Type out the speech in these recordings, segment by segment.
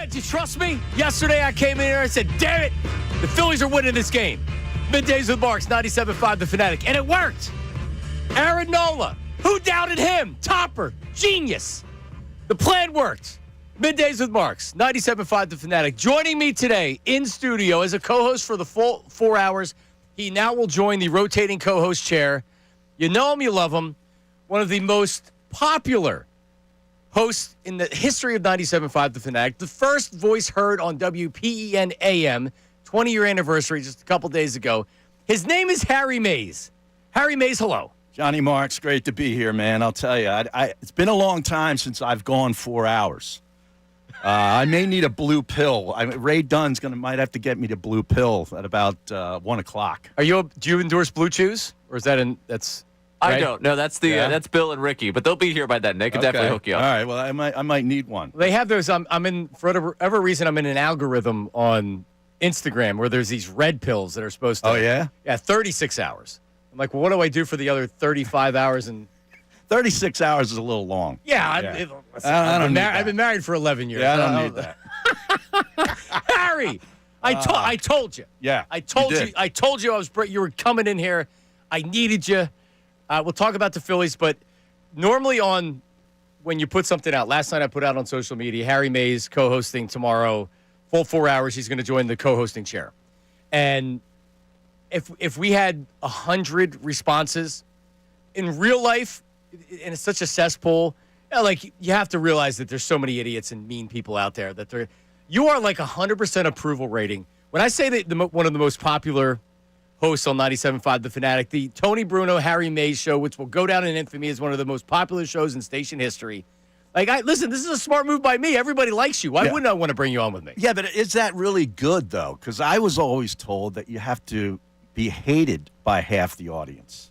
Do you trust me? Yesterday I came in here and said, damn it, the Phillies are winning this game. Middays with Marks, 97.5 The Fanatic. And it worked. Aaron Nola, who doubted him? Topper, genius. The plan worked. Middays with Marks, 97.5 The Fanatic. Joining me today in studio as a co-host for the full 4 hours. He now will join the rotating co-host chair. You know him, you love him. One of the most popular hosts in the history of 97.5 The Fanatic. The first voice heard on WPEN AM, 20-year anniversary just a couple days ago. His name is Harry Mays. Harry Mays, hello. Johnny Marks, great to be here, man. I'll tell you, it's been a long time since I've gone 4 hours. I may need a blue pill. Ray Dunn's might have to get me the blue pill at about 1 o'clock. Do you endorse Blue Chews, or is that's? I right? don't. No, that's that's Bill and Ricky, but they'll be here by then. They can definitely hook you up. All right. Well, I might need one. They have those. I'm in for whatever reason. I'm in an algorithm on Instagram where there's these red pills that are supposed to. Oh yeah. Yeah, 36 hours. I'm like, well, what do I do for the other 35 hours and? 36 hours is a little long. Yeah, I've been married for 11 years. Yeah, I don't need that. Harry, I told you. Yeah, I told you. I told you you were coming in here. I needed you. We'll talk about the Phillies, but normally when you put something out, last night I put out on social media, Harry Mays co-hosting tomorrow, full 4 hours. He's going to join the co-hosting chair. And if we had 100 responses in real life, and it's such a cesspool, you have to realize that there's so many idiots and mean people out there that you are like 100% approval rating. When I say that one of the most popular hosts on 97.5 The Fanatic, the Tony Bruno, Harry Mays show, which will go down in infamy as one of the most popular shows in station history. Listen, this is a smart move by me. Everybody likes you. Why wouldn't I want to bring you on with me? Yeah, but is that really good, though? Because I was always told that you have to be hated by half the audience.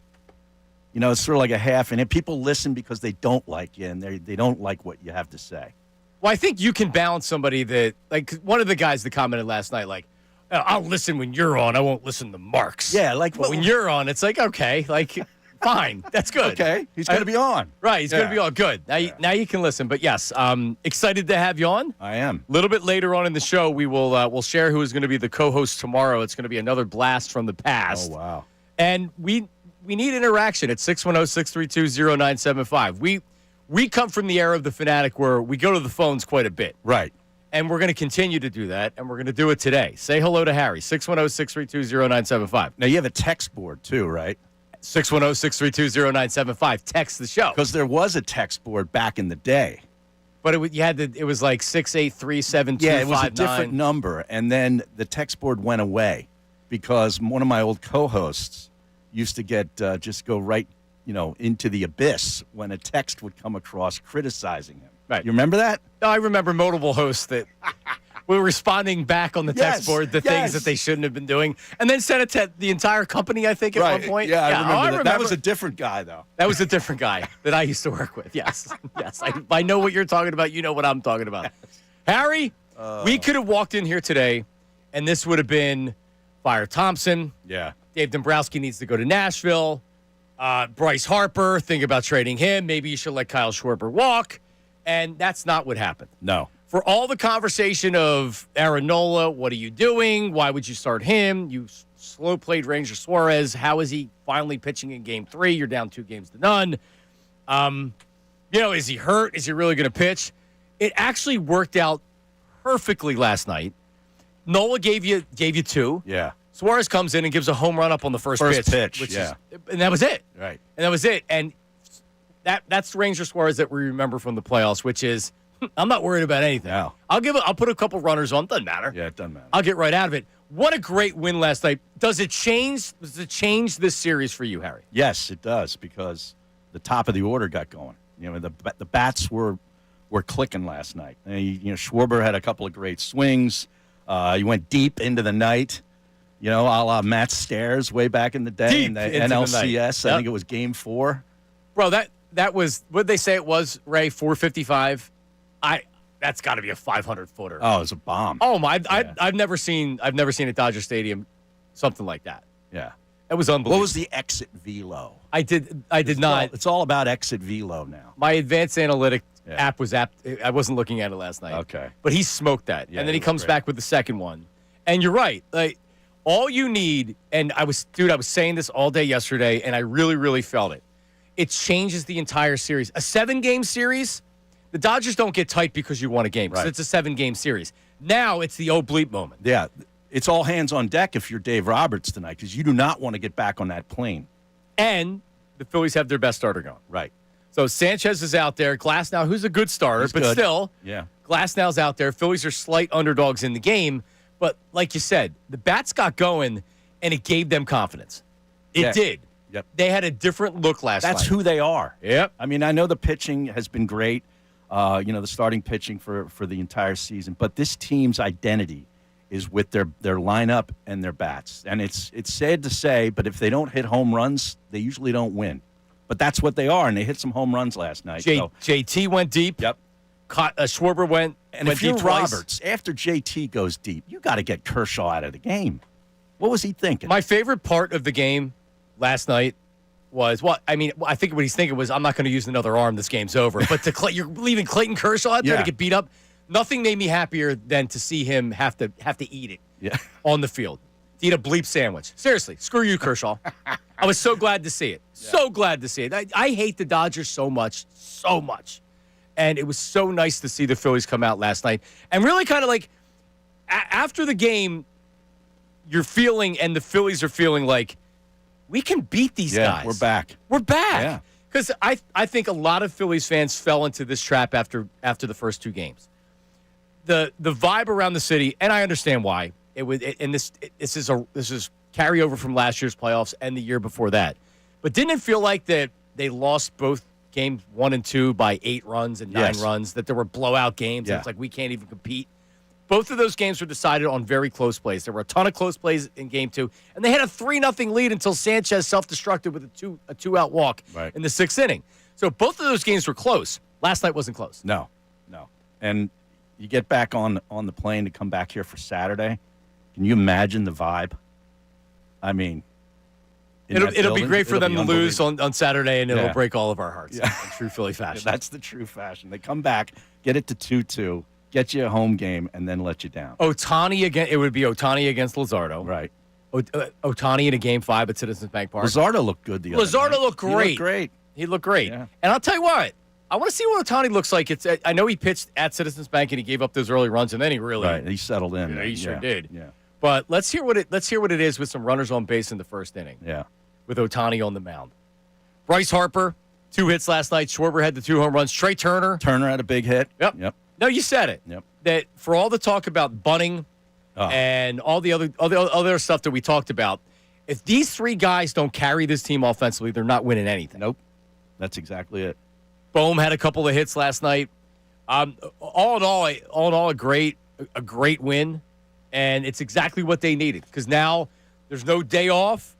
You know, it's sort of like a half, and people listen because they don't like you, and they don't like what you have to say. Well, I think you can balance somebody that, one of the guys that commented last night, I'll listen when you're on, I won't listen to Marks. Yeah, but when you're on, it's okay, fine, that's good. Okay, he's going to be on. Right, he's going to be on. Good. Now you can listen. But yes, excited to have you on. I am. A little bit later on in the show, we will we'll share who is going to be the co-host tomorrow. It's going to be another blast from the past. Oh, wow. And we need interaction at 610-632-0975. We come from the era of the Fanatic where we go to the phones quite a bit. Right. And we're going to continue to do that, and we're going to do it today. Say hello to Harry, 610-632-0975. Now, you have a text board, too, right? 610-632-0975. Text the show. Because there was a text board back in the day. But it was like 683-7259. Yeah, it was a different number, and then the text board went away because one of my old co-hosts used to just go right, into the abyss when a text would come across criticizing him. Right. You remember that? I remember multiple hosts that were responding back on the text board things that they shouldn't have been doing, and then sent it to the entire company, I think, at one point. Yeah, I remember that. That was a different guy, though. That was a different guy that I used to work with, yes. Yes, I know what you're talking about. You know what I'm talking about. Harry, we could have walked in here today, and this would have been Fire Thompson. Yeah. Dave Dombrowski needs to go to Nashville. Bryce Harper, think about trading him. Maybe you should let Kyle Schwarber walk. And that's not what happened. No. For all the conversation of Aaron Nola, what are you doing? Why would you start him? You slow-played Ranger Suarez. How is he finally pitching in Game 3? You're down 2-0. Is he hurt? Is he really going to pitch? It actually worked out perfectly last night. Nola gave you 2. Yeah. Suarez comes in and gives a home run up on the first pitch. And that was it. Right. And that was it. And that's the Ranger Suarez that we remember from the playoffs, which is, I'm not worried about anything. No. I'll put a couple runners on. Doesn't matter. Yeah, it doesn't matter. I'll get right out of it. What a great win last night. Does it change this series for you, Harry? Yes, it does, because the top of the order got going. The bats were clicking last night. Schwarber had a couple of great swings. He went deep into the night. A la Matt Stairs way back in the day in the NLCS. I think it was Game 4. Bro, that was, what did they say it was, Ray? 455. That's got to be a 500-footer. Oh, it was a bomb. Oh my! I've never seen at Dodger Stadium something like that. Yeah, it was unbelievable. What was the exit velo? I did not. It's all about exit velo now. My advanced analytics app was app. I wasn't looking at it last night. Okay. But he smoked that. Yeah, and then he he was comes great. back with the second one. And you're right. Like, all you need, and I was saying this all day yesterday, and I really, really felt it. It changes the entire series. A 7-game series, the Dodgers don't get tight because you won a game. Because Right. it's a 7-game series. Now it's the bleep moment. Yeah, it's all hands on deck if you're Dave Roberts tonight because you do not want to get back on that plane. And the Phillies have their best starter going. Right. So Sanchez is out there. Glasnow, who's a good starter, He's but good. still, Yeah. Glasnow's out there. Phillies are slight underdogs in the game. But like you said, the bats got going, and it gave them confidence. It Yeah. did. Yep. They had a different look last night. That's who they are. Yep. I mean, I know the pitching has been great, the starting pitching for the entire season, but this team's identity is with their lineup and their bats. And it's sad to say, but if they don't hit home runs, they usually don't win. But that's what they are, and they hit some home runs last night. So, JT went deep. yep. Schwarber went And went if you're deep twice. Roberts, after JT goes deep, you got to get Kershaw out of the game. What was he thinking? My favorite part of the game last night was, I think what he's thinking was, I'm not going to use another arm. This game's over. But you're leaving Clayton Kershaw out there to Yeah. get beat up. Nothing made me happier than to see him have to eat it Yeah. on the field. To eat a bleep sandwich. Seriously, screw you, Kershaw. I was so glad to see it. So glad to see it. I hate the Dodgers so much. And it was so nice to see the Phillies come out last night. And really kind of like, after the game, you're feeling, and the Phillies are feeling like, we can beat these guys. We're back. We're back. Yeah. Because I think a lot of Phillies fans fell into this trap after the first 2 games. The vibe around the city, and I understand why. This is carryover from last year's playoffs and the year before that. But didn't it feel like that they lost both games 1 and 2 by 8 runs and 9 Yes. runs, that there were blowout games, and Yeah. it's like we can't even compete? Both of those games were decided on very close plays. There were a ton of close plays in game 2, and they had a 3-0 lead until Sanchez self-destructed with a two-out walk Right. in the 6th inning. So both of those games were close. Last night wasn't close. No. And you get back on the plane to come back here for Saturday. Can you imagine the vibe? I mean, in that It'll be building, great for it'll them be to lose on Saturday, and it'll Yeah. break all of our hearts Yeah. in true Philly fashion. That's the true fashion. They come back, get it to 2-2, get you a home game, and then let you down. Ohtani again. It would be Ohtani against Luzardo. Right. Ohtani in a game 5 at Citizens Bank Park. Luzardo looked good the other night. Luzardo looked great. He looked great. He looked great. Yeah. And I'll tell you what, I want to see what Ohtani looks like. I know he pitched at Citizens Bank and he gave up those early runs, and then he really Right. He settled in. Yeah, he sure did. Yeah. But let's hear what it is with some runners on base in the first inning Yeah. with Ohtani on the mound. Bryce Harper, 2 hits last night. Schwarber had the 2 home runs. Trey Turner. Turner had a big hit. Yep. No, you said it. Yep. That for all the talk about bunting and all the other stuff that we talked about, if these 3 guys don't carry this team offensively, they're not winning anything. Nope. That's exactly it. Bohm had a couple of hits last night. All in all, a great win, and it's exactly what they needed because now there's no day off,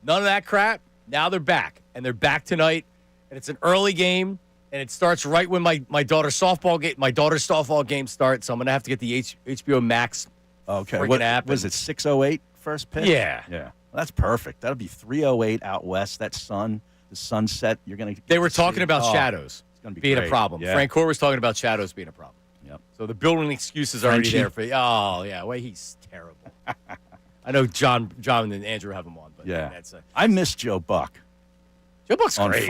none of that crap. Now they're back, and they're back tonight, and it's an early game, and it starts right when my daughter's softball game starts. So I'm gonna have to get the HBO Max. Okay. Friggin' What app was and- it? 6:08 first pitch. Yeah. Yeah. Well, that's perfect. That'll be 3:08 out west. That the sunset. You're gonna. They were talking about shadows gonna be being a great. problem. Yeah. Frank Core was talking about shadows being a problem. Yep. So the building excuse is already Frenchie. there for. Oh yeah, well he's terrible. I know John and Andrew have him on, but Yeah. that's I miss Joe Buck Joe Buck's on great.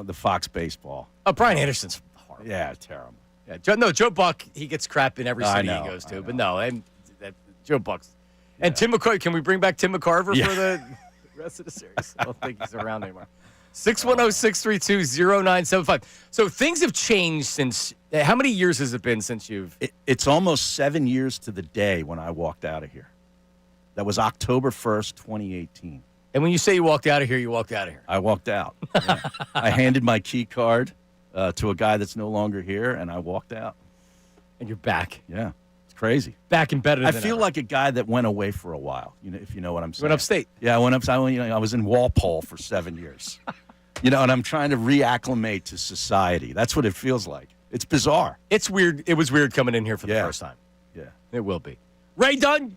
the Fox baseball. Oh, Brian Anderson's horrible. Yeah, terrible. Yeah, Joe Buck, he gets crap in every I city know, he goes I to, know. but no, and Joe Buck's. And Tim McCarver, can we bring back Tim McCarver Yeah. for the rest of the series? I don't think he's around anymore. 610-632-0975. So things have changed since. How many years has it been since you've? It's almost 7 years to the day when I walked out of here. That was October 1st, 2018. And when you say you walked out of here, you walked out of here. I walked out. Yeah. I handed my key card to a guy that's no longer here, and I walked out. And you're back. Yeah, it's crazy. Back and better I than feel ever. like a guy that went away for a while. If you know what I'm saying. Went upstate. Yeah, I went up. I was in Walpole for 7 years. And I'm trying to reacclimate to society. That's what it feels like. It's bizarre. It's weird. It was weird coming in here for the Yeah. first time. Yeah. It will be. Ray Dunn,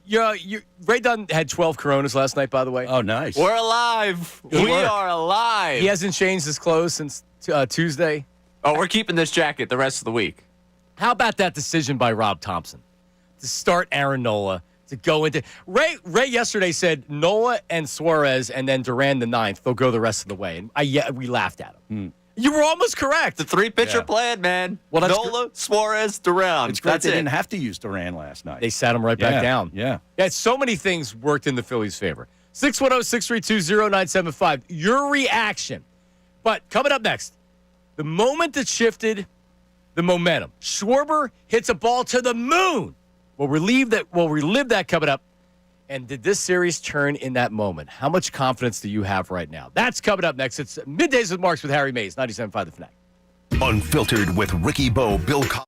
Ray Dunn had 12 Coronas last night, by the way. Oh, nice. We're alive. Good We work. are alive. He hasn't changed his clothes since Tuesday. Oh, we're keeping this jacket the rest of the week. How about that decision by Rob Thompson to start Aaron Nola, to go into Ray yesterday said Nola and Suarez and then Duran the ninth. They'll go the rest of the way. And we laughed at him. You were almost correct. The three-pitcher plan, man. Well, Nola, Suarez, Duran. It's great That's they it. didn't have to use Duran last night. They sat him right back down. Yeah. Yeah, so many things worked in the Phillies' favor. 610-632-0975. Your reaction. But coming up next, the moment that shifted the momentum. Schwarber hits a ball to the moon. We'll relive that coming up. And did this series turn in that moment? How much confidence do you have right now? That's coming up next. It's Middays with Marks with Harry Mays, 97.5 The Fanatic. Unfiltered with Ricky Bo, Bill Cosby.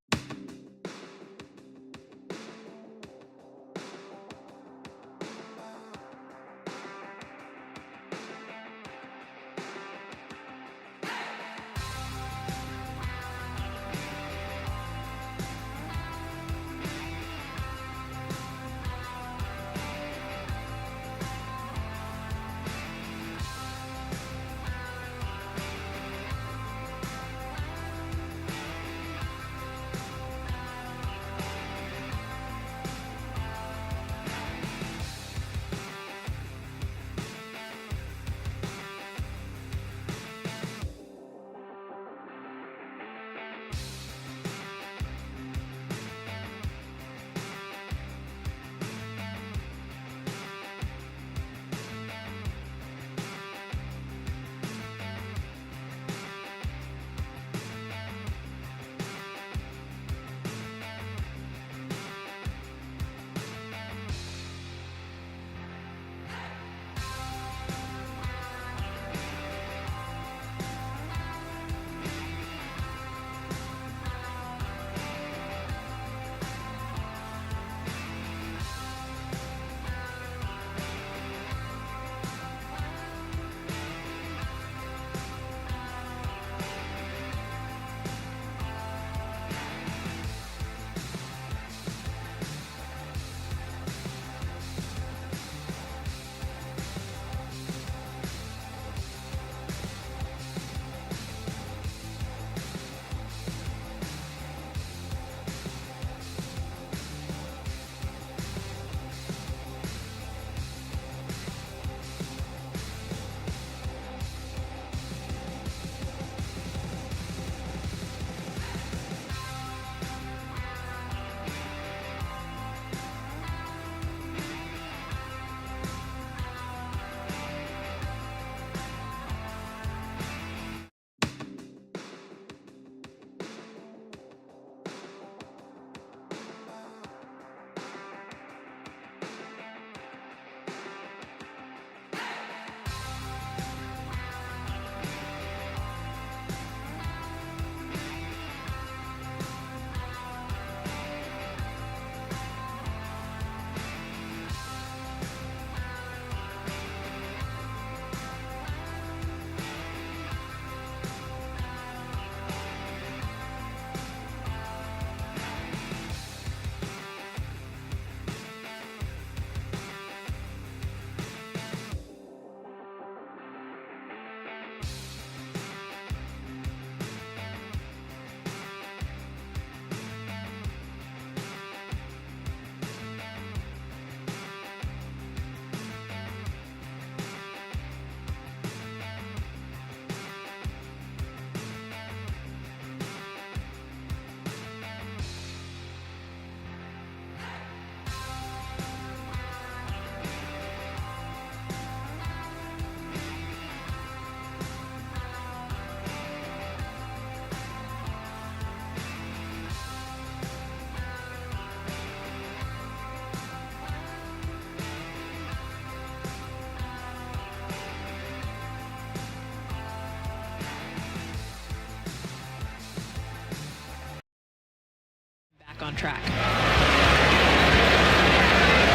On track.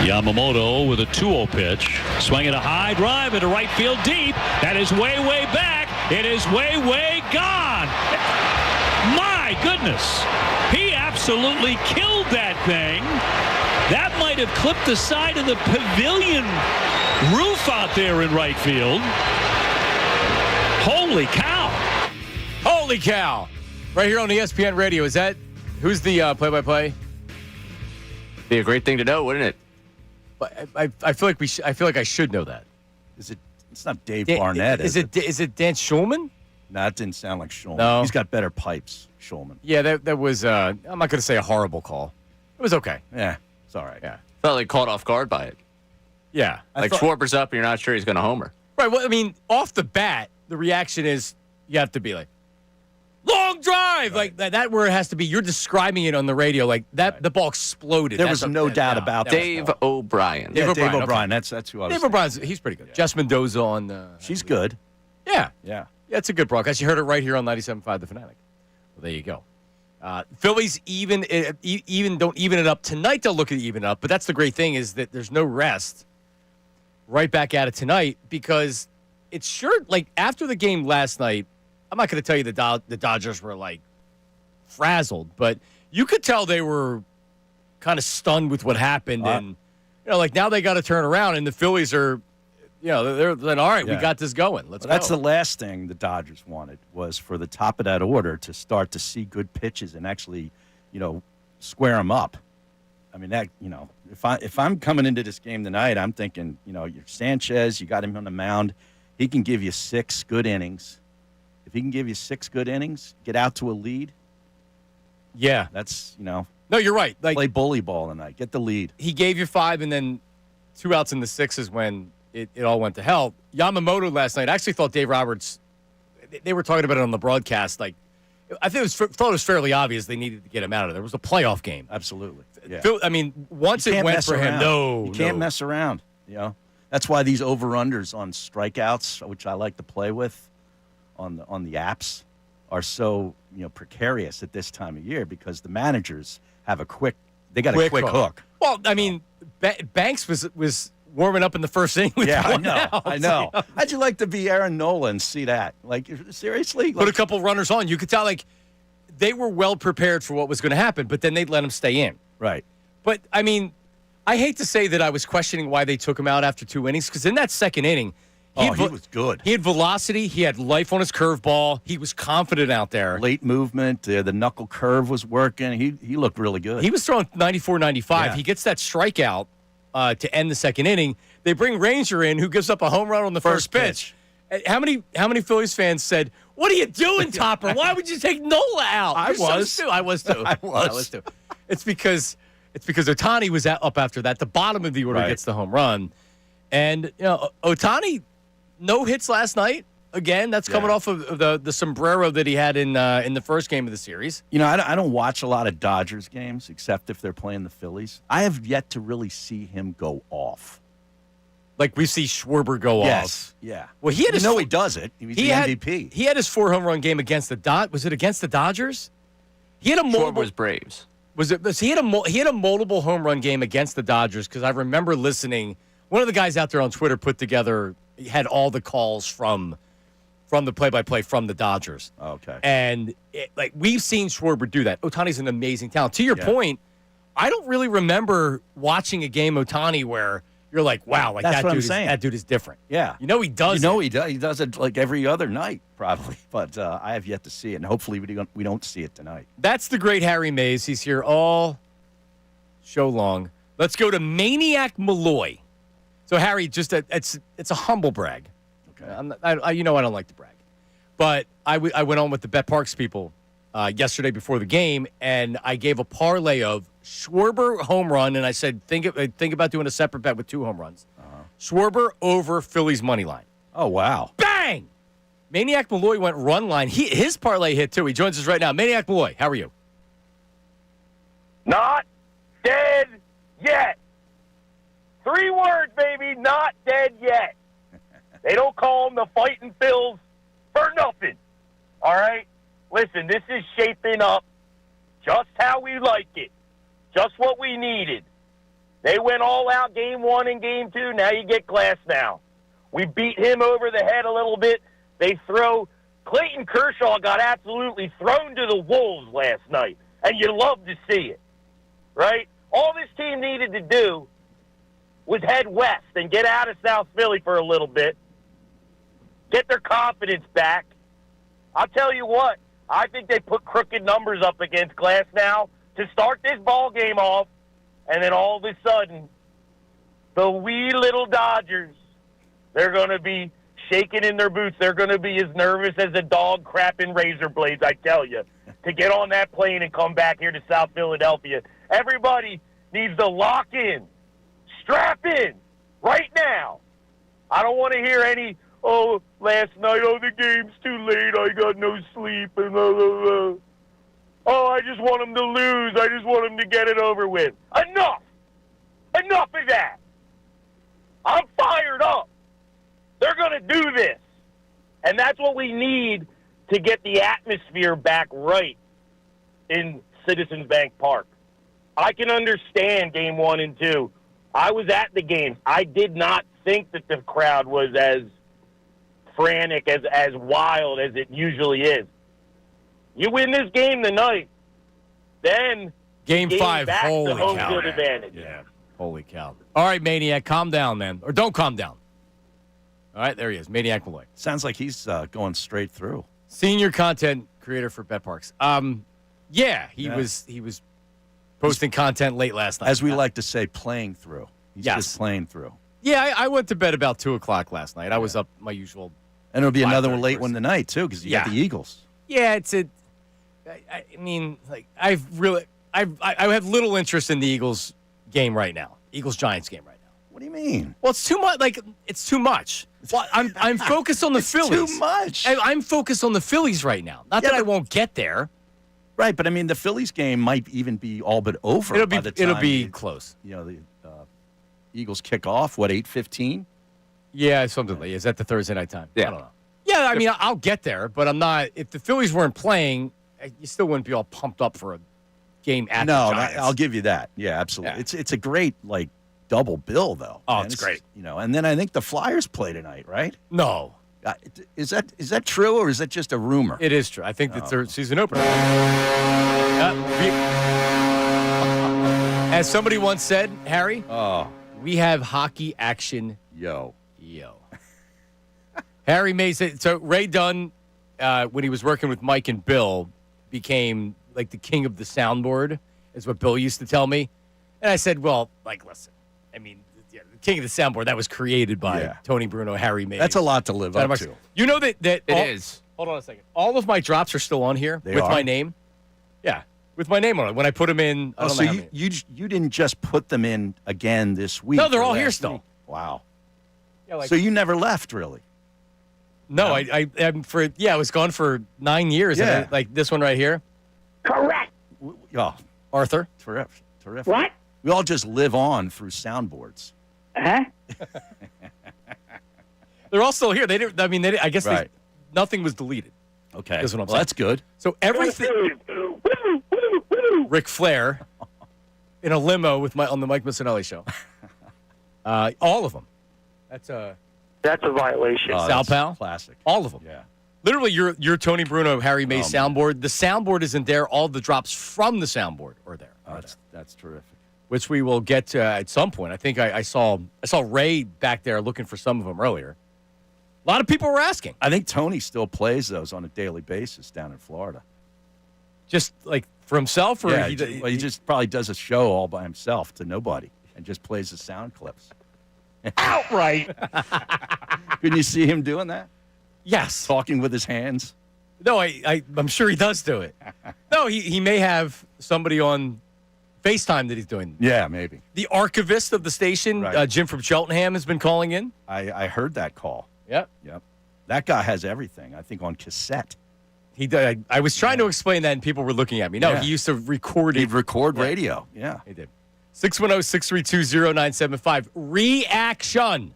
Yamamoto with a 2-0 pitch. Swinging a high drive into right field deep. That is way, way back. It is way, way gone. My goodness. He absolutely killed that thing. That might have clipped the side of the pavilion roof out there in right field. Holy cow. Holy cow. Right here on ESPN Radio. Is that who's the play-by-play? Be a great thing to know, wouldn't it? I feel like I feel like I should know that. Is it? It's not Dave Barnett. Is it Dan Schulman? No, it didn't sound like Schulman. No. He's got better pipes, Schulman. Yeah, that was. I'm not going to say a horrible call. It was okay. Yeah, it's all right. Yeah, Felt like caught off guard by it. yeah. Like Schwarber's up and you're not sure he's going to homer. Right. Well, I mean, off the bat, the reaction is you have to be like, long drive, like that. Where it has to be. You're describing it on the radio like that. Right. The ball exploded. There was no doubt about that. Dave O'Brien. Yeah, Dave O'Brien. Okay. That's who I was. Dave O'Brien's. He's pretty good. Yeah. Jess Mendoza on. She's good. Yeah. Yeah. Yeah, it's a good broadcast. You heard it right here on 97.5 The Fanatic. Well, there you go. Phillies even don't even it up tonight. They'll look at even up, but that's the great thing is that there's no rest. Right back at it tonight because it's sure like after the game last night. I'm not going to tell you the Dodgers were like frazzled, but you could tell they were kind of stunned with what happened, and like now they got to turn around, and the Phillies are, they're then all right. Yeah. We got this going. Let's go. That's the last thing the Dodgers wanted was for the top of that order to start to see good pitches and actually, square them up. I mean that if I'm coming into this game tonight, I'm thinking you're Sanchez. You got him on the mound. He can give you 6 good innings. If he can give you 6 good innings, get out to a lead. Yeah, that's No, you're right. Like play bully ball tonight. Get the lead. He gave you 5, and then 2 outs in the 6s when it all went to hell. Yamamoto last night. I actually thought Dave Roberts. They were talking about it on the broadcast. Like I think thought it was fairly obvious they needed to get him out of there. It was a playoff game. Absolutely. Yeah. I mean, once it went for him, you can't mess around. That's why these over-unders on strikeouts, which I like to play with. On the apps are so precarious at this time of year because the managers have a quick hook. Well, I mean, Banks was warming up in the first inning. With I know. How'd you like to be Aaron Nola and see that? Like seriously, put a couple runners on. You could tell like they were well prepared for what was going to happen, but then they'd let him stay in. Right. But I mean, I hate to say that I was questioning why they took him out after 2 innings because in that second inning. He was good. He had velocity. He had life on his curveball. He was confident out there. Late movement. The knuckle curve was working. He looked really good. He was throwing 94, 95. Yeah. He gets that strikeout to end the second inning. They bring Ranger in, who gives up a home run on the first pitch. How many Phillies fans said, "What are you doing, Topper? Why would you take Nola out?" I was too. I was too. It's because Ohtani was up after that. The bottom of the order gets the home run, and Ohtani. No hits last night. Again, that's coming off of the sombrero that he had in the first game of the series. I don't watch a lot of Dodgers games except if they're playing the Phillies. I have yet to really see him go off. Like we see Schwarber go off. Yeah. Well, he had his he does it. He's the MVP. He had his 4 home run game against the Was it against the Dodgers? He had a multiple. Schwarber's Braves. He had a multiple home run game against the Dodgers because I remember listening. One of the guys out there on Twitter put together. He had all the calls from the play-by-play from the Dodgers. Okay. And we've seen Schwarber do that. Ohtani's an amazing talent. To your point, I don't really remember watching a game Ohtani where you're like, wow, like that dude is different. Yeah. He does. He does. He does it like every other night, probably. But I have yet to see it, and hopefully we don't see it tonight. That's the great Harry Mays. He's here all show long. Let's go to Maniac Malloy. So, Harry, just it's a humble brag. Okay. I don't like to brag. But I went on with the Bet Parks people yesterday before the game, and I gave a parlay of Schwarber home run, and I said, think about doing a separate bet with 2 home runs. Schwarber over Phillies money line. Oh, wow. Bang! Maniac Malloy went run line. His parlay hit, too. He joins us right now. Maniac Malloy, how are you? Not dead yet. 3 words, baby, not dead yet. They don't call them the Fighting Phils for nothing. All right? Listen, this is shaping up just how we like it, just what we needed. They went all out game 1 and game 2. Now you get class now. We beat him over the head a little bit. They throw. Clayton Kershaw got absolutely thrown to the wolves last night, and you love to see it, right? All this team needed to do was head west and get out of South Philly for a little bit, get their confidence back. I'll tell you what, I think they put crooked numbers up against Glass now to start this ball game off, and then all of a sudden, the wee little Dodgers, they're going to be shaking in their boots. They're going to be as nervous as a dog crapping razor blades, I tell you, to get on that plane and come back here to South Philadelphia. Everybody needs to lock in, strap in, right now. I don't want to hear any, oh, last night, oh, the game's too late, I got no sleep, and blah, blah, blah. Oh, I just want them to lose. I just want them to get it over with. Enough! Enough of that! I'm fired up. They're going to do this. And that's what we need to get the atmosphere back right in Citizens Bank Park. I can understand game 1 and 2. I was at the games. I did not think that the crowd was as frantic, as wild as it usually is. You win this game tonight, then Game 5, back holy to home cow. field advantage. Yeah, holy cow. All right, Maniac, calm down, man. Or don't calm down. All right, there he is, Maniac Malloy. Sounds like he's going straight through. Senior content creator for Bet Parks. Yeah, he was posting content late last night. As we like to say, playing through. He's Yes. just playing through. Yeah, I went to bed about 2 o'clock last night. I was up my usual. And it'll be another 5:30 late one tonight, too, because you got the Eagles. Yeah, I mean, like I have little interest in the Eagles game right now. Eagles-Giants game right now. What do you mean? Well, it's too much. Like it's too much. Well, I'm focused on the Phillies. Too much. I'm focused on the Phillies right now. Not that I won't get there. Right, but I mean, the Phillies game might even be all but over. It'll by the time it'll be close. You know, the Eagles kick off, 8:15? Yeah, something like. Is that the Thursday night time? Yeah. I don't know. Yeah, I mean, I'll get there, but I'm not. If the Phillies weren't playing, you still wouldn't be all pumped up for a game at the Giants. I'll give you that. Yeah, absolutely. Yeah. It's a great double bill though. Oh, Man, it's great. And then I think the Flyers play tonight, right? No, Is that true or is that just a rumor? it is true. I think it's their season opener. As somebody once said, Harry, we have hockey action. Yo. Harry Mays. So Ray Dunn, when he was working with Mike and Bill, became like the king of the soundboard, is what Bill used to tell me. And I said, well, like, listen, I mean, the king of the soundboard, that was created by Tony Bruno, Harry Mays. That's a lot to live up to. You know that It is. Hold on a second. All of my drops are still on here They with are? my name. Yeah, with my name on it. When I put them in, I don't know how many. you didn't just put them in again this week. No, they're or all here last still. week. Wow. Yeah, like, So you never left, really? no, I was gone for 9 years. Yeah. And like this one right here, Correct. Oh, Arthur. terrific. What? We all just live on through soundboards. Huh? They're all still here. They didn't. I mean, I guess Right. nothing was deleted. Okay. That's what I'm well, saying. that's good. So everything. Ric Flair in a limo on the Mike Missinelli show. All of them. That's a violation. Oh, Sal that's Pal? Classic. all of them. Yeah. Literally, your Tony Bruno, Harry Mays man. soundboard. The soundboard isn't there. All the drops from the soundboard are there. That's terrific. Which we will get to at some point. I think I saw Ray back there looking for some of them earlier. A lot of people were asking. I think Tony still plays those on a daily basis down in Florida. Just like for himself, or Yeah, he just probably does a show all by himself to nobody and just plays the sound clips. Outright. Couldn't you see him doing that? yes. Talking with his hands? No, I'm sure he does do it. No, he may have somebody on FaceTime that he's doing. Yeah, maybe. The archivist of the station, Right. Jim from Cheltenham, has been calling in. I heard that call. Yep. Yep. That guy has everything, I think, on cassette. He did. I was trying to explain that, and people were looking at me. No, Yeah. he used to record it. He'd record radio. Yeah. He did. 610-632-0975. Reaction.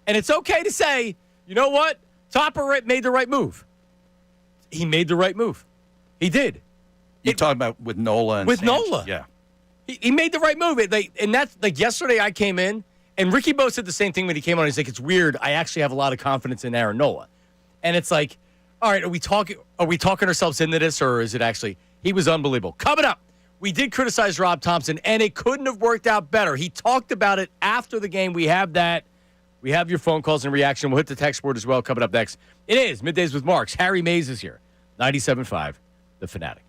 And it's okay to say, you know what? Topper made the right move. He made the right move. He did. You're talking about with Nola and With Sanchez. Nola. Yeah. He made the right move. And that's like yesterday I came in, and Ricky Bo said the same thing when he came on. He's like, it's weird. I actually have a lot of confidence in Aaron Nola. And it's like, all right, are we talking ourselves into this, or is it actually he was unbelievable? Coming up, we did criticize Rob Thompson, and it couldn't have worked out better. He talked about it after the game. We have that. We have your phone calls and reaction. We'll hit the text board as well coming up next. It is Middays with Marks. Harry Mays is here. 97.5, The Fanatic.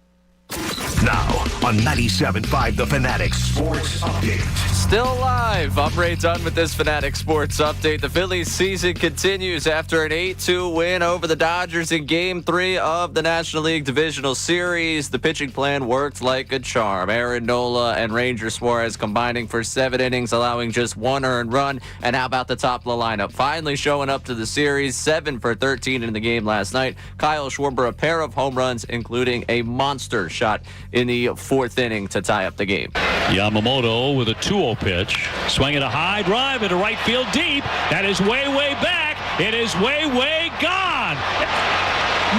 Now on 97.5 The Fanatic Sports Update. Still alive. I'm Ray Dunn with this Fanatic Sports Update. The Phillies season continues after an 8-2 win over the Dodgers in Game 3 of the National League Divisional Series. The pitching plan worked like a charm. Aaron Nola and Ranger Suarez combining for 7 innings, allowing just 1 earned run. And how about the top of the lineup? Finally showing up to the series, 7 for 13 in the game last night. Kyle Schwarber, a pair of home runs, including a monster shot in the 4th inning to tie up the game. Yamamoto with a 2-0 pitch. Swinging a high drive into right field deep. That is way, way back. It is way, way gone.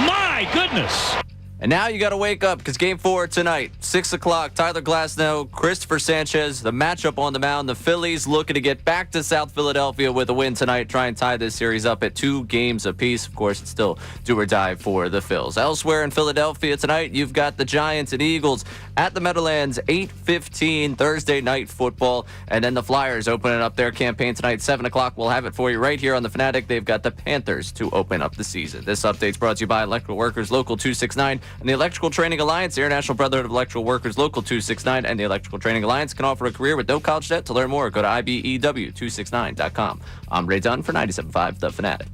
My goodness. And now you got to wake up because Game 4 tonight, 6 o'clock, Tyler Glasnow, Christopher Sanchez, the matchup on the mound. The Phillies looking to get back to South Philadelphia with a win tonight, try and tie this series up at 2 games apiece. Of course, it's still do or die for the Phils. Elsewhere in Philadelphia tonight, you've got the Giants and Eagles at the Meadowlands, 8:15 Thursday night football. And then the Flyers opening up their campaign tonight, 7 o'clock. We'll have it for you right here on the Fanatic. They've got the Panthers to open up the season. This update's brought to you by Electrical Workers Local 269 and the Electrical Training Alliance. The International Brotherhood of Electrical Workers Local 269 and the Electrical Training Alliance can offer a career with no college debt. To learn more, go to IBEW269.com. I'm Ray Dunn for 97.5 The Fanatic.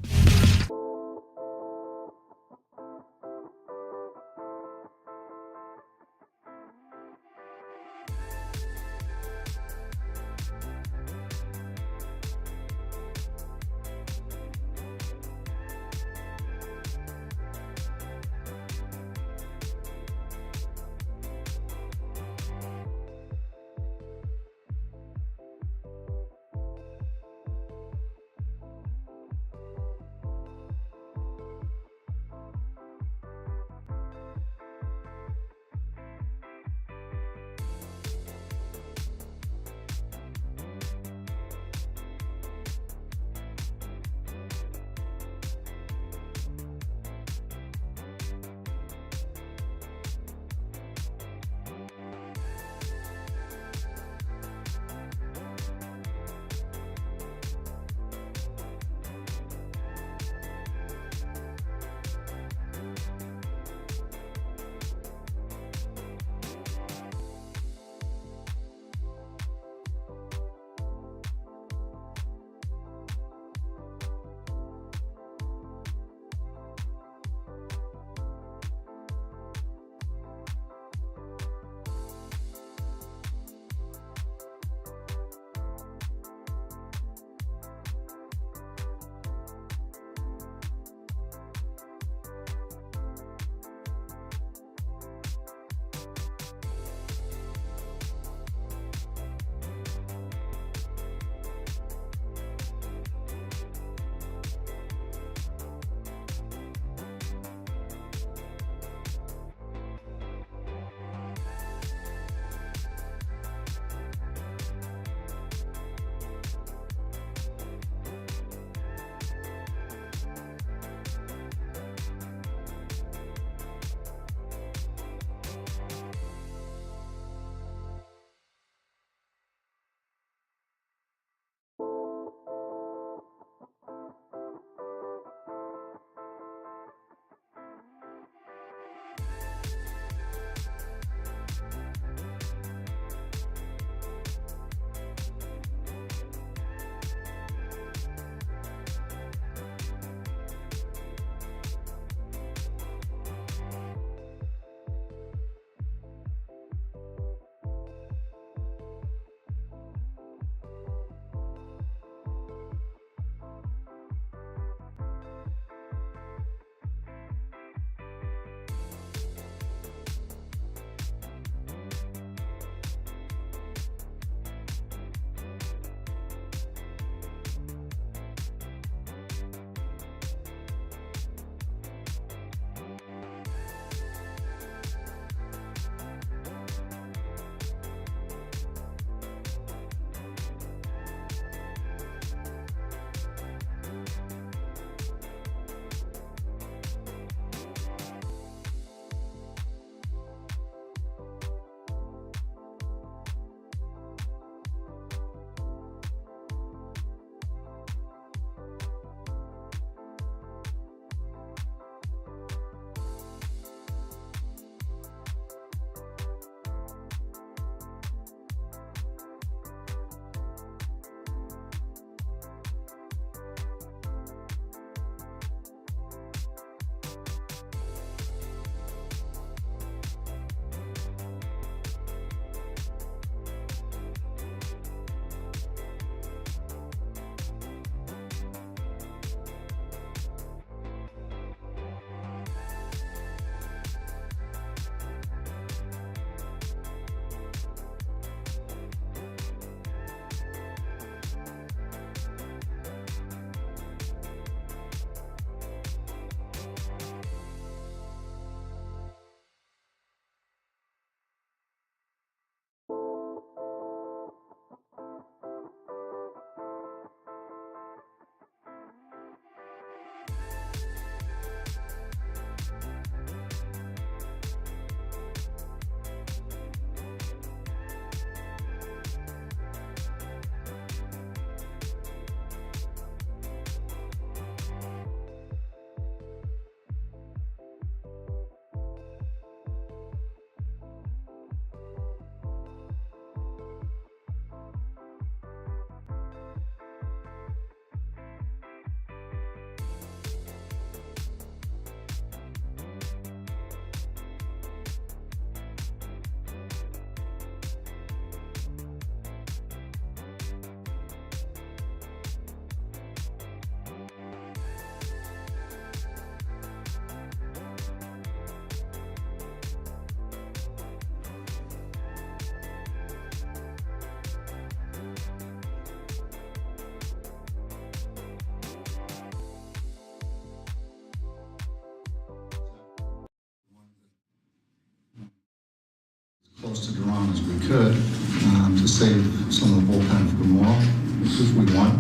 Close to Duran as we could to save some of the bullpen for tomorrow, if we won.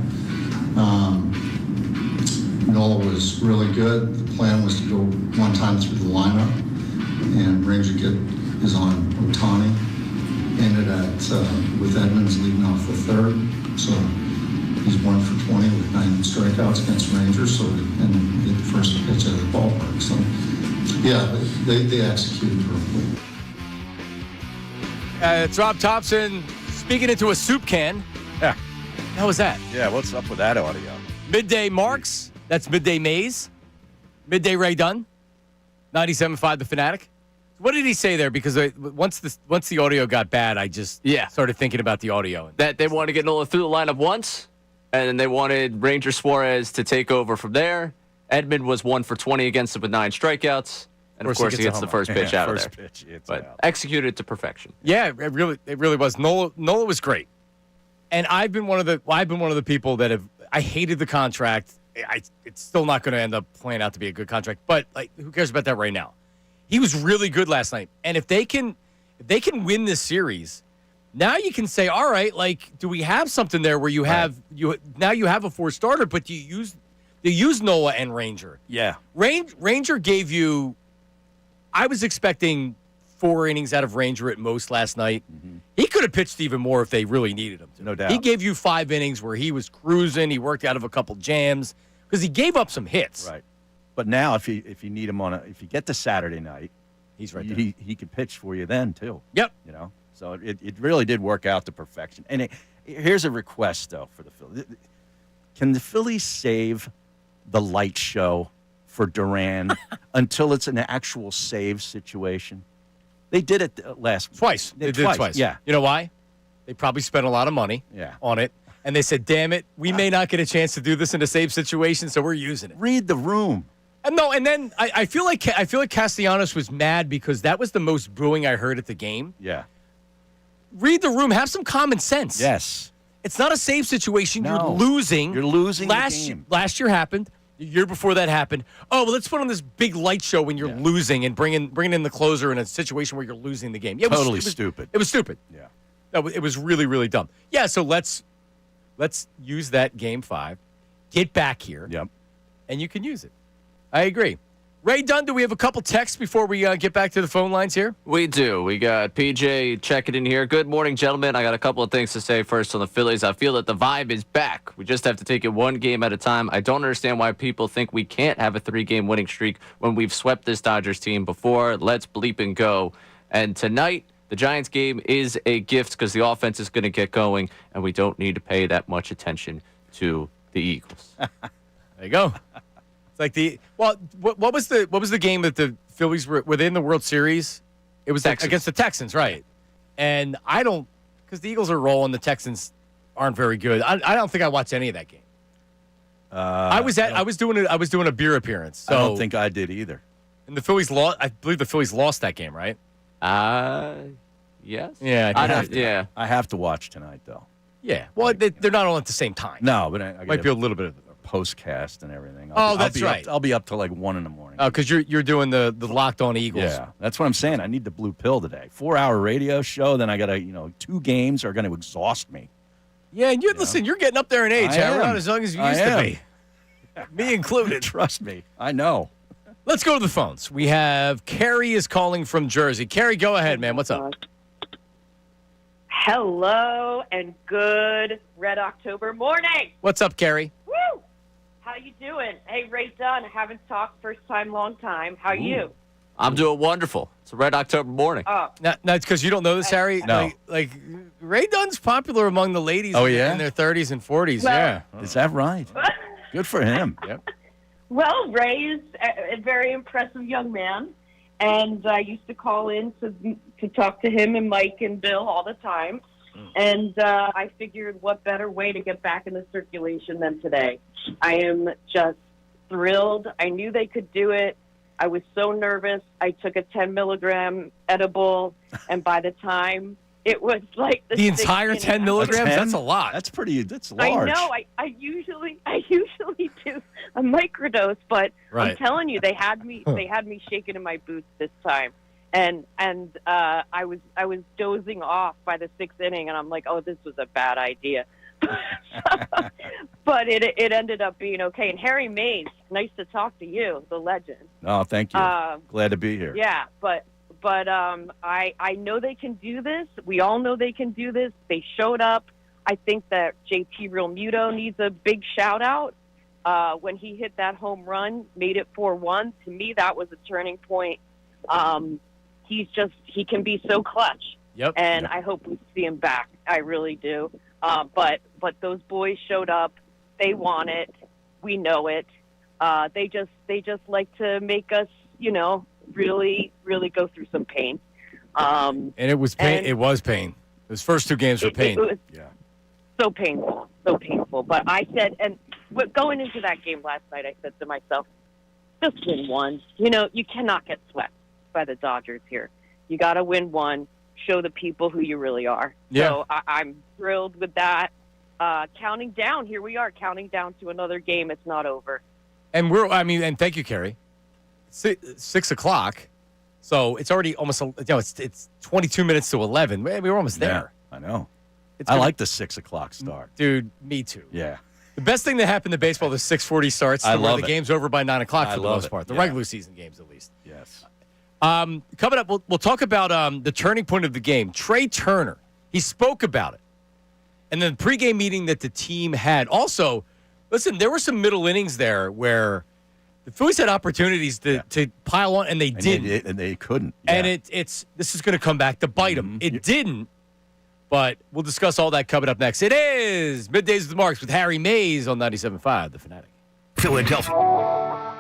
Nola was really good. The plan was to go one time through the lineup, and Ranger is on Otani. Ended with Edmonds leading off the third, so he's 1 for 20 with 9 strikeouts against Rangers. So and hit the first pitch at the ballpark. So yeah, they executed perfectly. It's Rob Thompson speaking into a soup can. Yeah. How was that? Yeah, what's up with that audio? Midday Marks. That's Midday Mays. Midday Ray Dunn. 97.5 The Fanatic. What did he say there? Because once the audio got bad, I just started thinking about the audio. That they wanted to get Nola through the lineup once, and then they wanted Ranger Suarez to take over from there. Edmund was 1 for 20 against him with 9 strikeouts. And, of course, he gets the first pitch out of there. Pitch, but executed to perfection. Yeah, it really was. Nola was great. And I've been one of the people that I hated the contract. It's still not going to end up playing out to be a good contract. But who cares about that right now? He was really good last night. And if they can win this series, now you can say, all right, do we have something there where you have a 4 starter, but you use Nola and Ranger? Yeah. Ranger gave you. I was expecting 4 innings out of Ranger at most last night. Mm-hmm. He could have pitched even more if they really needed him to. No doubt. He gave you 5 innings where he was cruising. He worked out of a couple jams because he gave up some hits. Right. But now if you need him if you get to Saturday night, he's right there. He can pitch for you then too. Yep. So it really did work out to perfection. And here's a request though for the Phillies. Can the Phillies save the light show for Duran until it's an actual save situation? They did it twice. They did it twice. Yeah. You know why? They probably spent a lot of money on it. And they said, damn it, we may not get a chance to do this in a save situation, so we're using it. Read the room. And then I feel like Castellanos was mad because that was the most booing I heard at the game. Yeah. Read the room. Have some common sense. Yes. It's not a save situation. No. You're losing. You're losing the game. Last year happened. The year before that happened. Oh, well, let's put on this big light show when you're losing and bringing in the closer in a situation where you're losing the game. Yeah, it was stupid. It was stupid. Yeah. No, it was really, really dumb. Yeah, so let's use that game 5. Get back here. Yep. And you can use it. I agree. Ray Dunn, do we have a couple texts before we get back to the phone lines here? We do. We got PJ checking in here. Good morning, gentlemen. I got a couple of things to say first on the Phillies. I feel that the vibe is back. We just have to take it one game at a time. I don't understand why people think we can't have a 3-game winning streak when we've swept this Dodgers team before. Let's bleep and go. And tonight, the Giants game is a gift because the offense is going to get going, and we don't need to pay that much attention to the Eagles. There you go. What was the game that the Phillies were in the World Series? It was against the Texans, right? And because the Eagles are rolling, the Texans aren't very good. I don't think I watched any of that game. I was doing a beer appearance. So, I don't think I did either. And the Phillies lost. I believe the Phillies lost that game, right? Yes. Yeah. I have to watch tonight though. Yeah. Well, they're not all at the same time. No, but I might be a little bit of postcast and everything. That's right. I'll be up till like 1 in the morning. Oh, because you're doing the Locked On Eagles. Yeah, that's what I'm saying. I need the blue pill today. 4-hour radio show. Then I got to 2 games are going to exhaust me. Yeah, and listen. You're getting up there in age. Not as young as you used to be. Me included. Trust me. I know. Let's go to the phones. We have Carrie is calling from Jersey. Carrie, go ahead, man. What's up? Hello and good Red October morning. What's up, Carrie? Woo! How you doing? Hey, Ray Dunn. I haven't talked first time, long time. How are you? I'm doing wonderful. It's a Red October morning. Oh. Now it's because you don't know this, Harry. No. Like Ray Dunn's popular among the ladies in their 30s and 40s. Well, yeah. Is that right? Good for him. Yep. Well, Ray is a very impressive young man, and I used to call in to talk to him and Mike and Bill all the time. And I figured what better way to get back in the circulation than today. I am just thrilled. I knew they could do it. I was so nervous. I took a 10-milligram edible, and by the time it was like the entire 10 milligrams, that's a lot. That's large. I know. I usually do a microdose, but I'm telling you, they had me shaking in my boots this time. and I was dozing off by the 6th inning, and I'm like, oh, this was a bad idea. But it ended up being okay. And Harry Mays, nice to talk to you, the legend. Oh, thank you. Glad to be here. Yeah, but I know they can do this. We all know they can do this. They showed up. I think that JT Realmuto needs a big shout out. When he hit that home run, made it 4-1. To me, that was a turning point. He can be so clutch. Yep. And I hope we see him back. I really do. But those boys showed up. They want it. We know it. They just like to make us, really, really go through some pain. And it was pain. It was pain. Those first 2 games were pain. It was so painful. But I said, and going into that game last night, I said to myself, just win one. You cannot get swept by the Dodgers here. You got to win one. Show the people who you really are. Yeah. So I'm thrilled with that. Counting down. Here we are, counting down to another game. It's not over. And and thank you, Carrie. 6 o'clock. So it's already almost, it's 22 minutes to 11. We were almost there. Yeah, I know. It's I gonna- like the 6 o'clock start. Dude, me too. Yeah. The best thing that happened to baseball, the 6:40 starts. I where love the it. game's over by 9 o'clock I for the love most it. part. The Yeah. regular season games, at least. Yes. Coming up, we'll talk about the turning point of the game. Trey Turner, he spoke about it. And then the pregame meeting that the team had. Also, listen, there were some middle innings there where the Phillies had opportunities to pile on, and they didn't. And they couldn't. Yeah. And this is going to come back to bite them. It didn't, but we'll discuss all that coming up next. It is Middays with the Marks with Harry Mays on 97.5, The Fanatic. Philadelphia.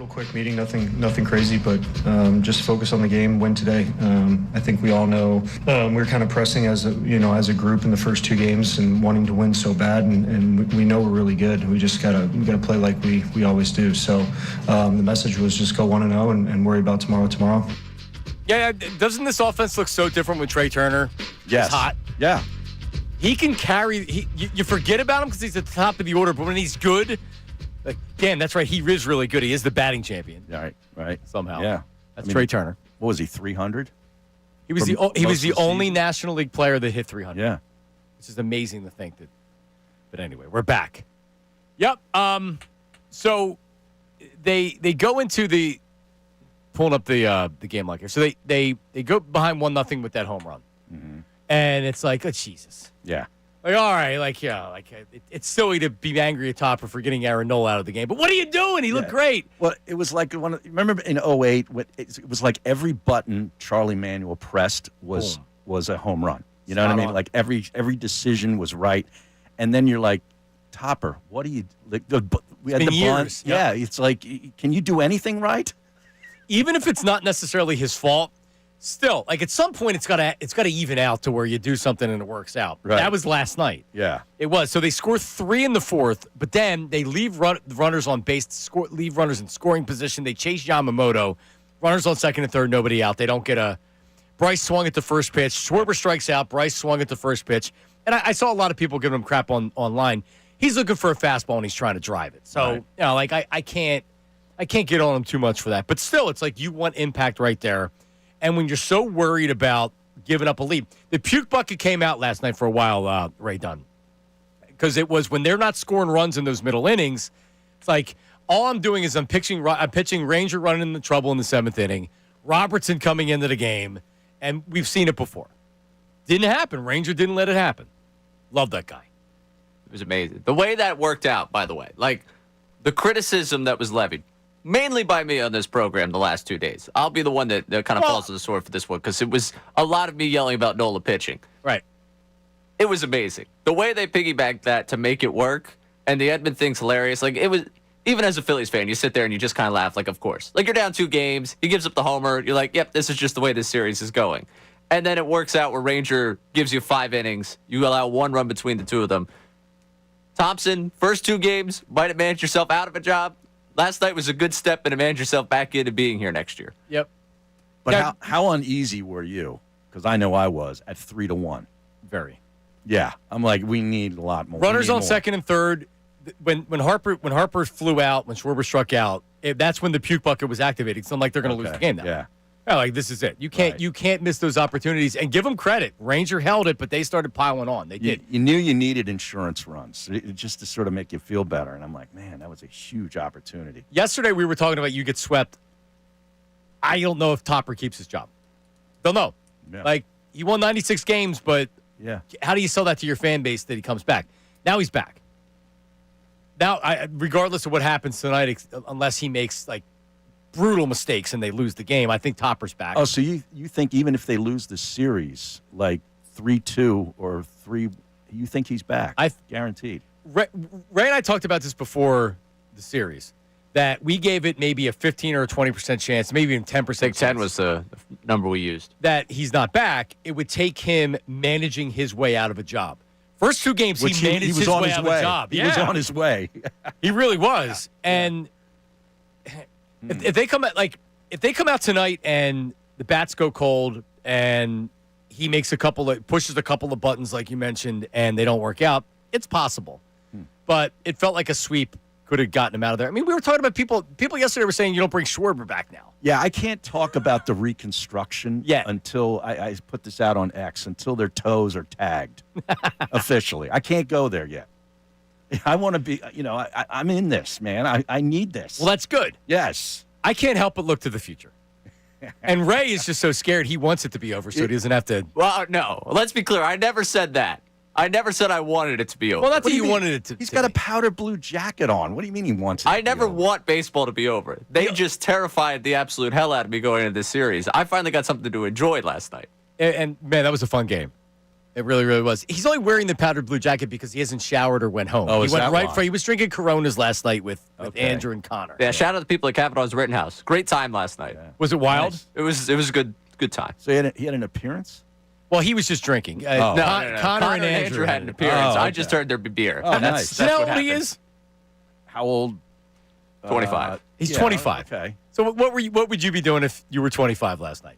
Little quick meeting, nothing crazy, but just focus on the game, win today. I think we all know we're kind of pressing as a group in the first 2 games and wanting to win so bad, and we know we're really good. We just gotta play like we always do. So the message was just go 1-0 and worry about tomorrow. Yeah, doesn't this offense look so different with Trey Turner? Yes. He's hot. Yeah. He can carry. You forget about him because he's at the top of the order, but when he's good. Like, damn, that's right. He is really good. He is the batting champion. Right. Somehow. Yeah. That's Trey Turner. What was he, 300? He was the only National League player that hit 300. Yeah. Which is amazing to think that. But anyway, we're back. Yep. So they go into the pulling up the game like here. So they go behind 1-0 with that home run. Mm-hmm. And it's like, oh, Jesus. Yeah. Like, all right, it's silly to be angry at Topper for getting Aaron Nola out of the game. But what are you doing? He looked great. Well, it was like remember in 08, it was like every button Charlie Manuel pressed was a home run. You know what I mean? Like every decision was right. And then you're like, Topper, what do you like? We had the years. bunt. Yeah, it's like, can you do anything right? Even if it's not necessarily his fault. Still, like at some point, it's gotta even out to where you do something and it works out. Right. That was last night. Yeah, it was. So they score 3 in the 4th, but then they leave runners on base, leave runners in scoring position. They chase Yamamoto, runners on second and third, nobody out. They don't get a. Bryce swung at the first pitch. Schwarber strikes out. Bryce swung at the first pitch, and I saw a lot of people giving him crap online. He's looking for a fastball and he's trying to drive it. So like I can't get on him too much for that. But still, it's like you want impact right there. And when you're so worried about giving up a lead, the puke bucket came out last night for a while, Ray Dunn, because it was when they're not scoring runs in those middle innings. It's like all I'm doing is I'm pitching Ranger running into trouble in the 7th inning, Robertson coming into the game, and we've seen it before. Didn't happen. Ranger didn't let it happen. Love that guy. It was amazing. The way that worked out, by the way, like the criticism that was levied. Mainly by me on this program the last 2 days. I'll be the one that kind of falls to the sword for this one because it was a lot of me yelling about Nola pitching. Right. It was amazing. The way they piggybacked that to make it work, and the Edmund thing's hilarious. Like, it was, even as a Phillies fan, you sit there and you just kind of laugh, like, of course. Like, you're down 2 games. He gives up the homer. You're like, yep, this is just the way this series is going. And then it works out where Ranger gives you 5 innings. You allow 1 run between the 2 of them. Thompson, first 2 games, might have managed yourself out of a job. Last night was a good step and to manage yourself back into being here next year. Yep. But how uneasy were you? Because I know I was at 3-1. Very. Yeah, I'm like, we need a lot more. Runners on second and third. When Harper flew out, when Schwarber struck out, that's when the puke bucket was activated. So I'm like, they're going to lose the game now. Yeah. Like, this is it. You can't miss those opportunities. And give them credit. Ranger held it, but they started piling on. They did. You knew you needed insurance runs just to sort of make you feel better. And I'm like, man, that was a huge opportunity. Yesterday we were talking about you get swept. I don't know if Topper keeps his job. Don't know. Yeah. Like, he won 96 games, but how do you sell that to your fan base that he comes back? Now he's back. Now, regardless of what happens tonight, unless he makes, like, brutal mistakes and they lose the game, I think Topper's back. Oh, so you think even if they lose the series, like 3-2 or 3, you think he's back? Guaranteed. Ray and I talked about this before the series, that we gave it maybe a 15 or a 20% chance, maybe even 10%. I think 10 was the number we used. That he's not back. It would take him managing his way out of a job. First 2 games, he managed his way out of a job. He was on his way. He really was. Yeah. And if they come out tonight and the bats go cold and he makes pushes a couple of buttons like you mentioned and they don't work out, it's possible. But it felt like a sweep could have gotten him out of there. I mean, we were talking about people yesterday were saying you don't bring Schwarber back now. Yeah, I can't talk about the reconstruction until I put this out on X, until their toes are tagged officially. I can't go there yet. I want to be, I'm in this, man. I need this. Well, that's good. Yes. I can't help but look to the future. And Ray is just so scared he wants it to be over so he doesn't have to. Well, no. Let's be clear. I never said that. I never said I wanted it to be over. Well, that's what you wanted it to be. He's got a powder blue jacket on. What do you mean he wants it to be over? I never want baseball to be over. They just terrified the absolute hell out of me going into this series. I finally got something to enjoy last night. And man, that was a fun game. It really, really was. He's only wearing the powdered blue jacket because he hasn't showered or went home. Oh, he is went that right why? for. He was drinking Coronas last night with Okay. Andrew and Connor. Yeah, shout out to the people at Capital's Rittenhouse. Great time last night. Was it wild? Nice. It was a good time. So he had an appearance? Well, he was just drinking. Oh. No, Connor and Andrew had an appearance. Oh, I just okay. heard their beer. Oh, And nice. Do you know what how old he happened. is? How old? 25. He's Yeah, 25. Okay. So what would you be doing if you were 25 last night?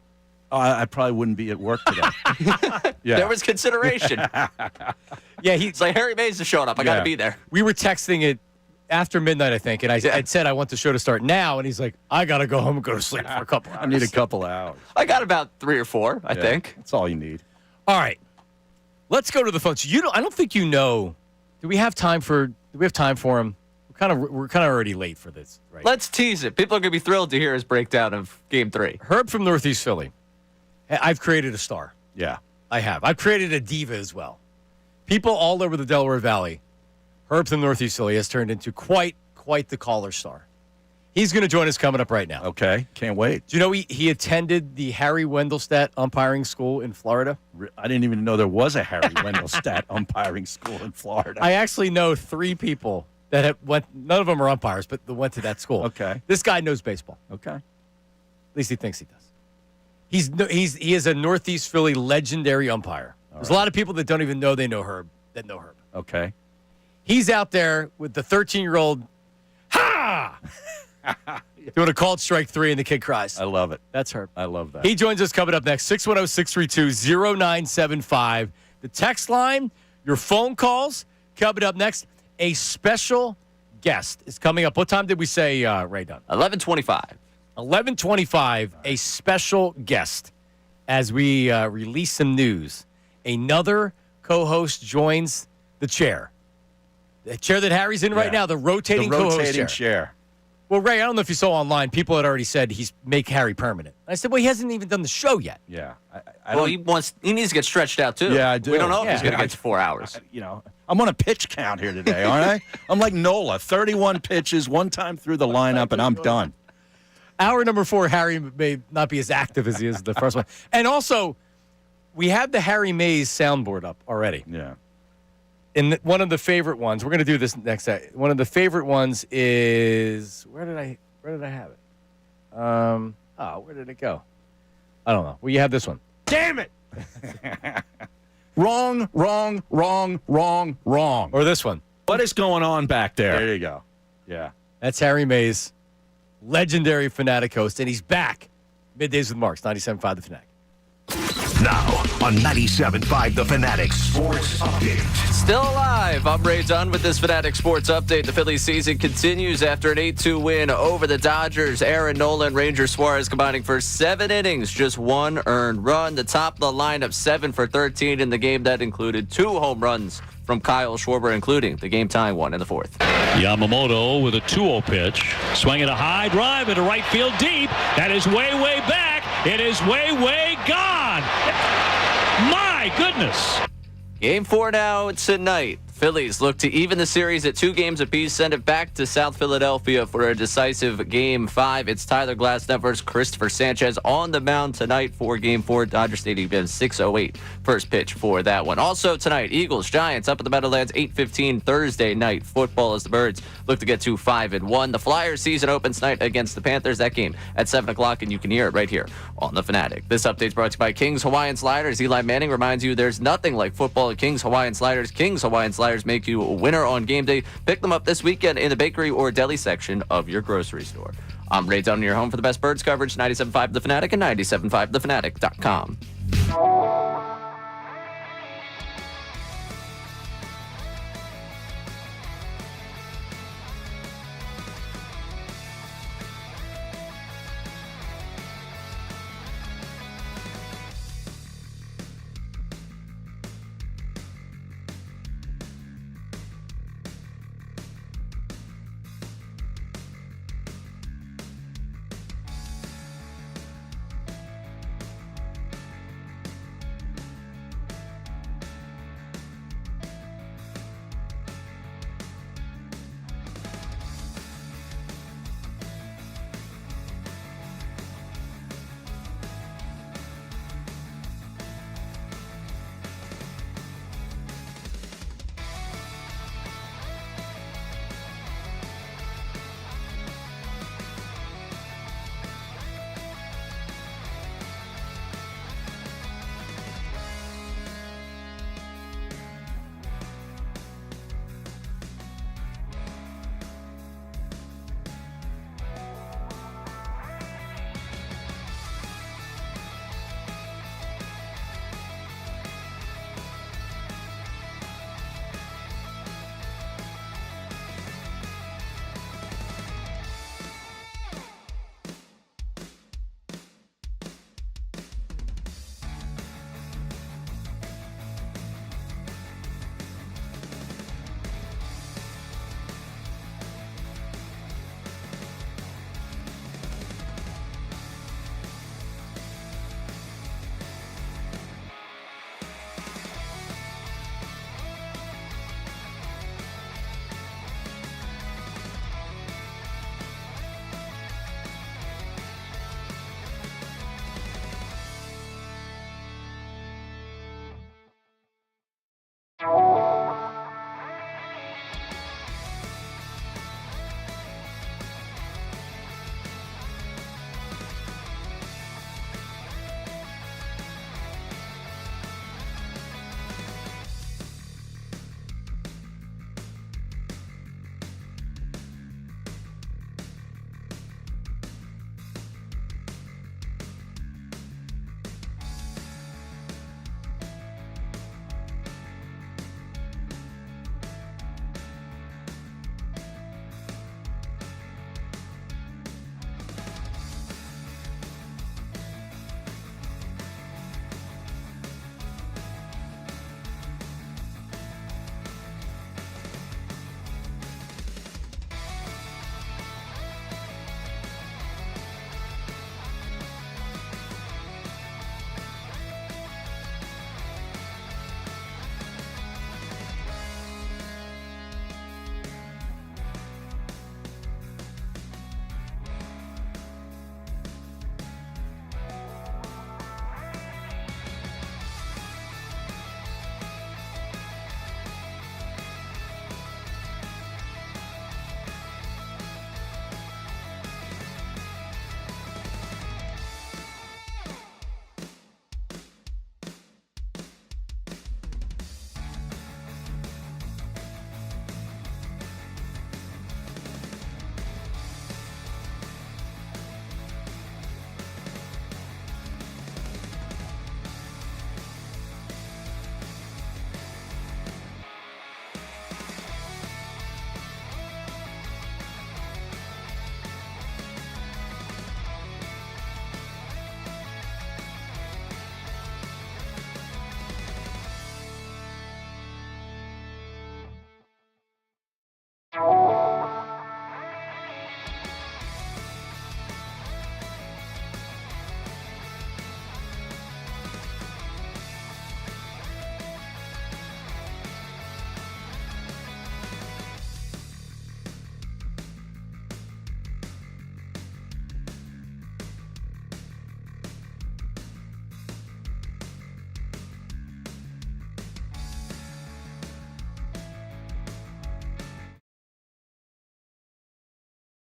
Oh, I probably wouldn't be at work today. Yeah. There was consideration. Yeah, It's like Harry Mays is showing up. I got to Yeah. be there. we were texting it after midnight, I think, and I'd said I want the show to start now, and he's like, I gotta go home and go to sleep for a couple hours. I need a couple of hours. I got about 3 or 4, I Yeah, think. That's all you need. All right, let's go to the phone. So I don't think you know. Do we have time for him? We're kind of already late for this, right? Let's tease it. People are going to be thrilled to hear his breakdown of Game 3. Herb from Northeast Philly. I've created a star. Yeah. I have. I've created a diva as well. People all over the Delaware Valley. Herb from Northeast Philly has turned into quite the caller star. He's going to join us coming up right now. Okay. Can't wait. Do you know he attended the Harry Wendelstadt umpiring school in Florida? I didn't even know there was a Harry Wendelstadt umpiring school in Florida. I actually know 3 people that went. None of them are umpires, but they went to that school. Okay. This guy knows baseball. Okay. At least he thinks he does. He is a Northeast Philly legendary umpire. There's a lot of people that don't even know they know Herb. That know Herb. Okay. He's out there with the 13-year-old. Ha! Doing a called strike 3, and the kid cries. I love it. That's Herb. I love that. He joins us coming up next, 610-632-0975. The text line, your phone calls, coming up next. A special guest is coming up. What time did we say, Ray Dunn? 11:25. 11:25, a special guest as we release some news. Another co-host joins the chair. The chair that Harry's in right Yeah. now, the rotating co-host rotating chair. chair. Well, Ray, I don't know if you saw online, people had already said he's make Harry permanent. I said, well, he hasn't even done the show yet. Yeah. Well, he needs to get stretched out, too. Yeah, I do. We don't know if Yeah. he's going to get to 4 hours. I'm on a pitch count here today, aren't I? I'm like Nola, 31 pitches, one time through the lineup, and I'm done. Hour number 4, Harry may not be as active as he is the first one. And also, we have the Harry Mays soundboard up already. Yeah. And one of the favorite ones, we're going to do this next. One of the favorite ones is where did I have it? Where did it go? I don't know. Well, you have this one. Damn it! Wrong. Or this one. What is going on back there? There you go. Yeah. That's Harry Mays, legendary Fanatic host, and he's back. Middays with Marks, 97.5 The Fanatic. Now on 97.5 The Fanatic Sports Update. Still alive. I'm Ray Dunn with this Fanatic Sports Update. The Phillies season continues after an 8-2 win over the Dodgers. Aaron Nola and Ranger Suarez combining for 7 innings, just 1 earned run. The top of the lineup, 7 for 13 in the game. That included 2 home runs from Kyle Schwarber, including the game-tying one in the 4th. Yamamoto with a 2-0 pitch. Swinging a high drive into right field deep. That is way back. It is way gone. My goodness. Game 4 now tonight. Phillies look to even the series at 2 games apiece, send it back to South Philadelphia for a decisive Game 5. It's Tyler Glasnow versus Christopher Sanchez on the mound tonight for Game 4. Dodger Stadium, 6:08 first pitch for that one. Also tonight, Eagles, Giants up at the Meadowlands, 8:15 Thursday night football as the Birds look to get to 5-1. The Flyers season opens tonight against the Panthers. That game at 7 o'clock, and you can hear it right here on The Fanatic. This update is brought to you by King's Hawaiian Sliders. Eli Manning reminds you there's nothing like football at King's Hawaiian Sliders. King's Hawaiian Sliders make you a winner on game day. Pick them up this weekend in the bakery or deli section of your grocery store. I'm Ray Dunn, your home for the best Birds coverage, 97.5 The Fanatic and 97.5thefanatic.com.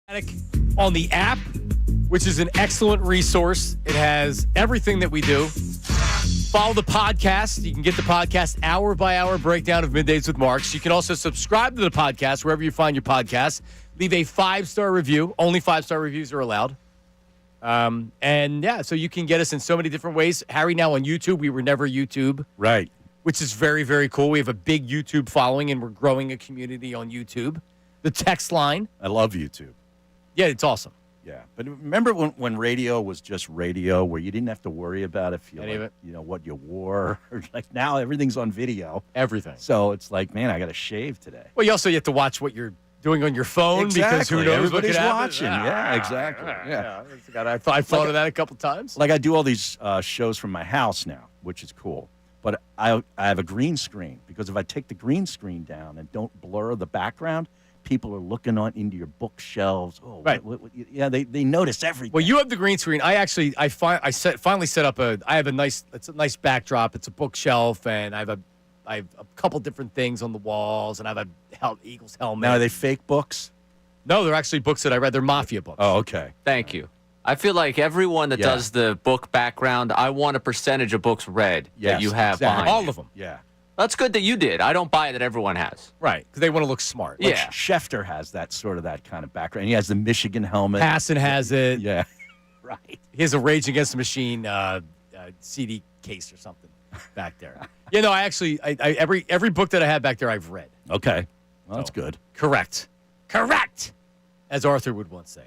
Fanatic on the app, which is an excellent resource. It has everything that we do. Follow the podcast. You can get the podcast hour by hour breakdown of Middays with Marks. You can also subscribe to the podcast wherever you find your podcast. Leave a 5-star review. Only 5-star reviews are allowed. So you can get us in so many different ways. Harry, now on YouTube. We were never YouTube. Right. Which is very, very cool. We have a big YouTube following, and we're growing a community on YouTube. The text line. I love YouTube. Yeah, it's awesome. Yeah, but remember when radio was just radio, where you didn't have to worry about if you, what you wore. Like now, everything's on video. Everything. So it's like, man, I got to shave today. Well, you also have to watch what you're doing on your phone because who knows Everybody's what could watching. Yeah, exactly. Yeah. I've thought of that a couple times. Like I do all these shows from my house now, which is cool. But I have a green screen because if I take the green screen down and don't blur the background, people are looking into your bookshelves. Oh, right. They notice everything. Well, you have the green screen. I finally set up it's a nice backdrop. It's a bookshelf, and I have a couple different things on the walls, and I have a Eagles helmet. Now, are they fake books? No, they're actually books that I read. They're Mafia books. Oh, okay. Thank you. I feel like everyone that does the book background, I want a percentage of books read that you have behind all you. of them. Yeah. That's good that you did. I don't buy that everyone has. Right, because they want to look smart. Yeah. Like Schefter has that kind of background. He has the Michigan helmet. Hassan has it. Yeah. Right. He has a Rage Against the Machine CD case or something back there. Every book that I have back there, I've read. Okay. Well, that's good. Correct. As Arthur would once say.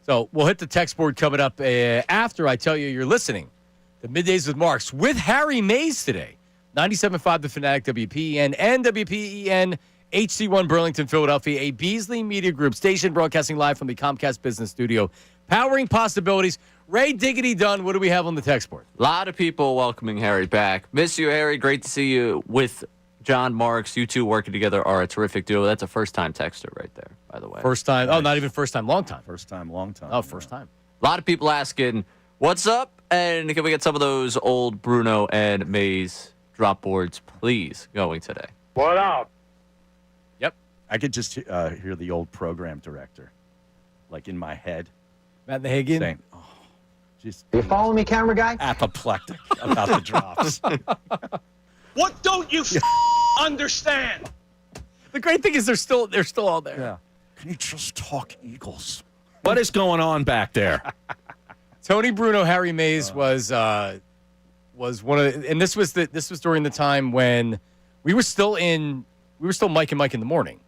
So we'll hit the text board coming up after I tell you you're listening to Middays with Marks with Harry Mays today. 97.5 The Fanatic, WPEN, and WPEN, HC1 Burlington, Philadelphia, a Beasley Media Group station broadcasting live from the Comcast Business Studio, powering possibilities. Ray Diggity Dunn, what do we have on the text board? A lot of people welcoming Harry back. Miss you, Harry. Great to see you with John Marks. You two working together are a terrific duo. That's a first-time texter right there, by the way. First time. Nice. Oh, not even first time, long time. First time, long time. Oh, first time. A lot of people asking, what's up? And can we get some of those old Bruno and Mays drop boards, please, going today? What up? Yep. I could just hear the old program director, like in my head. Matt Nahagian? Saying, oh, just. You follow me, camera guy? Apoplectic about the drops. What don't you understand? The great thing is they're still all there. Yeah. Can you just talk Eagles? What is going on back there? Tony Bruno, Harry Mays was one of the, and this was during the time when we were still Mike and Mike in the morning.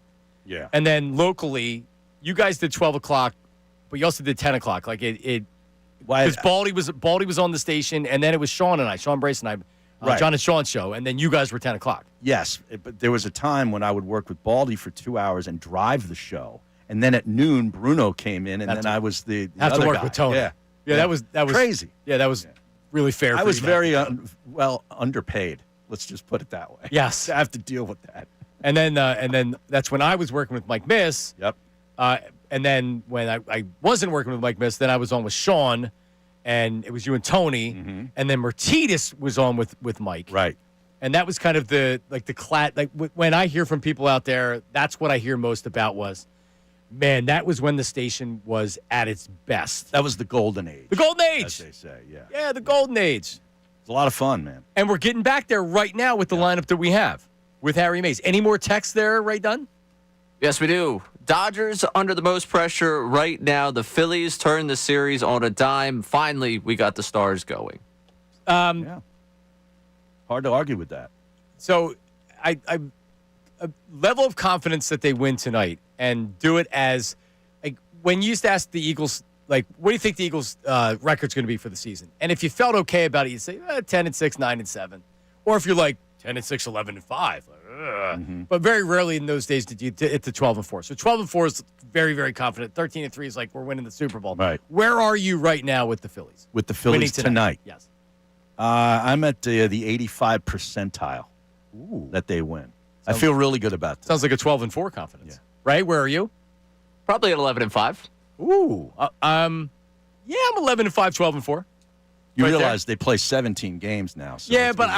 Yeah. And then locally, you guys did 12 o'clock, but you also did 10 o'clock. Like because Baldy was on the station, and then it was Sean Brace and I. Right. John and Sean's show, and then you guys were 10 o'clock. Yes, but there was a time when I would work with Baldy for 2 hours and drive the show, and then at noon Bruno came in, and then I was the have other to work guy. with Tony. Yeah, that was crazy. Yeah, that was really fair. I was very underpaid. Let's just put it that way. Yes, I have to deal with that. And then that's when I was working with Mike Miss. Yep. And then when I wasn't working with Mike Miss, then I was on with Sean. And it was you and Tony, and then Mertitas was on with Mike. Right. And that was kind of when I hear from people out there, that's what I hear most about was, man, that was when the station was at its best. That was the golden age. The golden age. As they say, yeah. Yeah, the golden age. It's a lot of fun, man. And we're getting back there right now with the lineup that we have with Harry Mays. Any more texts there, Ray Dunn? Yes, we do. Dodgers under the most pressure right now. The Phillies turn the series on a dime. Finally, we got the Stars going. Yeah. Hard to argue with that. So, a level of confidence that they win tonight and do it as like when you used to ask the Eagles, like, what do you think the Eagles' record's going to be for the season? And if you felt okay about it, you'd say 10-6, 9-7, or if you're like 10-6, 11-5. But very rarely in those days did you hit the 12-4. So 12-4 is very, very confident. 13-3 is like we're winning the Super Bowl. Right. Where are you right now with the Phillies? With the Phillies tonight? Yes. I'm at the 85 percentile that they win. I feel really good about that. Sounds like a 12-4 confidence. Yeah. Right? Where are you? Probably at 11-5. Ooh. Yeah, I'm 11-5, 12-4. You right realize they play 17 games now. So yeah, but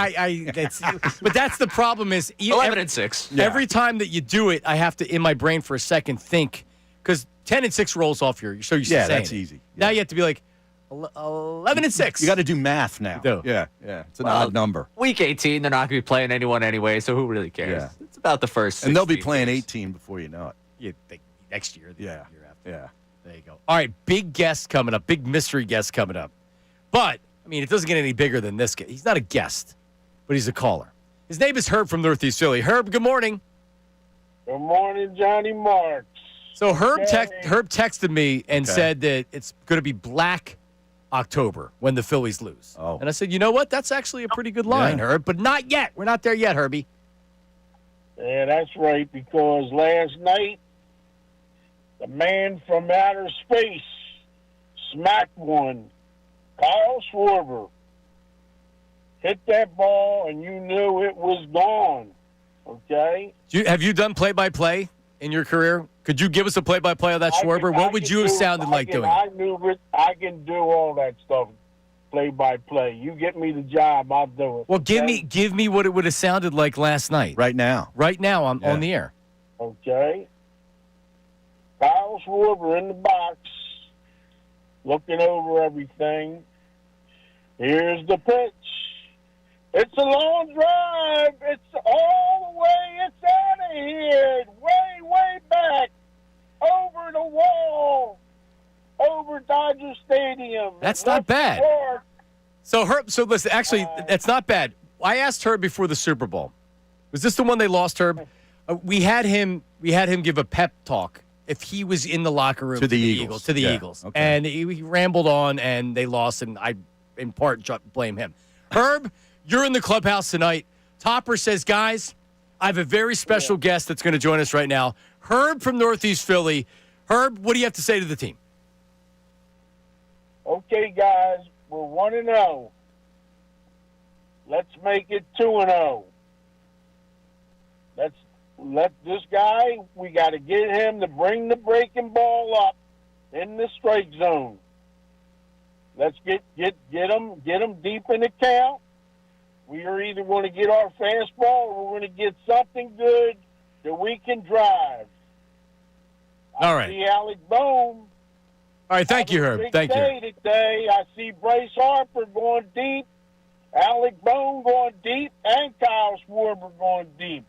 but that's the problem is 11-6. Every time that you do it, I have to in my brain for a second think because 10-6 rolls off your. So you're Yeah, saying that's it. easy. Now you have to be like 11-6. You got to do math now. You do. Yeah. It's an odd number. Week 18, they're not going to be playing anyone anyway, so who really cares? Yeah. It's about the first. And they'll be 16 playing games. 18 before you know it. You think next year. The year after. Yeah. There you go. All right, big guest coming up. Big mystery guest coming up. But I mean, it doesn't get any bigger than this guy. He's not a guest, but he's a caller. His name is Herb from Northeast Philly. Herb, good morning. Good morning, Johnny Marks. So Herb Johnny. Herb texted me and said that it's going to be Black October when the Phillies lose. Oh. And I said, you know what? That's actually a pretty good line, Herb, but not yet. We're not there yet, Herbie. Yeah, that's right, because last night, the man from outer space smacked one. Kyle Schwarber hit that ball, and you knew it was gone, okay? Have you done play-by-play in your career? Could you give us a play-by-play of that Schwarber? What would you have sounded like doing? I can do all that stuff, play-by-play. You get me the job, I'll do it. Well, okay? give me what it would have sounded like last night. Right now. Right now, I'm on the air. Okay. Kyle Schwarber in the box, looking over everything. Here's the pitch. It's a long drive. It's all the way. It's out of here. Way back. Over the wall. Over Dodger Stadium. That's not bad. So Herb, listen, actually, that's not bad. I asked Herb before the Super Bowl. Was this the one they lost, Herb? We had him give a pep talk if he was in the locker room To the Eagles. To the Yeah. Eagles. Okay. And he rambled on, and they lost, and I, in part, blame him. Herb, you're in the clubhouse tonight. Topper says, guys, I have a very special guest that's going to join us right now. Herb from Northeast Philly. Herb, what do you have to say to the team? Okay, guys, we're 1-0. Let's make it 2-0. Let this guy, we got to get him to bring the breaking ball up in the strike zone. Let's get him deep in the count. We are either going to get our fastball or we're going to get something good that we can drive. All right. I see Alec Bohm. All right, thank you, Herb. Thank you. Today. I see Bryce Harper going deep, Alec Bohm going deep, and Kyle Schwarber going deep.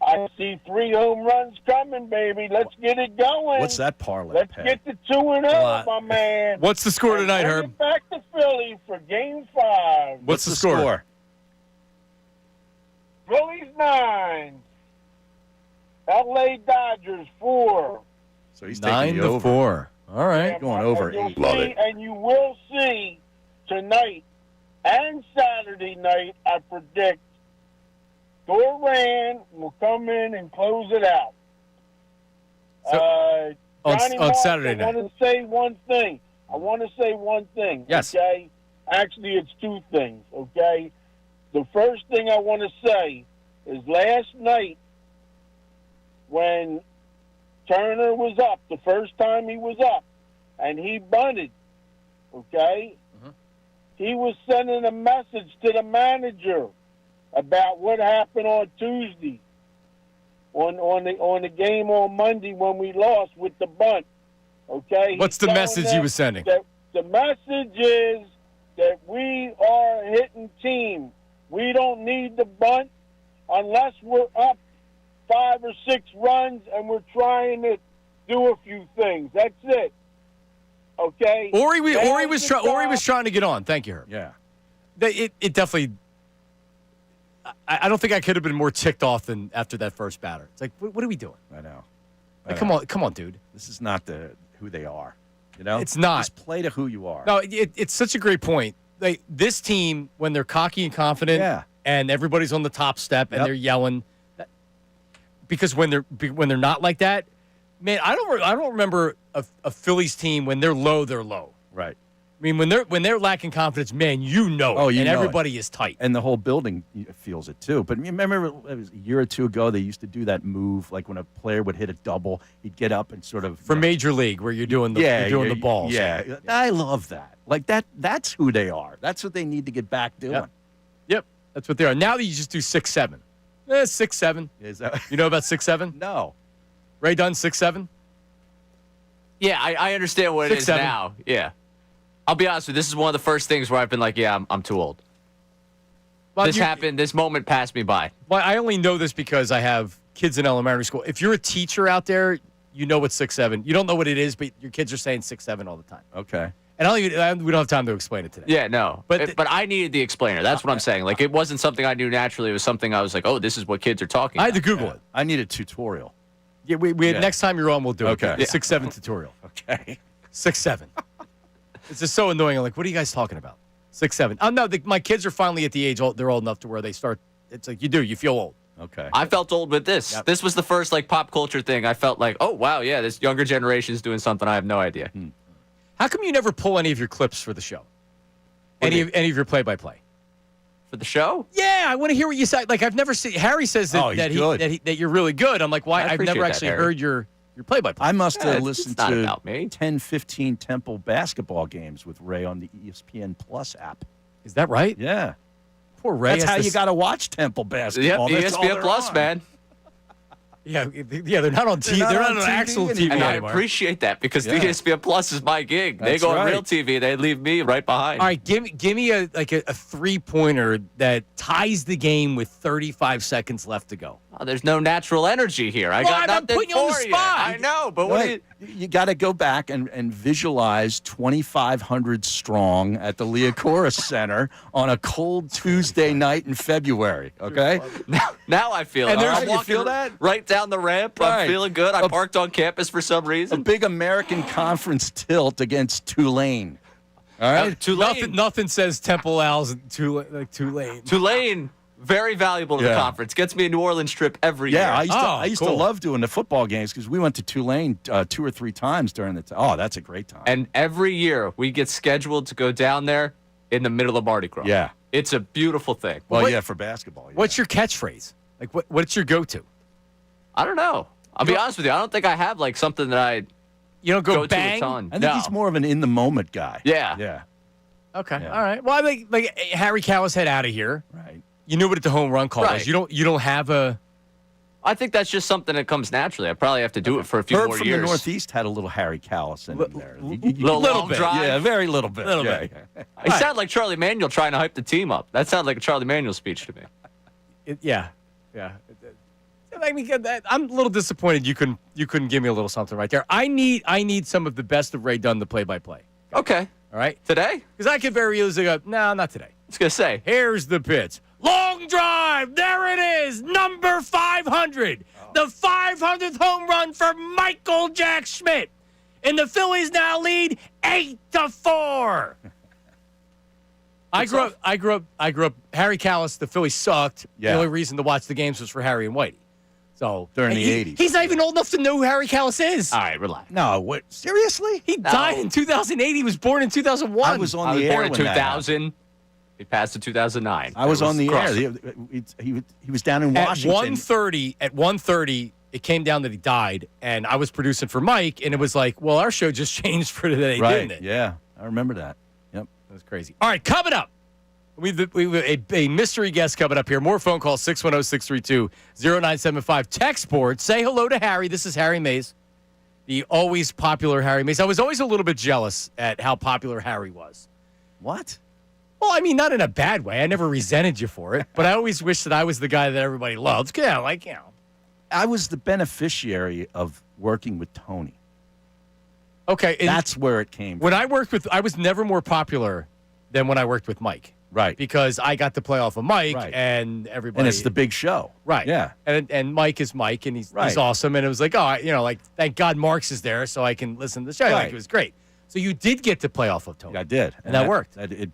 I see 3 home runs coming, baby. Let's get it going. What's that parlay? Let's Pat? get to 2-0, my man. What's the score tonight, And Herb? get back to Philly for Game 5. What's the score? Phillies 9, L.A. Dodgers 4. So he's taking the 9-4. over. All right. Going over And you'll 8. Love see- it. And you will see tonight and Saturday night, I predict, Duran will come in and close it out. On Johnny Marks, Saturday night. I want to say one thing. Yes. Okay? Actually, it's 2 things, okay? The first thing I want to say is last night when Turner was up, the first time he was up, and he bunted, okay? He was sending a message to the manager about what happened on Tuesday, on the game on Monday when we lost with the bunt. Okay. What's the He's telling message he them was sending? that the message is that we are a hitting team. We don't need the bunt unless we're up 5 or 6 runs and we're trying to do a few things. That's it. Okay. Ori was trying to get on. Thank you, Herb. Yeah. It definitely. I don't think I could have been more ticked off than after that first batter. It's like, what are we doing? I know. Like, come on, dude. This is not who they are. You know, It's not. Just play to who you are. No, it's such a great point. This team, when they're cocky and confident, and everybody's on the top step and they're yelling, because when they're not like that, man, I don't remember a Phillies team when they're low, they're low. Right. I mean, when they're lacking confidence, man, you know it. Oh, you and know everybody is tight. And the whole building feels it too. But remember, it was a year or 2 ago, they used to do that move, like when a player would hit a double, he'd get up and sort of For Major League, where you're doing the balls. Yeah, I love that. Like that's who they are. That's what they need to get back doing. Yep, that's what they are. Now that you just do 6-7. 6-7. Is that You know about 6-7? no? Ray Dunn 6-7. Yeah, I understand what it is 6'7". now. Yeah. I'll be honest with you. This is one of the first things where I've been like, yeah, I'm too old. Well, This happened. This moment passed me by. Well, I only know this because I have kids in elementary school. If you're a teacher out there, you know what 6'7". You don't know what it is, but your kids are saying 6'7" all the time. Okay. And we don't have time to explain it today. Yeah, no. But But I needed the explainer. That's what I'm saying. Like, it wasn't something I knew naturally. It was something I was like, oh, this is what kids are talking I about. had to Google it. I need a tutorial. Yeah, next time you're on, we'll do it. Okay. Yeah. 6'7" tutorial. Okay. 6'7". It's just so annoying. I'm like, what are you guys talking about? 6'7". Oh, no, my kids are finally at the age, they're old enough to where they start. It's like, you feel old. Okay. I felt old with this. Yep. This was the first, like, pop culture thing. I felt like, oh, wow, yeah, this younger generation is doing something I have no idea. How come you never pull any of your clips for the show? What do Any you of your play-by-play? For the show? Yeah, I want to hear what you say. Like, I've never seen. Harry says that you're really good. I'm like, why? I I've never appreciate that, actually Harry. heard your play-by-play. I must Yeah, have it's listened not to about me. 10, 15 Temple basketball games with Ray on the ESPN Plus app. Is that right? Yeah. Poor Ray. That's has how to you got to watch Temple Yep, basketball. That's all ESPN they're Plus, on. man. Yeah, they're not on TV. not They're on not on TV actual TV anymore. And I anymore. appreciate that because Yeah. the ESPN Plus is my gig. They That's go on right. real TV. They leave me right behind. All right, give me a three-pointer that ties the game with 35 seconds left to go. Oh, there's no natural energy here. I Well, got I'm nothing putting you on the for you. spot. I know, but what do you... You got to go back and visualize 2,500 strong at the Liacouras Center on a cold Tuesday night in February. Okay. Now I feel And it. there's- I'm you walking feel that? right down the ramp. I'm Right. feeling good. I parked on campus for some A reason. big American Conference tilt against Tulane. All right. Tulane, Nothing says Temple Owls Tulane. Tulane, very valuable to the Yeah. conference. Gets me a New Orleans trip every year. Yeah, I used to cool. love doing the football games because we went to Tulane 2 or 3 times during the time. Oh, that's a great time. And every year we get scheduled to go down there in the middle of Mardi Gras. Yeah. It's a beautiful thing. Well, What- yeah, for basketball. Yeah. What's your catchphrase? Like, what's your go-to? I don't know. I'll be honest with you. I don't think I have like something that I You don't go go to bang. a ton. I think No. he's more of an in the moment guy. Yeah. Yeah. Okay, Yeah. all right. Well, I think like Harry Callis head out of here. Right. You knew what the home run call Right. was. You don't have a. I think that's just something that comes naturally. I probably have to do it for a few Herb more from years. the Northeast had a little Harry Callis in him there. Little long bit. drive. Yeah, very little bit. Little yeah. bit. He sounded like Charlie Manuel trying to hype the team up. That sounded like a Charlie Manuel speech to me. Yeah. I mean, I'm a little disappointed you couldn't give me a little something right there. I need some of the best of Ray Dunn, the play-by-play. Okay. All right, Today? because I could very easily go, no, not today. I was going to say. Here's the pitch. Long drive. There it is. Number 500. The 500th home run for Michael Jack Schmidt. And the Phillies now lead 8-4. I grew up. Harry Callis, the Phillies sucked. Yeah. The only reason to watch the games was for Harry and Whitey. So During the he- 80s. He's not even old enough to know who Harry Callis is. All right, relax. No, what? Seriously? He died in 2008. He was born in 2001. I was on I was the air born in when that 2000. He passed in 2009. I was on the air. cross- He was down in At Washington. 1:30, it came down that he died, and I was producing for Mike, and it was like, well, our show just changed for today, Right. didn't it? Yeah, I remember that. Yep. That was crazy. All right, coming up. We've a mystery guest coming up here. More phone calls, 610-632-0975. Text board. Say hello to Harry. This is Harry Mays, the always popular Harry Mays. I was always a little bit jealous at how popular Harry was. What? Well, I mean, not in a bad way. I never resented you for it, but I always wish that I was the guy that everybody loved. Yeah, like, I was the beneficiary of working with Tony. Okay. and That's where it came from. when I worked with, I was never more popular than when I worked with Mike. Right. Because I got to play off of Mike, Right. and everybody. And it's the big show. Right. Yeah. And Mike is Mike, and he's Right. awesome. And it was like, like, thank God Mark's is there so I can listen to the show. Like, Right. it was great. So you did get to play off of Tony. I did. And that worked. It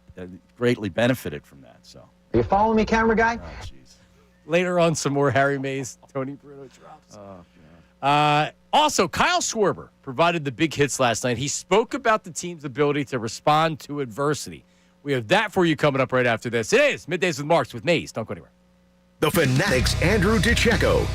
greatly benefited from that. So. Are you following me, camera guy? Oh, jeez. Later on, some more Harry Mays, Tony Bruno drops. Also, Kyle Schwarber provided the big hits last night. He spoke about the team's ability to respond to adversity. We have that for you coming up right after this. It is Middays with Marks with Mays. Don't go anywhere. The Fanatic's Andrew DiCecco.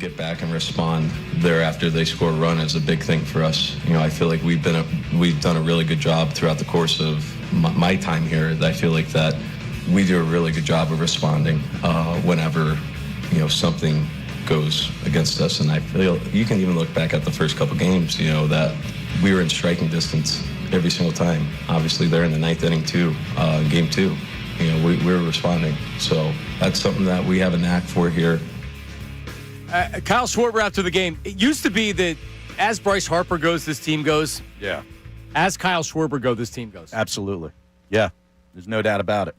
get back and respond there after they score a run is a big thing for us. I feel like we've done a really good job throughout the course of my time here. I feel like that we do a really good job of responding whenever something goes against us. And I feel you can even look back at the first couple games, that we were in striking distance every single time. Obviously, they're in the ninth inning too, game 2. We're responding. So that's something that we have a knack for here. Kyle Schwarber after the game. It used to be that as Bryce Harper goes, this team goes. Yeah. As Kyle Schwarber goes, this team goes. Absolutely. Yeah. There's no doubt about it.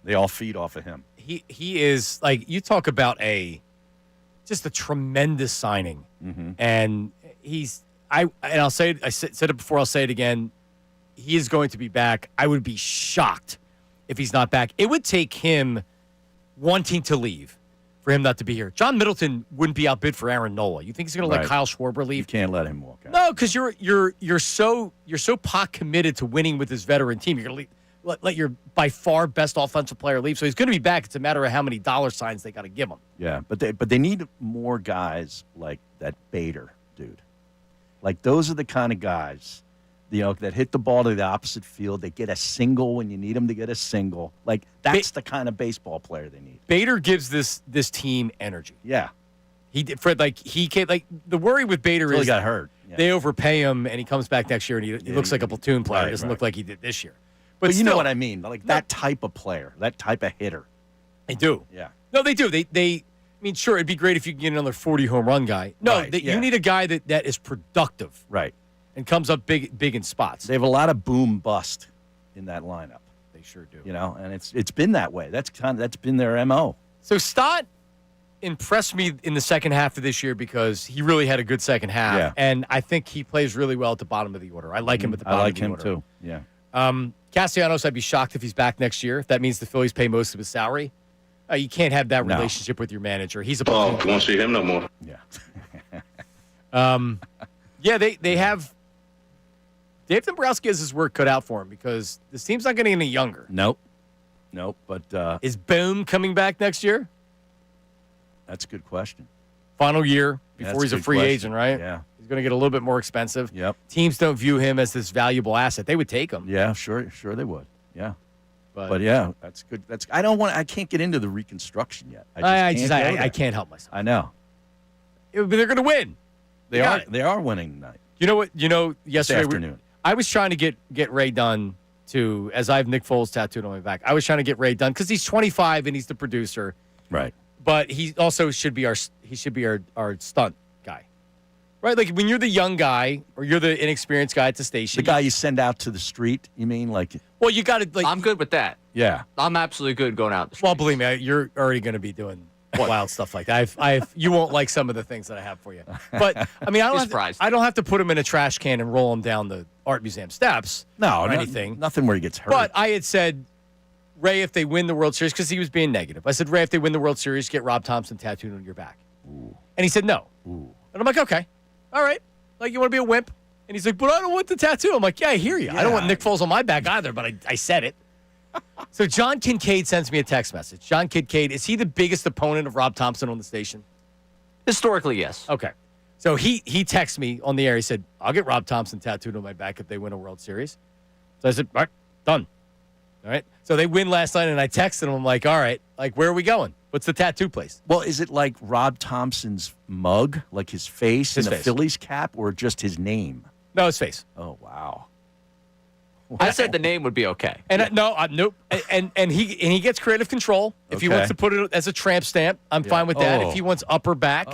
They all feed off of him. He is, like, you talk about just a tremendous signing. Mm-hmm. And I'll say it, I said it before, I'll say it again. He is going to be back. I would be shocked if he's not back. It would take him wanting to leave for him not to be here. John Middleton wouldn't be outbid for Aaron Nola. You think he's going to let Kyle Schwarber leave? You can't let him walk out. No, because you're so pot committed to winning with this veteran team. You're going to let your by far best offensive player leave. So he's going to be back. It's a matter of how many dollar signs they got to give him. Yeah, but they need more guys like that Bader dude. Like, those are the kind of guys, that hit the ball to the opposite field. They get a single when you need them to get a single. Like, that's the kind of baseball player they need. Bader gives this team energy. Yeah. He did, Fred, the worry with Bader Until is he got hurt. Yeah. They overpay him, and he comes back next year, and he looks like a platoon player. He doesn't look like he did this year. But you know what I mean? Like, that type of player, that type of hitter. They do. Yeah. No, they do. I mean, sure, it'd be great if you could get another 40 home run guy. No, you need a guy that is productive. Right. And comes up big in spots. They have a lot of boom bust in that lineup. They sure do. And it's been that way. That's been their MO. So Stott impressed me in the second half of this year because he really had a good second half. Yeah. And I think he plays really well at the bottom of the order. I like him at the bottom of the order. I like him too. Yeah. Castellanos, I'd be shocked if he's back next year. If that means the Phillies pay most of his salary. You can't have that relationship with your manager. He's a won't see him no more. Yeah. Yeah, they have Dave Dombrowski has his work cut out for him because this team's not getting any younger. Nope. But is Boom coming back next year? That's a good question. Final year before he's a free agent, right? Yeah. He's going to get a little bit more expensive. Yep. Teams don't view him as this valuable asset. They would take him. Yeah, sure they would. Yeah. But yeah, that's good. I can't get into the reconstruction yet. I can't help myself. I know. But they're going to win. They are winning tonight. You know what? Yesterday this afternoon. I was trying to get Ray done to, as I have Nick Foles tattooed on my back. I was trying to get Ray done because he's 25 and he's the producer. Right. But he also should be our stunt guy. Right? Like when you're the young guy or you're the inexperienced guy at the station. The guy you send out to the street, you mean? Well, you got to I'm good with that. Yeah. I'm absolutely good going out. Well, believe me, you're already going to be doing wild stuff like that. You won't like some of the things that I have for you. But I mean, I don't have to put him in a trash can and roll him down the art museum steps. Or anything. Nothing where he gets hurt. But I had said, Ray, if they win the World Series, because he was being negative. I said, Ray, if they win the World Series, get Rob Thompson tattooed on your back. Ooh. And he said no. Ooh. And I'm like, okay, all right. Like, you want to be a wimp? And he's like, but I don't want the tattoo. I'm like, yeah, I hear you. Yeah. I don't want Nick Foles on my back either, but I said it. So John Kincade sends me a text message. John Kincade, is he the biggest opponent of Rob Thompson on the station? Historically, yes. Okay. So he texted me on the air. He said, I'll get Rob Thompson tattooed on my back if they win a World Series. So I said, all right, done. All right. So they win last night, and I texted him. I'm like, all right, like, where are we going? What's the tattoo place? Well, is it like Rob Thompson's mug, like his face His and a face. Phillies cap, or just his name? No, his face. Oh, wow. I said the name would be okay. And nope. And he gets creative control. If he Okay. wants to put it as a tramp stamp, I'm fine with that. Oh. If he wants upper back,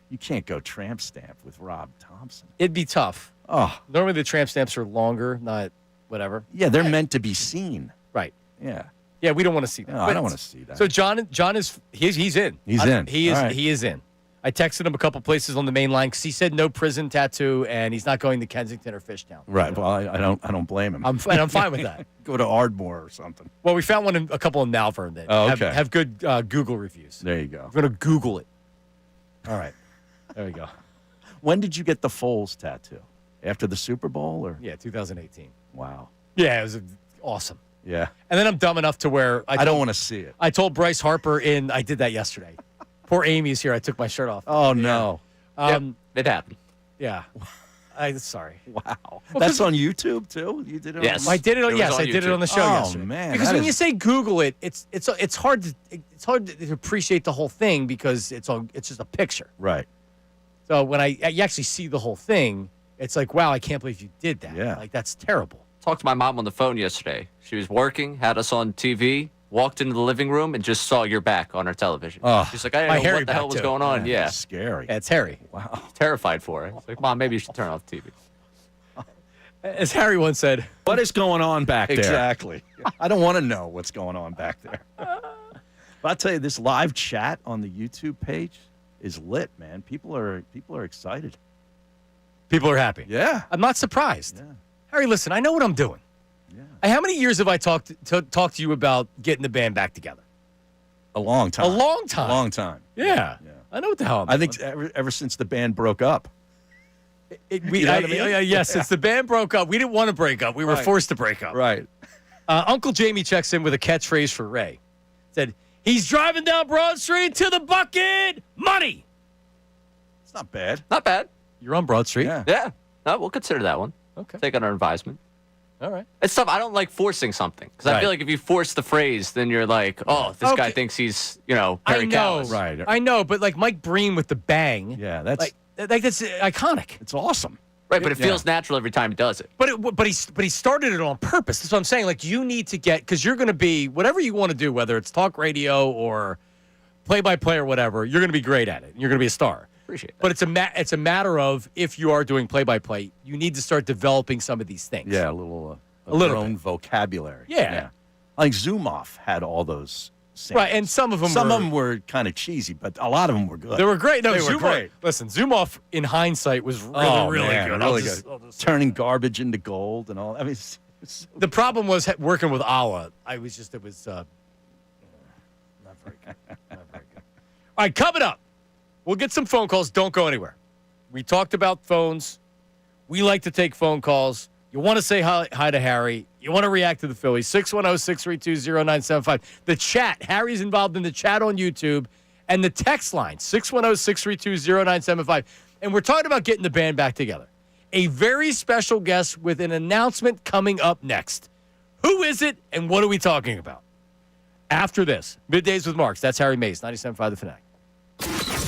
You can't go tramp stamp with Rob Thompson. it'd be tough. Oh, Normally the tramp stamps are longer, not whatever. yeah, they're meant to be seen. Right. Yeah. Yeah, we don't want to see that. No, I don't want to see that. So John is he's in. He's in. He is All right. he is in. I texted him a couple places on the main line because he said no prison tattoo and he's not going to Kensington or Fishtown. Right. Well, I don't blame him. I'm fine with that. Go to Ardmore or something. Well, we found a couple in Malvern that okay. have good Google reviews. There you go. We're going to Google it. All right. There we go. When did you get the Foles tattoo? After the Super Bowl, or? Yeah, 2018. Wow. Yeah, it was awesome. Yeah. And then I'm dumb enough to where I don't want to see it. I told Bryce Harper I did that yesterday. Poor Amy's here. I took my shirt off. Oh, no. It happened. Yeah. I'm sorry. Wow. That's on YouTube, too? You did it Yes. I did it. It was Yes, on I did it on the YouTube. show Oh, yesterday. man, Because that when is- you say Google it, it's hard to appreciate the whole thing because it's just a picture. Right. So when you actually see the whole thing, it's like, wow, I can't believe you did that. Yeah. Like that's terrible. Talked to my mom on the phone yesterday. She was working, had us on TV, walked into the living room, and just saw your back on her television. Oh. She's like, I My didn't know hairy what the hell back, was too. going on. Yeah. It's scary. Yeah, it's Harry. Wow. Terrified for her. It's like, Mom, maybe you should turn off the TV. As Harry once said, What is going on back there? Exactly. I don't want to know what's going on back there. But I'll tell you, this live chat on the YouTube page is lit, man. People are excited. people are happy. Yeah. I'm not surprised. Yeah. Harry, listen, I know what I'm doing. Yeah. How many years have I talked to you about getting the band back together? A long time. A long time. A long time. Yeah. Yeah. I know what the hell I'm I doing. think ever since the band broke up. You know what I mean? Yes, since the band broke up, we didn't want to break up. We were Right. forced to break up. Right. Uncle Jamie checks in with a catchphrase for Ray. Said, he's driving down Broad Street to the bucket. Money. It's not bad. Not bad. You're on Broad Street? Yeah. Yeah. No, we'll consider that one. Okay. Take under advisement. All right. It's tough. I don't like forcing something because I Right. feel like if you force the phrase, then you're like, oh, this guy Okay. thinks he's, Perry I know. Callis. Right. I know, but like Mike Breen with the bang. Yeah, that's That's iconic. it's awesome. Right, but it Yeah. feels natural every time he does it. But he started it on purpose. That's what I'm saying. Like you need to get because you're going to be whatever you want to do, whether it's talk radio or play-by-play or whatever. You're going to be great at it. You're going to be a star. Appreciate that. But it's a matter of if you are doing play-by-play, you need to start developing some of these things. Yeah, a little little own vocabulary. Yeah. I think Zoom Off had all those sayings. Right, and some of them were kind of cheesy, but a lot of them were good. They were great. No, They were Zoom great. Off. Listen, Zoom Off in hindsight was really, Oh, really man, good. really good. Turning garbage into gold and all. I mean, it's The problem was working with Allah. It was not very good. Not very good. All right, coming up, we'll get some phone calls. Don't go anywhere. We talked about phones. We like to take phone calls. You want to say hi to Harry. You want to react to the Phillies. 610-632-0975. The chat. Harry's involved in the chat on YouTube. And the text line, 610-632-0975. And we're talking about getting the band back together. A very special guest with an announcement coming up next. Who is it and what are we talking about? After this, Middays with Marks. That's Harry Mays, 97.5 The Fanatic.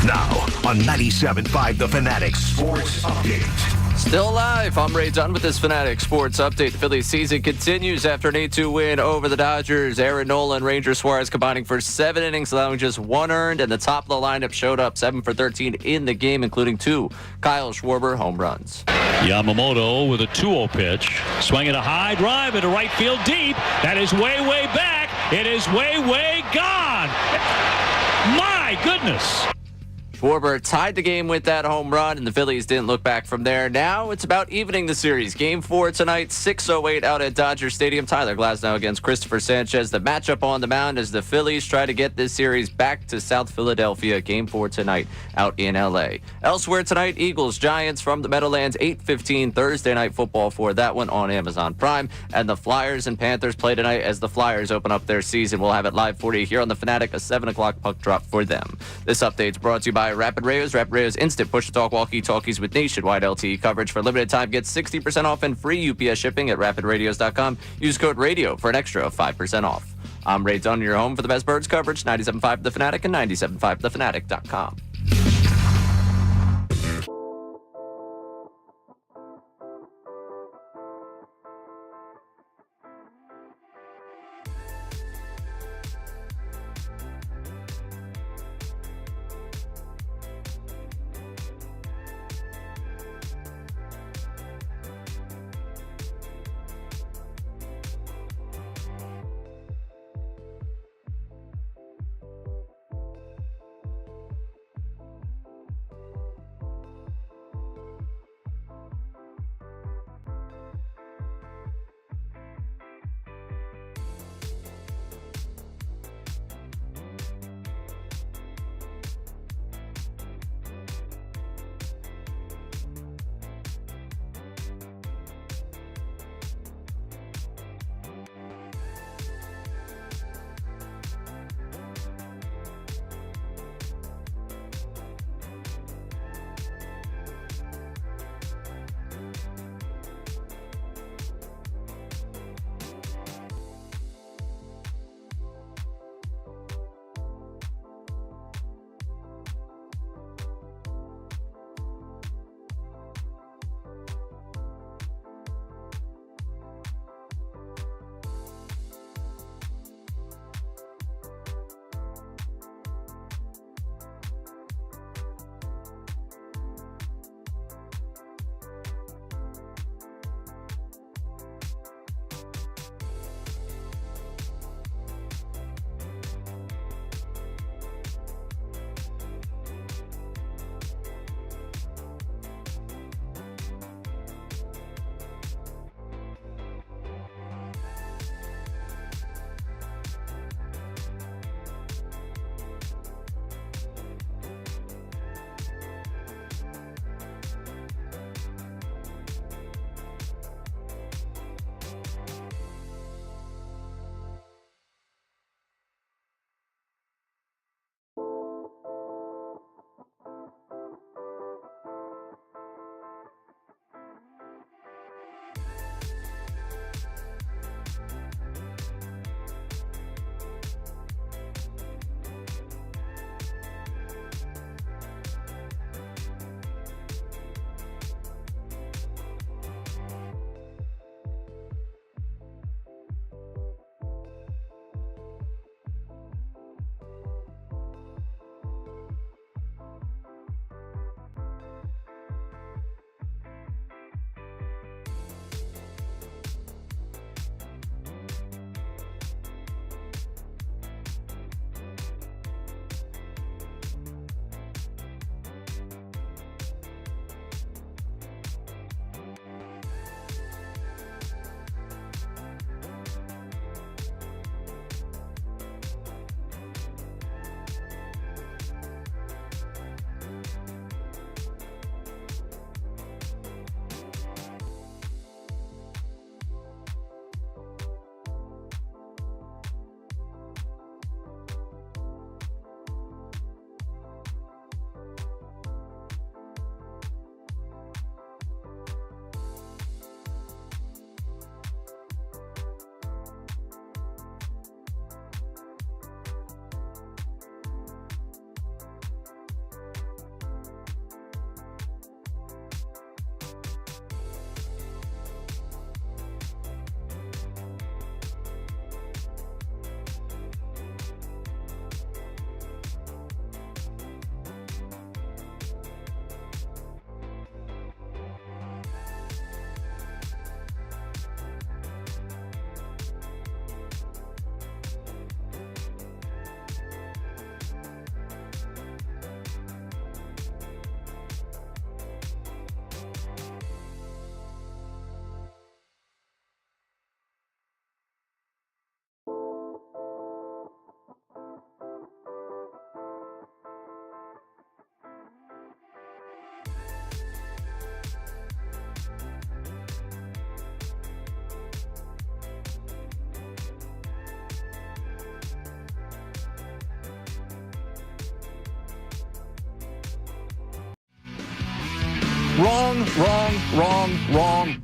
Now on 97.5 The Fanatic Sports Update. Still alive. I'm Ray Dunn with this Fanatic Sports Update. The Phillies season continues after an 8-2 win over the Dodgers. Aaron Nola and Ranger Suarez combining for 7 innings, allowing just 1 earned, and the top of the lineup showed up 7 for 13 in the game, including 2 Kyle Schwarber home runs. Yamamoto with a 2-0 pitch. Swinging a high drive into right field deep. That is way, way back. It is way, way gone. My goodness. Schwarber tied the game with that home run, and the Phillies didn't look back from there. Now it's about evening the series. Game 4 tonight, 6:08 out at Dodger Stadium. Tyler Glasnow against Christopher Sanchez. The matchup on the mound as the Phillies try to get this series back to South Philadelphia. Game 4 tonight out in L.A. Elsewhere tonight, Eagles, Giants from the Meadowlands, 8:15 Thursday night football for that one on Amazon Prime. And the Flyers and Panthers play tonight as the Flyers open up their season. We'll have it live for you here on the Fanatic, a 7 o'clock puck drop for them. This update's brought to you by Rapid Rayos. Rapid Rayos Instant Push-to-Talk walkie-talkies with nationwide LTE coverage. For limited time, get 60% off and free UPS shipping at rapidradios.com. Use code RADIO for an extra 5% off. I'm Ray Dunn, your home for the best birds coverage, 97.5 The Fanatic and 97.5thefanatic.com.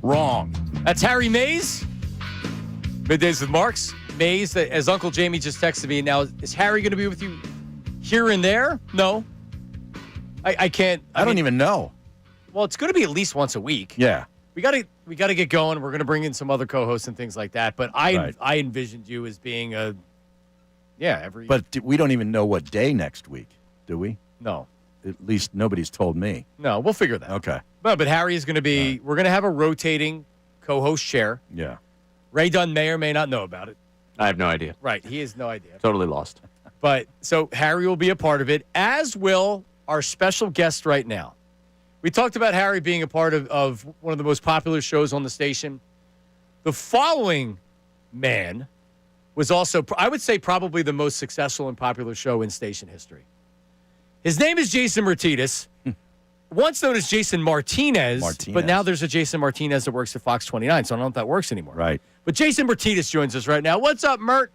Wrong. That's Harry Mays. Middays with Marks. Mays, as Uncle Jamie just texted me. Now, is Harry going to be with you here and there? No. I can't. I don't even know. Well, it's going to be at least once a week. Yeah. We got to get going. We're going to bring in some other co-hosts and things like that. But I envisioned you as being every. But we don't even know what day next week, do we? No. At least nobody's told me. No, we'll figure that. Okay. But Harry is going to be. We're going to have a rotating co-host chair. Yeah. Ray Dunn may or may not know about it. I have no idea. Right. He has no idea. Totally lost. But so Harry will be a part of it, as will our special guest right now. We talked about Harry being a part of one of the most popular shows on the station. The following man was also, I would say, probably the most successful and popular show in station history. His name is Jason Martinez, once known as Jason Martinez, but now there's a Jason Martinez that works at Fox 29, so I don't know if that works anymore. Right. But Jason Martinez joins us right now. What's up, Mert?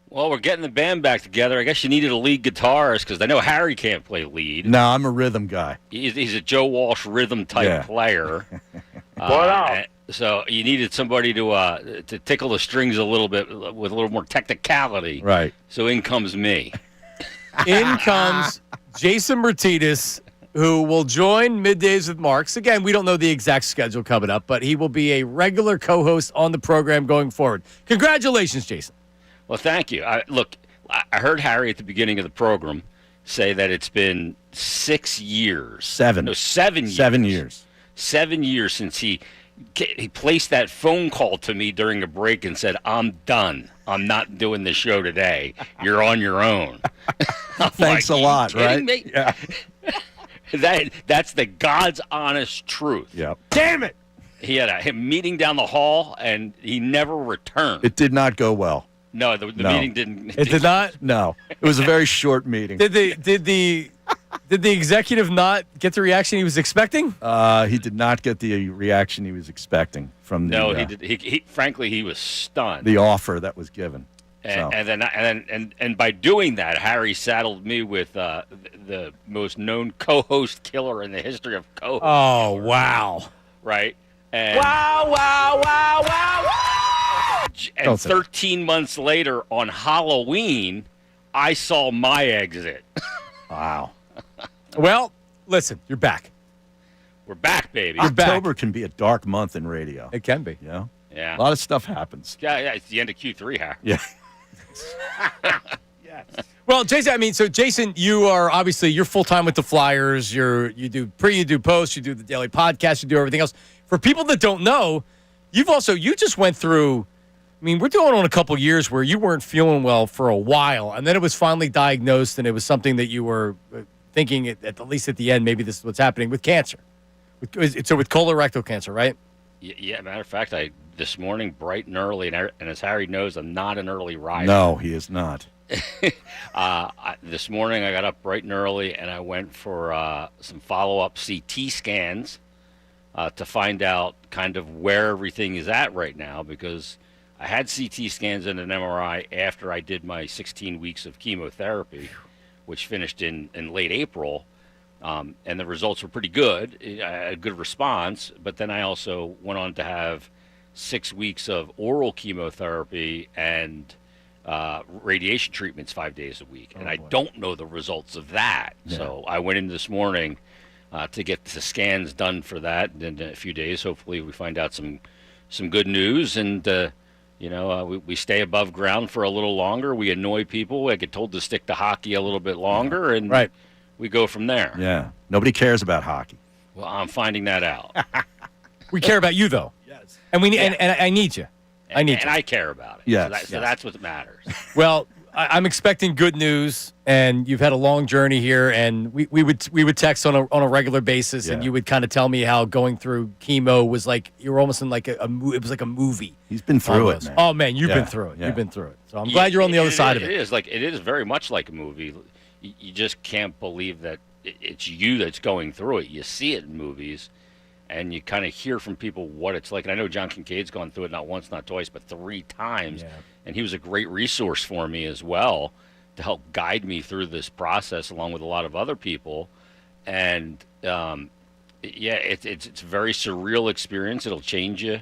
Well, we're getting the band back together. I guess you needed a lead guitarist because I know Harry can't play lead. No, I'm a rhythm guy. He's a Joe Walsh rhythm type player. What up? So you needed somebody to tickle the strings a little bit with a little more technicality. Right. So in comes me. In comes Jason Martinez, who will join Middays with Marks. Again, we don't know the exact schedule coming up, but he will be a regular co-host on the program going forward. Congratulations, Jason. Well, thank you. I heard Harry at the beginning of the program say that it's been 6 years. 7. No, 7 years. 7 years. 7 years since he placed that phone call to me during a break and said, "I'm done. I'm not doing the show today. You're on your own." Thanks a lot, right? Me? Yeah. That's the God's honest truth. Yep. Damn it! He had a meeting down the hall, and he never returned. It did not go well. No, the meeting didn't. It did not? No. It was a very short meeting. Did the executive not get the reaction he was expecting? He did not get the reaction he was expecting from the No, he did. He frankly, he was stunned. The offer that was given. And by doing that, Harry saddled me with the most known co-host killer in the history of co-hosts. Oh, wow. Right? And, Wow. And 13 months later on Halloween, I saw my exit. Wow. Well, listen, you're back. We're back, baby. October can be a dark month in radio. It can be. You know? Yeah. A lot of stuff happens. Yeah, it's the end of Q3, Harry. Yeah. Well, Jason, you are obviously you're full time with the Flyers. You do pre, you do post, you do the daily podcast, you do everything else. For people that don't know, you just went through. I mean, we're going on a couple years where you weren't feeling well for a while, and then it was finally diagnosed, and it was something that you were thinking at least at the end, maybe this is what's happening with cancer. With colorectal cancer, right? Yeah, matter of fact, this morning bright and early, and as Harry knows, I'm not an early riser. No, he is not. This morning I got up bright and early, and I went for some follow-up CT scans to find out kind of where everything is at right now, because I had CT scans and an MRI after I did my 16 weeks of chemotherapy, which finished in late April, and the results were pretty good. I had a good response, but then I also went on to have 6 weeks of oral chemotherapy and radiation treatments 5 days a week, and I don't know the results of that. Yeah. So I went in this morning to get the scans done for that, and in a few days, hopefully, we find out some good news, and we stay above ground for a little longer. We annoy people. I get told to stick to hockey a little bit longer, and we go from there. Yeah, nobody cares about hockey. Well, I'm finding that out. We care about you, though. Yes, and and I need you. I need you. And I care about it. Yes. So that's what matters. Well, I'm expecting good news, and you've had a long journey here, and we would text on a regular basis, and you would kind of tell me how going through chemo was like you were almost in like it was like a movie. He's been through it, man. Oh man, you've been through it. Yeah. You've been through it. So I'm glad you're on the other side of it. It is very much like a movie. You just can't believe that it's you that's going through it. You see it in movies, and you kind of hear from people what it's like. And I know John Kincaid's gone through it not once, not twice, but 3 times. Yeah. And he was a great resource for me as well to help guide me through this process along with a lot of other people. And Yeah, it's a very surreal experience. It'll change you,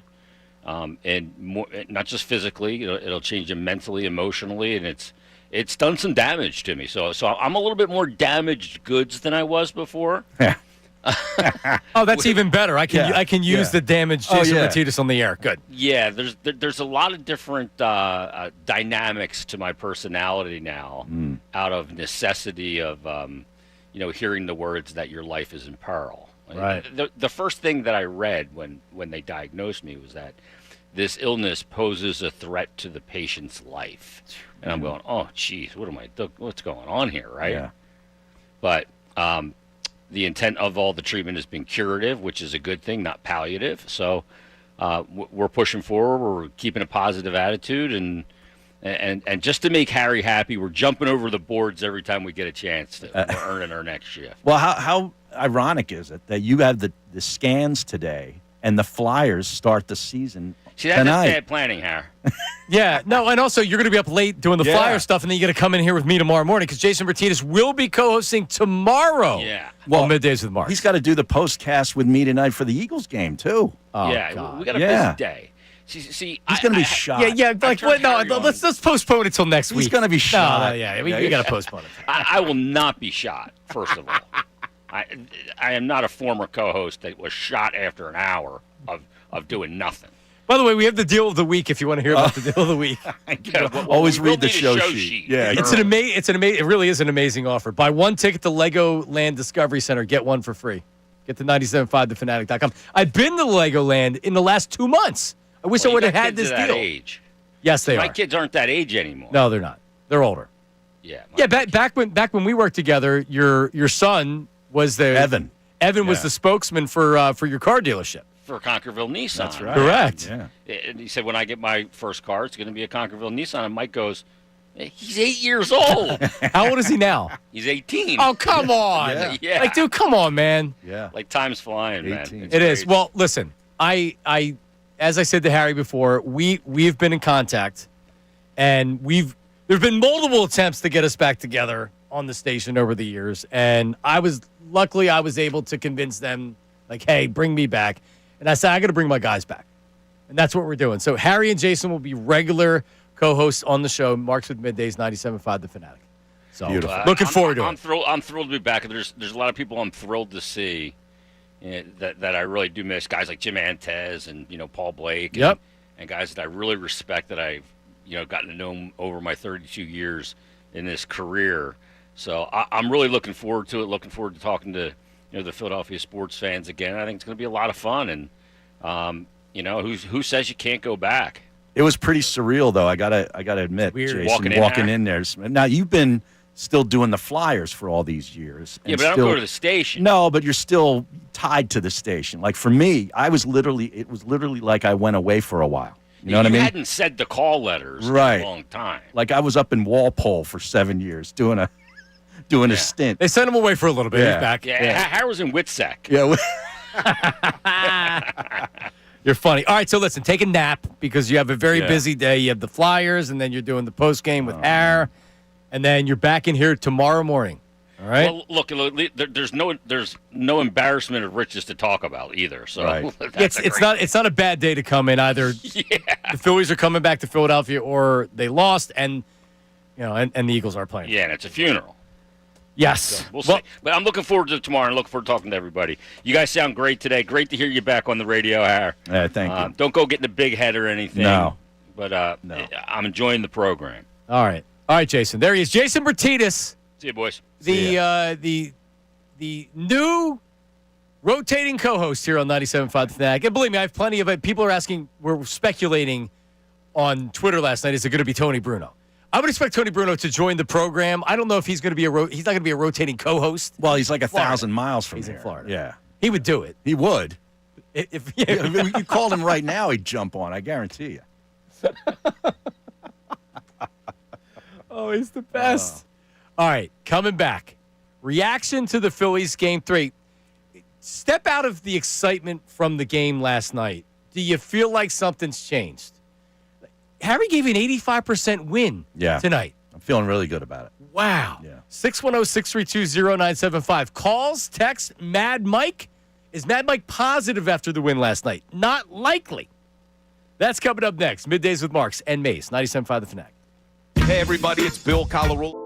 and more, not just physically. It'll change you mentally, emotionally, and it's done some damage to me. So I'm a little bit more damaged goods than I was before. Yeah. Oh, that's even better. I can use the damaged Jason Martinez on the air. Good. Yeah, there's a lot of different dynamics to my personality now, out of necessity of hearing the words that your life is in peril. Right. The first thing that I read when they diagnosed me was that this illness poses a threat to the patient's life, and I'm going, oh, geez, what's going on here, right? Yeah. But the intent of all the treatment has been curative, which is a good thing, not palliative. So we're pushing forward. We're keeping a positive attitude, and just to make Harry happy, we're jumping over the boards every time we get a chance. We're earning our next shift. Well, how ironic is it that you have the scans today and the Flyers start the season See, that's tonight? bad planning, Harry. Yeah, no, and also you're going to be up late doing the Flyer stuff, and then you're going to come in here with me tomorrow morning because Jason Martinez will be co-hosting tomorrow. Yeah. Well, Middays with Mark. He's got to do the postcast with me tonight for the Eagles game too. Oh, yeah, God. we got a busy day. See, he's going to be shot. Yeah. Like what? No, let's postpone it till next week. He's going to be shot. No, we got to postpone it. I will not be shot. First of all, I am not a former co-host that was shot after an hour of doing nothing. By the way, we have the deal of the week. If you want to hear about the deal of the week, Always read the show sheet. Yeah, it really is an amazing offer. Buy one ticket to Legoland Discovery Center, get one for free. Get to 97.5thefanatic.com. I've been to Legoland in the last 2 months. I wish I would have had this deal. Age. Yes, they are. My kids aren't that age anymore. No, they're not. They're older. Yeah. Back when we worked together, your son was the Evan. Evan was the spokesman for your car dealership. For Conquerville Nissan. That's right. Correct. Yeah. And he said, when I get my first car, it's going to be a Conquerville Nissan. And Mike goes, he's 8 years old. How old is he now? He's 18. Oh, come on. Yeah. Like, dude, come on, man. Yeah. Like, time's flying, 18. man. It is. Well, listen, I as I said to Harry before, we've been in contact, and there've been multiple attempts to get us back together on the station over the years, and luckily I was able to convince them, like, hey, bring me back. And I said, I got to bring my guys back. And that's what we're doing. So Harry and Jason will be regular co-hosts on the show. Marks with Middays, 97.5 The Fanatic. So Beautiful. Looking forward to I'm it. I'm thrilled to be back. There's a lot of people I'm thrilled to see that I really do miss. Guys like Jim Antez and Paul Blake. And guys that I really respect that I've gotten to know over my 32 years in this career. So I'm really looking forward to it. Looking forward to talking to the Philadelphia sports fans again. I think it's going to be a lot of fun. And who says you can't go back? It was pretty surreal, though. I gotta admit, Weird. Jason, walking in there. Now you've been still doing the Flyers for all these years. Yeah, but I don't go to the station. No, but you're still tied to the station. Like for me, it was literally like I went away for a while. You know what I mean? You hadn't said the call letters right. in a long time. Like I was up in Walpole for 7 years doing a stint. They sent him away for a little bit. Yeah. He's back. Yeah. Harry was in Witsec. Yeah. You're funny. All right, so listen, take a nap because you have a very busy day. You have the Flyers, and then you're doing the post game with Har, and then you're back in here tomorrow morning. All right. Well, look, there's no embarrassment of riches to talk about either. So right. it's not a bad day to come in either. Yeah. The Phillies are coming back to Philadelphia, or they lost, and and the Eagles are playing. Yeah, and it's a funeral. Yes. So we'll see. But I'm looking forward to tomorrow and looking forward to talking to everybody. You guys sound great today. Great to hear you back on the radio, Har. Thank you. Don't go getting a big head or anything. No. But no. I'm enjoying the program. All right, Jason. There he is. Jason Martinez. See you, boys. The new rotating co-host here on 97.5 The Fanatic. And believe me, I have plenty of it. People are asking, we're speculating on Twitter last night, is it going to be Tony Bruno? I would expect Tony Bruno to join the program. I don't know if he's going to be he's not going to be a rotating co-host. Well, he's like 1,000 miles from here. He's in Florida. Yeah. He would do it. He would. If you called him right now, he'd jump on. I guarantee you. Oh, he's the best. All right, coming back. Reaction to the Phillies game 3. Step out of the excitement from the game last night. Do you feel like something's changed? Harry gave an 85% win tonight. I'm feeling really good about it. Wow. Yeah. 610-632-0975. Calls, text, Mad Mike. Is Mad Mike positive after the win last night? Not likely. That's coming up next. Middays with Marks and Mace, 97.5 The Fanatic. Hey, everybody, it's Bill Colorado.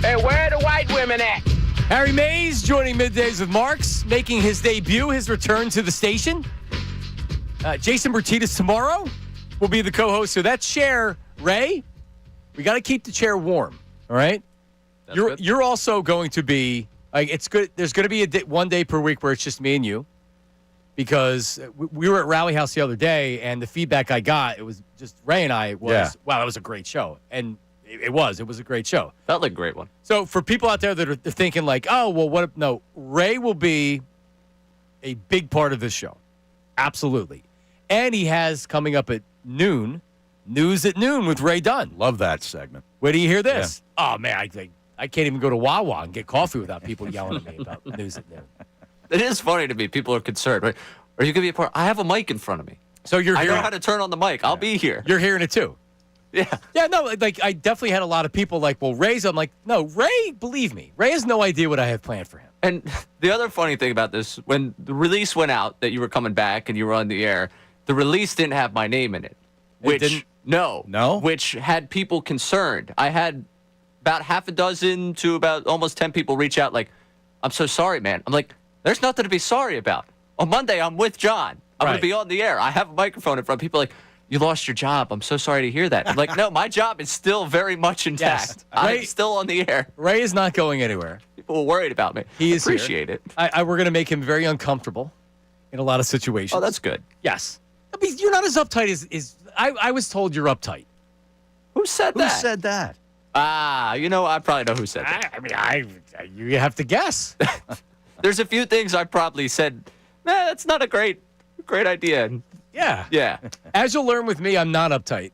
Hey, where are the white women at? Harry Mays joining Middays with Marks, making his debut, his return to the station. Jason Bertitas tomorrow will be the co-host. So that chair, Ray, we got to keep the chair warm, all right? You're also going to be, it's good. There's going to be one day per week where it's just me and you. because we were at Rally House the other day, and the feedback I got, it was just Ray and I was, wow, that was a great show. And it was a great show. Felt like a great one. So for people out there that are thinking like, oh, well, what if, no, Ray will be a big part of this show. Absolutely. And he has coming up at noon, News at Noon with Ray Dunn. Love that segment. Where do you hear this? Yeah. Oh, man, I can't even go to Wawa and get coffee without people yelling at me about News at Noon. It is funny to me. People are concerned, right? Are you going to be a part? I have a mic in front of me. So you're I hearing know how to turn on the mic. I'll be here. You're hearing it too. Yeah. Yeah, no, like I definitely had a lot of people like, well, Ray's, I'm like, no, Ray, believe me, Ray has no idea what I have planned for him. And the other funny thing about this, when the release went out that you were coming back and you were on the air, the release didn't have my name in it. Which, didn't? No. Which had people concerned. I had about half a dozen to about almost 10 people reach out like, I'm so sorry, man. I'm like, there's nothing to be sorry about. On Monday, I'm with John. I'm going to be on the air. I have a microphone in front of people like, you lost your job. I'm so sorry to hear that. I'm like, no, my job is still very much intact. Yes. I'm still on the air. Ray is not going anywhere. People were worried about me. He is Appreciate here. it. We're going to make him very uncomfortable in a lot of situations. Oh, that's good. Yes. I mean, you're not as uptight as I was told you're uptight. Who said that? Who said that? I probably know who said that. You have to guess. There's a few things I probably said, that's not a great idea. Yeah. Yeah. As you'll learn with me, I'm not uptight.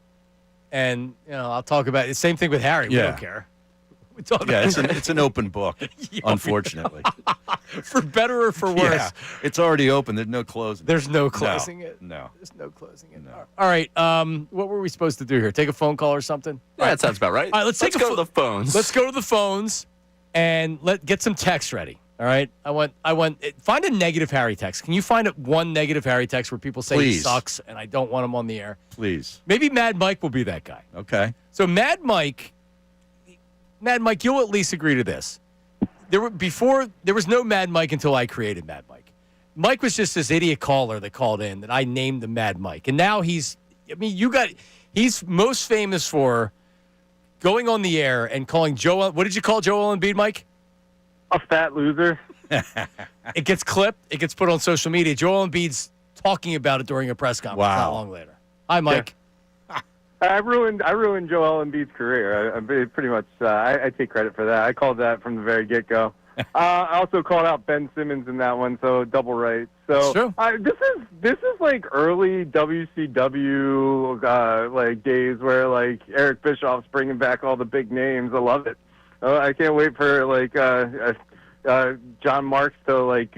And, I'll talk about it. Same thing with Harry. We don't care. We talk about it's an open book, unfortunately. For better or for worse. Yeah, it's already open. There's no closing. There's no closing it. No. There's no closing it. No. All right. What were we supposed to do here? Take a phone call or something? Yeah, that sounds about right. All right, let's go to the phones. Let's go to the phones and get some text ready. All right. Find a negative Harry text. Can you find one negative Harry text where people say he sucks and I don't want him on the air? Please. Maybe Mad Mike will be that guy. Okay. So Mad Mike, you'll at least agree to this. There was no Mad Mike until I created Mad Mike. Mike was just this idiot caller that called in that I named the Mad Mike. And now he's most famous for going on the air and calling what did you call Joel Embiid, Mike? A fat loser. It gets clipped. It gets put on social media. Joel Embiid's talking about it during a press conference not long later. Hi, Mike. Yeah. I ruined Joel Embiid's career. I pretty much I take credit for that. I called that from the very get-go. I also called out Ben Simmons in that one, so double right. So this is like early WCW like days where like Eric Bischoff's bringing back all the big names. I love it. I can't wait for like John Marks to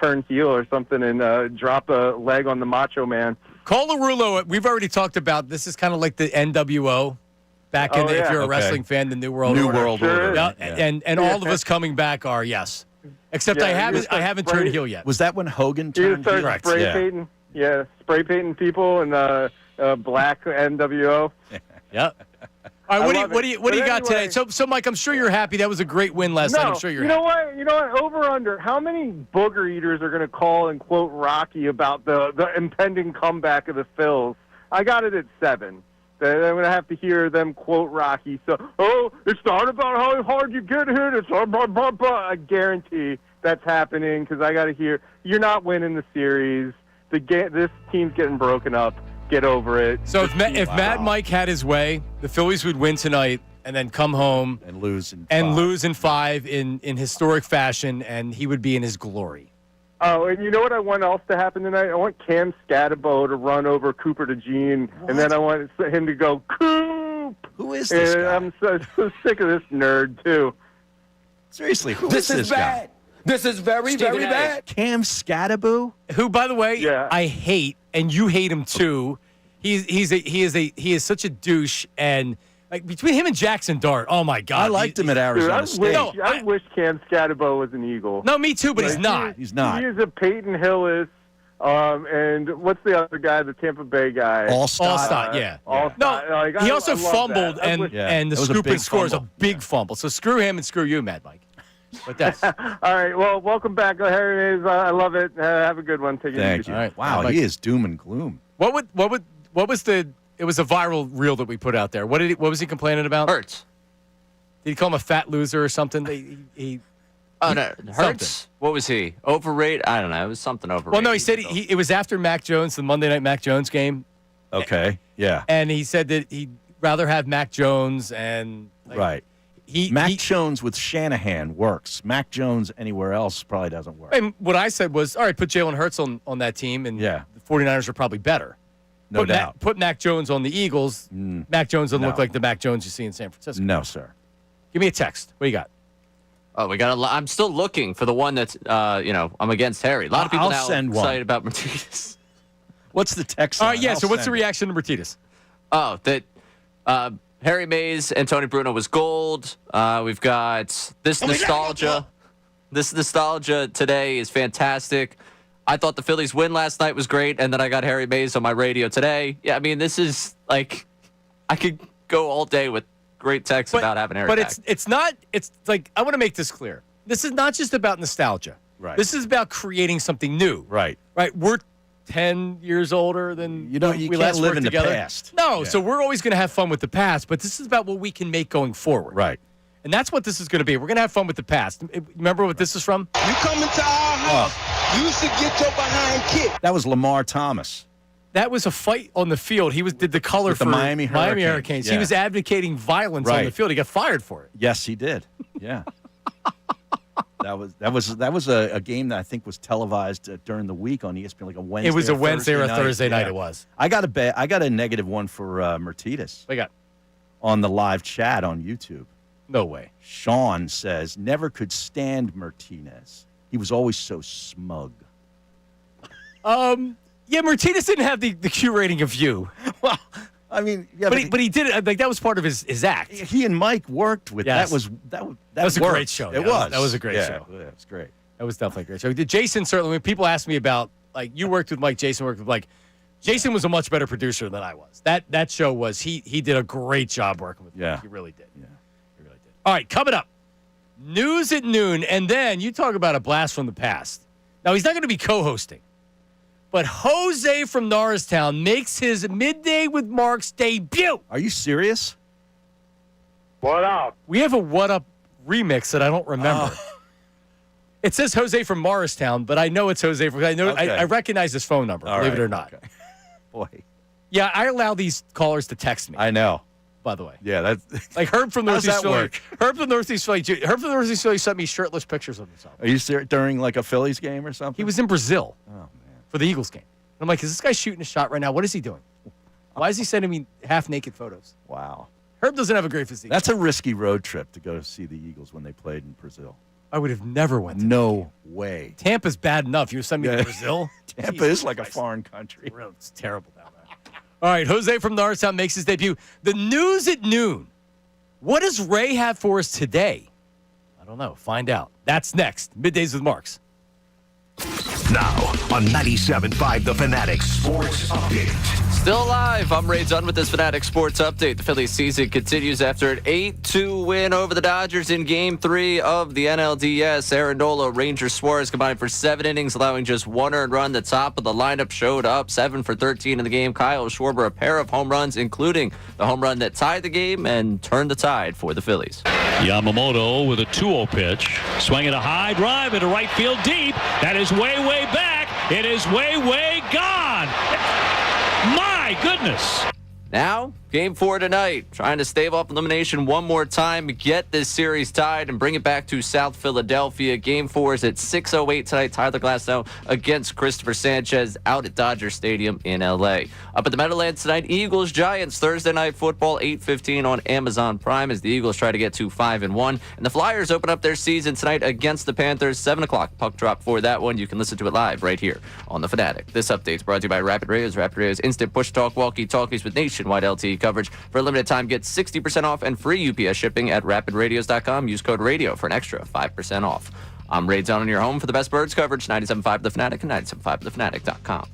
turn heel or something and drop a leg on the Macho Man. Call LaRullo. We've already talked about this. Is kind of like the NWO back in if you're a wrestling fan, the New World Order. World Order. Yeah. And all of us coming back are yes. Except I haven't turned heel yet. Was that when Hogan turned heel? Correct. Spray painting people in black NWO. Yep. All right, what do you got today? So Mike, I'm sure you're happy. That was a great win last night. I'm sure you're happy. You know what? Over under. How many booger eaters are going to call and quote Rocky about the impending comeback of the Phillies? I got it at 7. I'm going to have to hear them quote Rocky. So, it's not about how hard you get hit. It's blah, blah, blah, blah. I guarantee that's happening because I got to hear you're not winning the series. This team's getting broken up. Get over it. So if Mad Mike had his way, the Phillies would win tonight and then come home and lose in 5 in historic fashion, and he would be in his glory. Oh, and you know what I want else to happen tonight? I want Cam Scatabo to run over Cooper DeJean, and then I want him to go, Coop! Who is this guy? I'm so sick of this nerd, too. Seriously, who is this guy? This is very, very bad. Cam Scatabo? Who, by the way, I hate, and you hate him too. He is such a douche, and like between him and Jackson Dart, oh my God, I liked him at Arizona State. I wish Cam Scatabo was an Eagle. No, me too, but he's not. He's not. He is a Peyton Hillis. And what's the other guy, the Tampa Bay guy? Allstott, yeah. Allstott. He also fumbled, that. and the scoop and score is a big fumble. So screw him and screw you, Mad Mike. But that's all right. Well, welcome back, Harry Mays. I love it. Have a good one. Take it easy. Thank you. All right. Wow, he is doom and gloom. What was it was a viral reel that we put out there. What was he complaining about? Hurts. Did he call him a fat loser or something? Oh, no. Hurts? What was he? Overrated? I don't know. It was something overrated. Well, no, he said it was after Mac Jones, the Monday night Mac Jones game. Okay. Yeah. And he said that he'd rather have Mac Jones and Right. Mac Jones with Shanahan works. Mac Jones anywhere else probably doesn't work. And what I said was, all right, put Jalen Hurts on that team, and the 49ers are probably better. No doubt. Put Mac Jones on the Eagles. Mac Jones doesn't look like the Mac Jones you see in San Francisco. No, sir. Give me a text. What do you got? Oh, I'm still looking for the one that's, I'm against Harry. A lot of people now send one. excited about Martinez. What's the text? All right, yeah, so what's the reaction to Martinez? Oh, that Harry Mays and Tony Bruno was gold. We've got this nostalgia. This nostalgia today is fantastic. I thought the Phillies win last night was great, and then I got Harry Mays on my radio today. Yeah, I mean, this is like, I could go all day with great texts about having Harry back. It's not, it's like, I want to make this clear. This is not just about nostalgia. Right. This is about creating something new. Right. Right. We're 10 years older than you when we can't last live worked in together. the past. No, Yeah. so we're always going to have fun with the past, but this is about what we can make going forward. Right. And that's what this is going to be. We're going to have fun with the past. Remember what this is from? You come into our house, you should get your behind kicked. That was Lamar Thomas. That was a fight on the field. He did the color With for the Miami Hurricanes. Yeah. He was advocating violence on Right. the field. He got fired for it. Yes, he did. Yeah. That was a game that I think was televised during the week on ESPN, like a Wednesday. It was a or Wednesday or a night. Thursday night. Yeah. It was. I got a -1 for Martinez. What you got? On the live chat on YouTube. No way. Sean says, never could stand Martinez. He was always so smug. Yeah, Martinez didn't have the Q rating of you. Well, I mean, yeah, but he did it. Like that was part of his act. He and Mike worked with Yes. that was a worked. great show. It Yeah, was. that was a great show. Yeah, it was great. That was definitely a great show. Jason certainly. When people ask me about like you worked with Mike, Jason worked with Mike. Jason was a much better producer than I was. That show was he did a great job working with Mike. He really did. Yeah. He really did. All right, coming up. News at noon, and then you talk about a blast from the past. Now he's not going to be co-hosting. But Jose from Norristown makes his Midday with Mark's debut. Are you serious? What up? We have a What Up remix that I don't remember. It says Jose from Morristown, but I know it's Jose from. I recognize his phone number, believe it or not. Okay. Boy. Yeah, I allow these callers to text me. I know. By the way. Yeah, that's like Herb from How does Northeast that Philly. work? Herb from Northeast Philly sent me shirtless pictures of himself. Are you serious? During like a Phillies game or something? He was in Brazil. Oh man. For the Eagles game. I'm like, is this guy shooting a shot right now? What is he doing? Why is he sending me half naked photos? Wow. Herb doesn't have a great physique. That's a risky road trip to go see the Eagles when they played in Brazil. I would have never went to No way. Tampa's bad enough. You send me to Brazil? Tampa Jesus is like Christ. a foreign country. It's terrible down there. All right, Jose from Norristown makes his debut. The news at noon. What does Ray have for us today? I don't know. Find out. That's next. Middays with Marks. Now on 97.5 The Fanatic Sports Update. Still alive. I'm Ray Dunn with this Fanatic Sports Update. The Phillies season continues after an 8-2 win over the Dodgers in Game 3 of the NLDS. Aaron Nola, Ranger Suarez combined for 7 innings, allowing just 1 earned run. The top of the lineup showed up, 7 for 13 in the game. Kyle Schwarber, a pair of home runs, including the home run that tied the game and turned the tide for the Phillies. Yamamoto with a 2-0 pitch. Swinging a high drive into right field deep. That is way, way back. It is way, way gone. My goodness. Now, Game 4 tonight. Trying to stave off elimination one more time, get this series tied, and bring it back to South Philadelphia. Game 4 is at 6:08 tonight. Tyler Glasnow against Christopher Sanchez out at Dodger Stadium in L.A. Up at the Meadowlands tonight, Eagles-Giants. Thursday Night Football, 8:15 on Amazon Prime as the Eagles try to get to 5-1. And the Flyers open up their season tonight against the Panthers. 7 o'clock puck drop for that one. You can listen to it live right here on The Fanatic. This update is brought to you by Rapid Radios. Rapid Radios instant push talk walkie-talkies with nationwide LTE coverage. For a limited time, get 60% off and free UPS shipping at rapidradios.com. Use code RADIO for an extra 5% off. I'm Ray Zone on your home for the best birds coverage, 97.5 The Fanatic and 97.5thefanatic.com.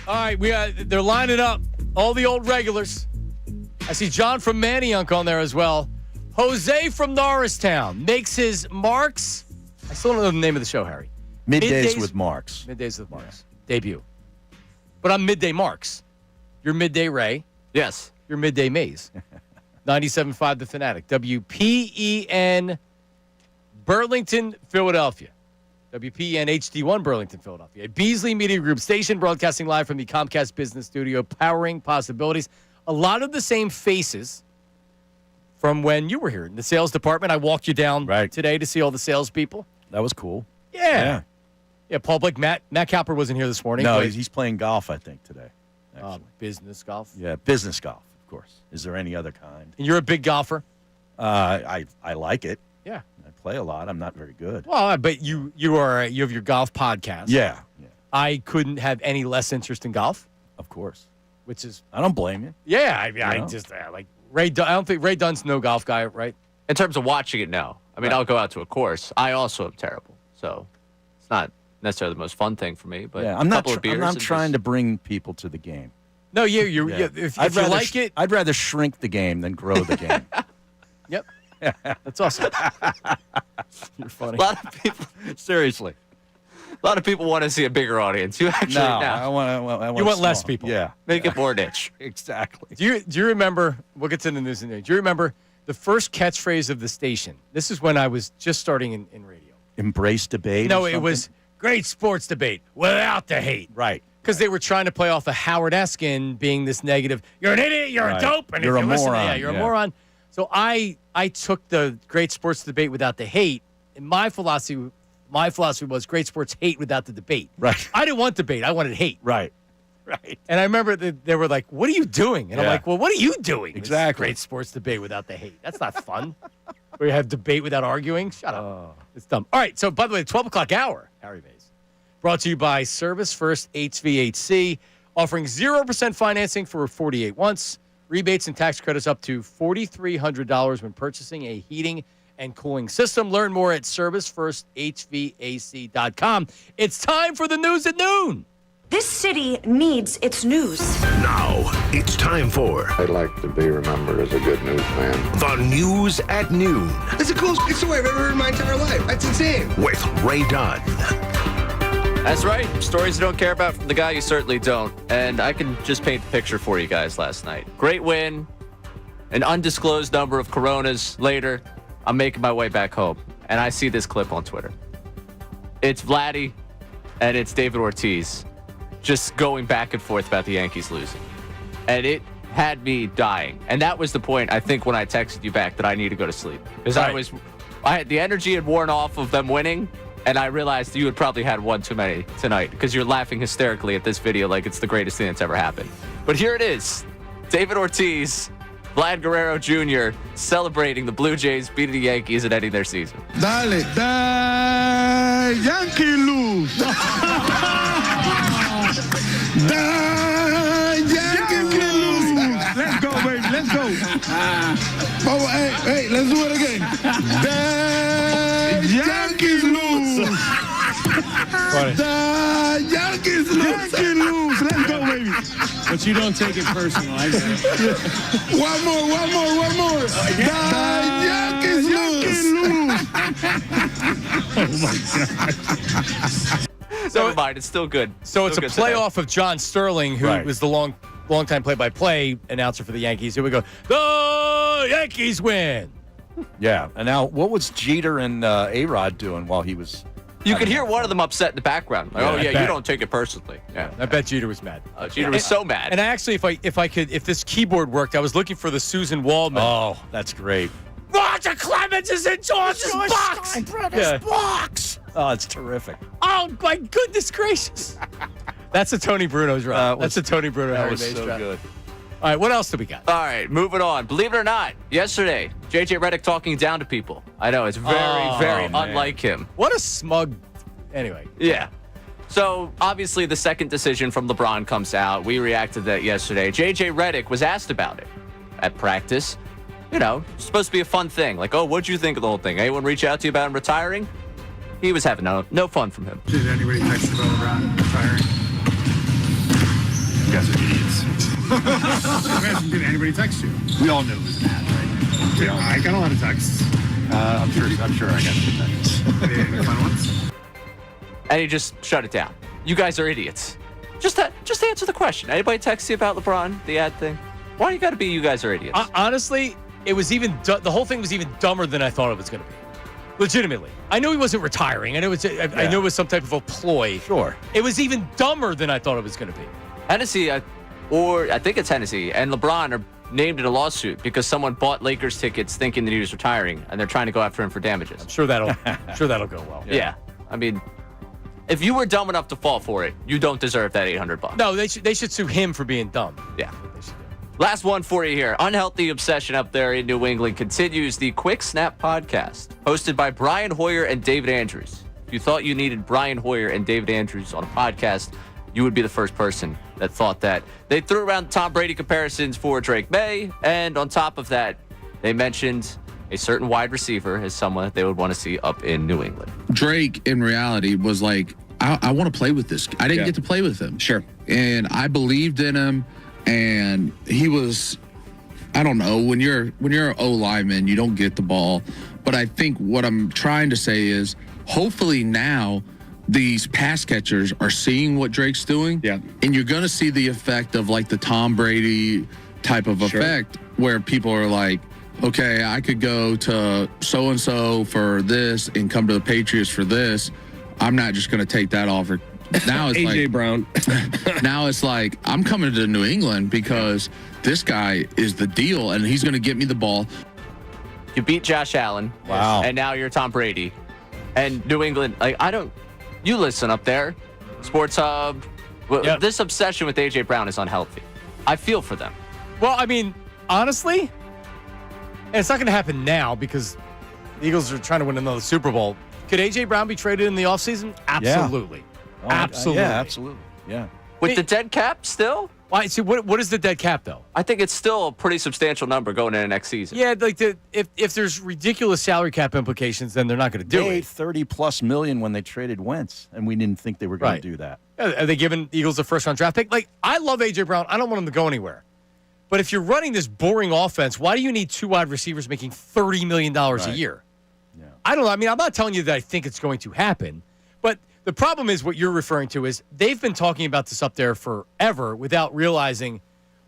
All right, they're lining up. All the old regulars. I see John from Manayunk on there as well. Jose from Norristown makes his marks. I still don't know the name of the show, Harry. Middays with Marks. Middays with Marks. Debut. But I'm Midday Marks. You're Midday Ray. Yes. You're Midday Maze. 97.5 The Fanatic. WPEN Burlington, Philadelphia. WPEN HD1 Burlington, Philadelphia. A Beasley Media Group station broadcasting live from the Comcast Business Studio, powering possibilities. A lot of the same faces from when you were here in the sales department. I walked you down today to see all the salespeople. That was cool. Yeah, Paul Blake, Matt Cowper wasn't here this morning. No, he's playing golf, I think, today. Business golf? Yeah, business golf, of course. Is there any other kind? And you're a big golfer? I like it. Yeah. I play a lot. I'm not very good. Well, but you have your golf podcast. Yeah. I couldn't have any less interest in golf. Of course. Which is... I don't blame you. Yeah, I just like Ray Dunn. I don't think Ray Dunn's no golf guy, right? In terms of watching it, no. I mean, I'll go out to a course. I also am terrible. So it's not necessarily the most fun thing for me. But I'm not, I'm not trying to bring people to the game. No, if you like it... I'd rather shrink the game than grow the game. Yep. That's awesome. You're funny. A lot of people... Seriously. A lot of people want to see a bigger audience. You actually I want you want less people. Yeah. Make it more niche. Exactly. Do you remember, we'll get to the news in there. Do you remember the first catchphrase of the station? This is when I was just starting in radio. Embrace debate? No, it was great sports debate without the hate. Right. Because they were trying to play off of Howard Eskin being this negative, you're an idiot, you're a dope, and you're if a you listen, moron. You're a moron. So I took the great sports debate without the hate, and my philosophy was great sports hate without the debate. Right. I didn't want debate. I wanted hate. Right. And I remember they were like, what are you doing? And I'm like, well, what are you doing? Exactly. Great sports debate without the hate. That's not fun. Where you have debate without arguing. Shut up. It's dumb. All right. So, by the way, the 12 o'clock hour, Harry Mays, brought to you by Service First HVAC, offering 0% financing for 48 months, rebates and tax credits up to $4,300 when purchasing a heating and cooling system. Learn more at ServiceFirstHVAC.com. It's time for the news at noon. This city needs its news. Now, it's time for... I'd like to be remembered as a good newsman. The News at Noon. That's the coolest story I've ever heard in my entire life. That's insane. With Ray Dunn. That's right. Stories you don't care about from the guy you certainly don't. And I can just paint the picture for you guys last night. Great win. An undisclosed number of Coronas later. I'm making my way back home. And I see this clip on Twitter. It's Vladdy and it's David Ortiz just going back and forth about the Yankees losing. And it had me dying. And that was the point, I think, when I texted you back that I need to go to sleep. Because the energy had worn off of them winning. And I realized you had probably had one too many tonight because you're laughing hysterically at this video like it's the greatest thing that's ever happened. But here it is. David Ortiz, Vlad Guerrero Jr. celebrating the Blue Jays beating the Yankees and ending their season. Dale, da Yankee lose. Da Yankee lose. Let's go, baby. Let's go. Oh, hey, let's do it again. Da Yankees lose. The Yankees lose. Yankees lose. Let's go, baby. But you don't take it personal. I get it. One more. The Yankees lose. Oh, my God. Never mind. It's still good. So it's a Still good playoff of John Sterling, who was the long-time play-by-play announcer for the Yankees. Here we go. The Yankees win. Yeah. And now, what was Jeter and A-Rod doing while he was... You could hear one of them upset in the background. Like, you don't take it personally. Yeah. I bet Jeter was mad. Jeter was so mad. And actually, if this keyboard worked, I was looking for the Susan Waldman. Oh, that's great. Roger Clemens is in George's box. Box. Oh, it's terrific. Oh, my goodness gracious. That's a Tony Bruno's drop. That's a Tony Bruno. That was Harry Mays so drop. good. All right, what else do we got? All right, moving on. Believe it or not, yesterday, J.J. Redick talking down to people. I know, it's very unlike him. What a smug... Anyway. Yeah. So, obviously, the second decision from LeBron comes out. We reacted to that yesterday. J.J. Redick was asked about it at practice. You know, it's supposed to be a fun thing. Like, oh, what'd you think of the whole thing? Anyone reach out to you about him retiring? He was having no fun from him. Did anybody text you about LeBron retiring? guys are idiots. Did anybody text you? We all knew it was an ad, right? Yeah, I got a lot of texts. I'm sure I got some texts. Any fun ones? And he just shut it down. You guys are idiots. Just answer the question. Anybody text you about LeBron, the ad thing? Why do you got to be you guys are idiots? Honestly, it was even the whole thing was even dumber than I thought it was going to be. Legitimately, I knew he wasn't retiring. I knew it was some type of a ploy. Sure. It was even dumber than I thought it was going to be. Hennessy, or I think it's Hennessy, and LeBron are named in a lawsuit because someone bought Lakers tickets thinking that he was retiring, and they're trying to go after him for damages. I'm sure that'll go well. Yeah. I mean, if you were dumb enough to fall for it, you don't deserve that $800. No, they should sue him for being dumb. Yeah. Last one for you here. Unhealthy obsession up there in New England continues. The Quick Snap podcast, hosted by Brian Hoyer and David Andrews. If you thought you needed Brian Hoyer and David Andrews on a podcast, you would be the first person that thought that. They threw around Tom Brady comparisons for Drake May, and on top of that, they mentioned a certain wide receiver as someone that they would want to see up in New England. Drake, in reality, was like, I want to play with this. I didn't get to play with him. Sure. And I believed in him. And he was, I don't know, when you're an O lineman, you don't get the ball. But I think what I'm trying to say is, hopefully now these pass catchers are seeing what Drake's doing. Yeah. And you're going to see the effect of like the Tom Brady type of effect where people are like, okay, I could go to so-and-so for this and come to the Patriots for this. I'm not just going to take that offer. Now it's AJ like, Brown. now it's like, I'm coming to New England because this guy is the deal and he's going to get me the ball. You beat Josh Allen. Wow. And now you're Tom Brady. And New England, you listen up there, Sports Hub. This obsession with AJ Brown is unhealthy. I feel for them. Well, I mean, honestly, and it's not going to happen now because the Eagles are trying to win another Super Bowl. Could AJ Brown be traded in the offseason? Absolutely. Absolutely. Yeah, absolutely. Yeah. With the dead cap still? Why? See, what is the dead cap though? I think it's still a pretty substantial number going into next season. Yeah, like if there's ridiculous salary cap implications, then they're not going to do it. $30+ million when they traded Wentz, and we didn't think they were going to do that. Are they giving Eagles a first-round draft pick? Like, I love AJ Brown. I don't want him to go anywhere. But if you're running this boring offense, why do you need two wide receivers making $30 million a year? Yeah. I don't know. I mean, I'm not telling you that I think it's going to happen, but the problem is what you're referring to is they've been talking about this up there forever without realizing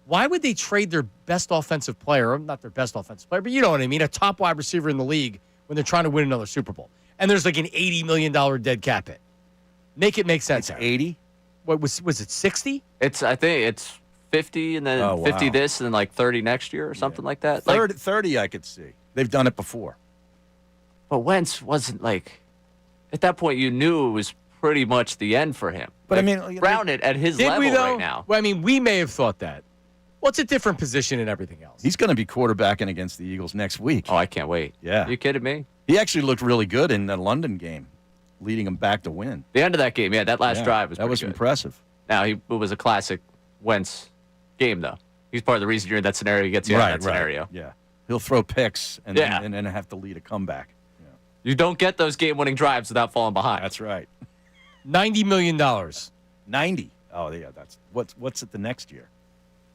why would they trade their best offensive player, or not their best offensive player, but you know what I mean, a top wide receiver in the league when they're trying to win another Super Bowl. And there's like an $80 million dead cap hit. Make it make sense. It's 80? What was it 60? I think it's 50 and then 50 this and then like 30 next year or something like that. 30 I could see. They've done it before. But Wentz wasn't like, at that point you knew it was pretty much the end for him. But like, I mean, Brown it at his Did level we, though? right now. Well, I mean, we may have thought that. Well, it's a different position and everything else. He's going to be quarterbacking against the Eagles next week. Oh, I can't wait. Yeah. You kidding me? He actually looked really good in the London game, leading them back to win. The end of that game, that last drive was that was good. impressive. Now, it was a classic Wentz game, though. He's part of the reason you're in that scenario. He gets you out of that scenario. Yeah. He'll throw picks and then have to lead a comeback. Yeah. You don't get those game-winning drives without falling behind. That's right. $90 million. 90. Oh, yeah. That's what's it the next year?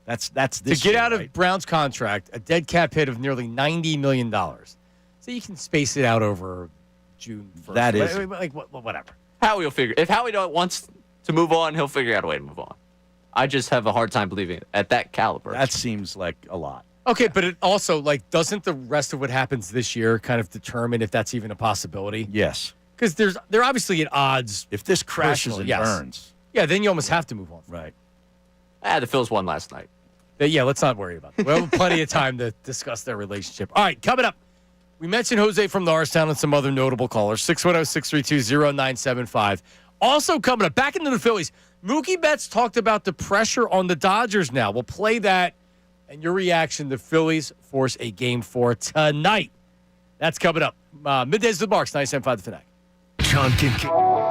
That's this to get year, out right? of Brown's contract, a dead cap hit of nearly $90 million. So you can space it out over June 1st. That is like whatever. Howie will figure. If Howie wants to move on, he'll figure out a way to move on. I just have a hard time believing it at that caliber. That seems like a lot. Okay, but it also doesn't the rest of what happens this year kind of determine if that's even a possibility? Yes. Because they're obviously at odds. If this crashes and burns. Yeah, then you almost have to move on. Right. The Phils won last night. Yeah, let's not worry about it. We have plenty of time to discuss their relationship. All right, coming up, we mentioned Jose from Norristown and some other notable callers. 610-632-0975. Also coming up, back into the Phillies, Mookie Betts talked about the pressure on the Dodgers now. We'll play that and your reaction. The Phillies force a Game 4 tonight. That's coming up. Middays with the Marks, 97.5 The Fanatic. John Kincade.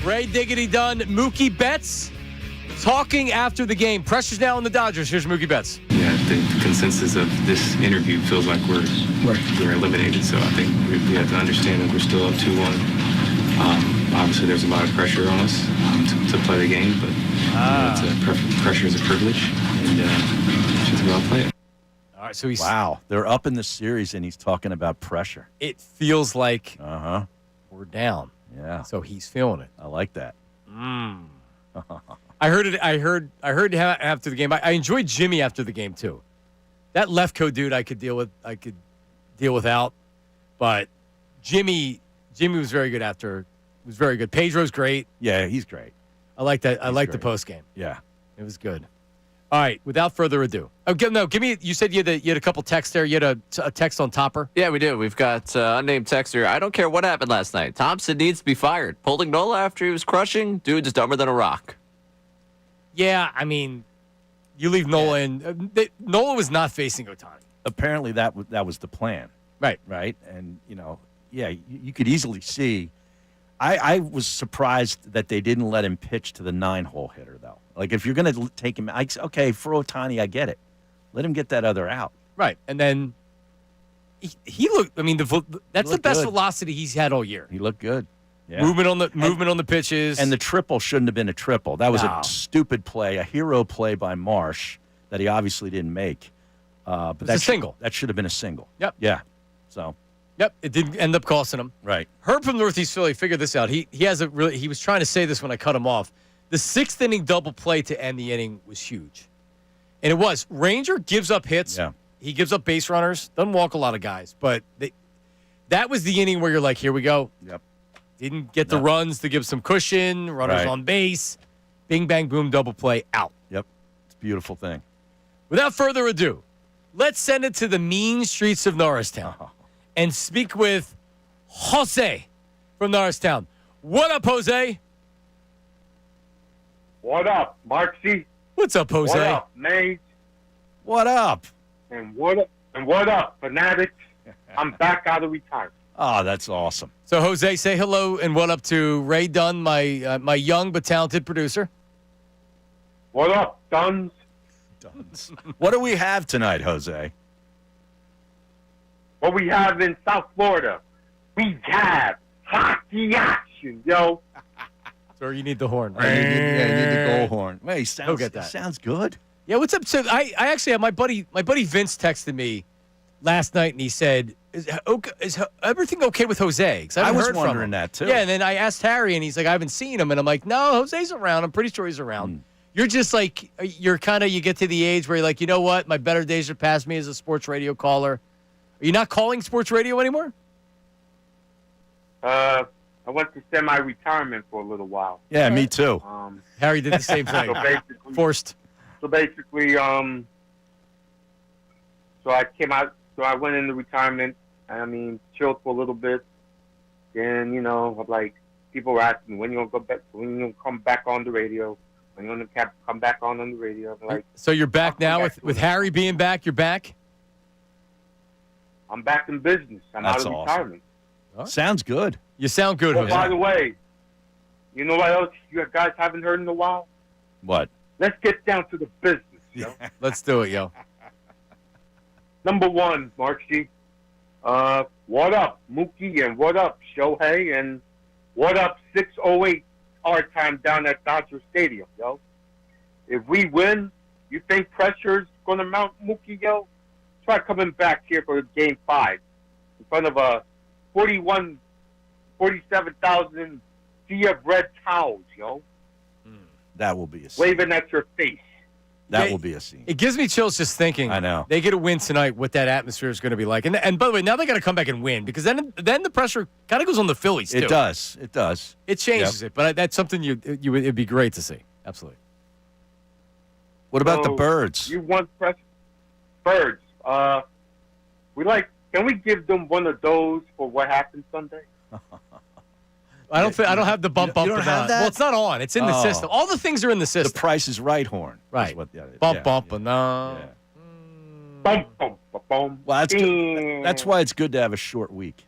Ray Diggity Dunn, Mookie Betts talking after the game. Pressure's now on the Dodgers. Here's Mookie Betts. Yeah, the consensus of this interview feels like we're eliminated. So I think we have to understand that we're still up 2-1. Obviously, there's a lot of pressure on us to play the game, but pressure is a privilege, and just go out and play it. All right, so he's they're up in the series, and he's talking about pressure. It feels like we're down. Yeah. So he's feeling it. I like that. I heard it. I heard after the game. I enjoyed Jimmy after the game too. That Lefko dude, I could deal with. I could deal without, but Jimmy was very good after. Was very good. Pedro's great. Yeah, he's great. I like that. I like the post game. Yeah, it was good. All right. Without further ado, give me. You said you had a couple texts there. You had a text on Topper. Yeah, we do. We've got unnamed texter. I don't care what happened last night. Thompson needs to be fired. Pulling Nola after he was crushing. Dude's dumber than a rock. Yeah, I mean, you leave Nola in. Nola was not facing Ohtani. Apparently, that was the plan. Right. Right. And you could easily see. I was surprised that they didn't let him pitch to the 9-hole hitter, though. Like, if you're going to take him, okay, for Ohtani, I get it. Let him get that other out. Right. And then he looked, I mean, that's the best good. Velocity he's had all year. He looked good. Yeah. Movement on the pitches. And the triple shouldn't have been a triple. That was a stupid play, a hero play by Marsh that he obviously didn't make. But that's a single. That should have been a single. Yep. Yeah. So. Yep, it didn't end up costing him. Right. Herb from Northeast Philly figured this out. He was trying to say this when I cut him off. The 6th inning double play to end the inning was huge. And it was. Ranger gives up hits. Yeah. He gives up base runners. Doesn't walk a lot of guys. But that was the inning where you're like, here we go. Yep. Didn't get the runs to give some cushion. Runners on base. Bing, bang, boom, double play, out. Yep. It's a beautiful thing. Without further ado, let's send it to the mean streets of Norristown and speak with Jose from Norristown. What up, Jose? What up, Marksy? What's up, Jose? What up, Maze? What up? And what up, Fanatic? I'm back out of retirement. Oh, that's awesome. So, Jose, say hello and what up to Ray Dunn, my young but talented producer. What up, Duns? What do we have tonight, Jose? What we have in South Florida, we have hockey action, yo. So you need the horn. You need the goal horn. Wait, Go get that. Sounds good. Yeah, what's up? So I actually have my buddy Vince texted me last night and he said, "Is everything okay with Jose?" 'Cause I was heard from wondering him. that too. Yeah, and then I asked Harry and he's like, "I haven't seen him," and I'm like, "No, Jose's around. I'm pretty sure he's around." You're just like you get to the age where you're like, you know what? My better days are past me as a sports radio caller. Are you not calling sports radio anymore? I went to semi-retirement for a little while. Yeah, me too. Harry did the same thing. So basically, Forced. So I came out. So I went into retirement. I mean, chilled for a little bit. Then like people were asking, when you gonna go back? When you gonna come back on the radio? When you gonna come back on the radio? I'm like, so you're back now with Harry being back. You're back. I'm back in business. I'm That's out of awesome. retirement. Sounds good. You sound good, Oh, Jose. by the way, you know what else you guys haven't heard in a while? What? Let's get down to the business, yo. Let's do it, yo. Number one, Marksy. What up, Mookie, and what up, Shohei, and what up, 6:08 our time down at Dodger Stadium, yo. If we win, you think pressure's gonna mount, Mookie, yo? Try coming back here for Game 5 in front of a 47,000 sea of red towels, yo. That will be a scene. Waving at your face. That will be a scene. It gives me chills just thinking. I know. They get a win tonight, what that atmosphere is going to be like. And by the way, now they got to come back and win because then the pressure kind of goes on the Phillies, too. It does. It does. It changes it, but that's something it'd be great to see. Absolutely. What about the So, birds? You want pressure? Birds. Can we give them one of those for what happened Sunday? I don't have the bump You up. don't or have not. that? Well, it's not on. It's in the Oh. system. All the things are in the system. The Price is Right horn. Right. Bump, but no. Bum, bum, bum, bum. Well, that's why it's good to have a short week.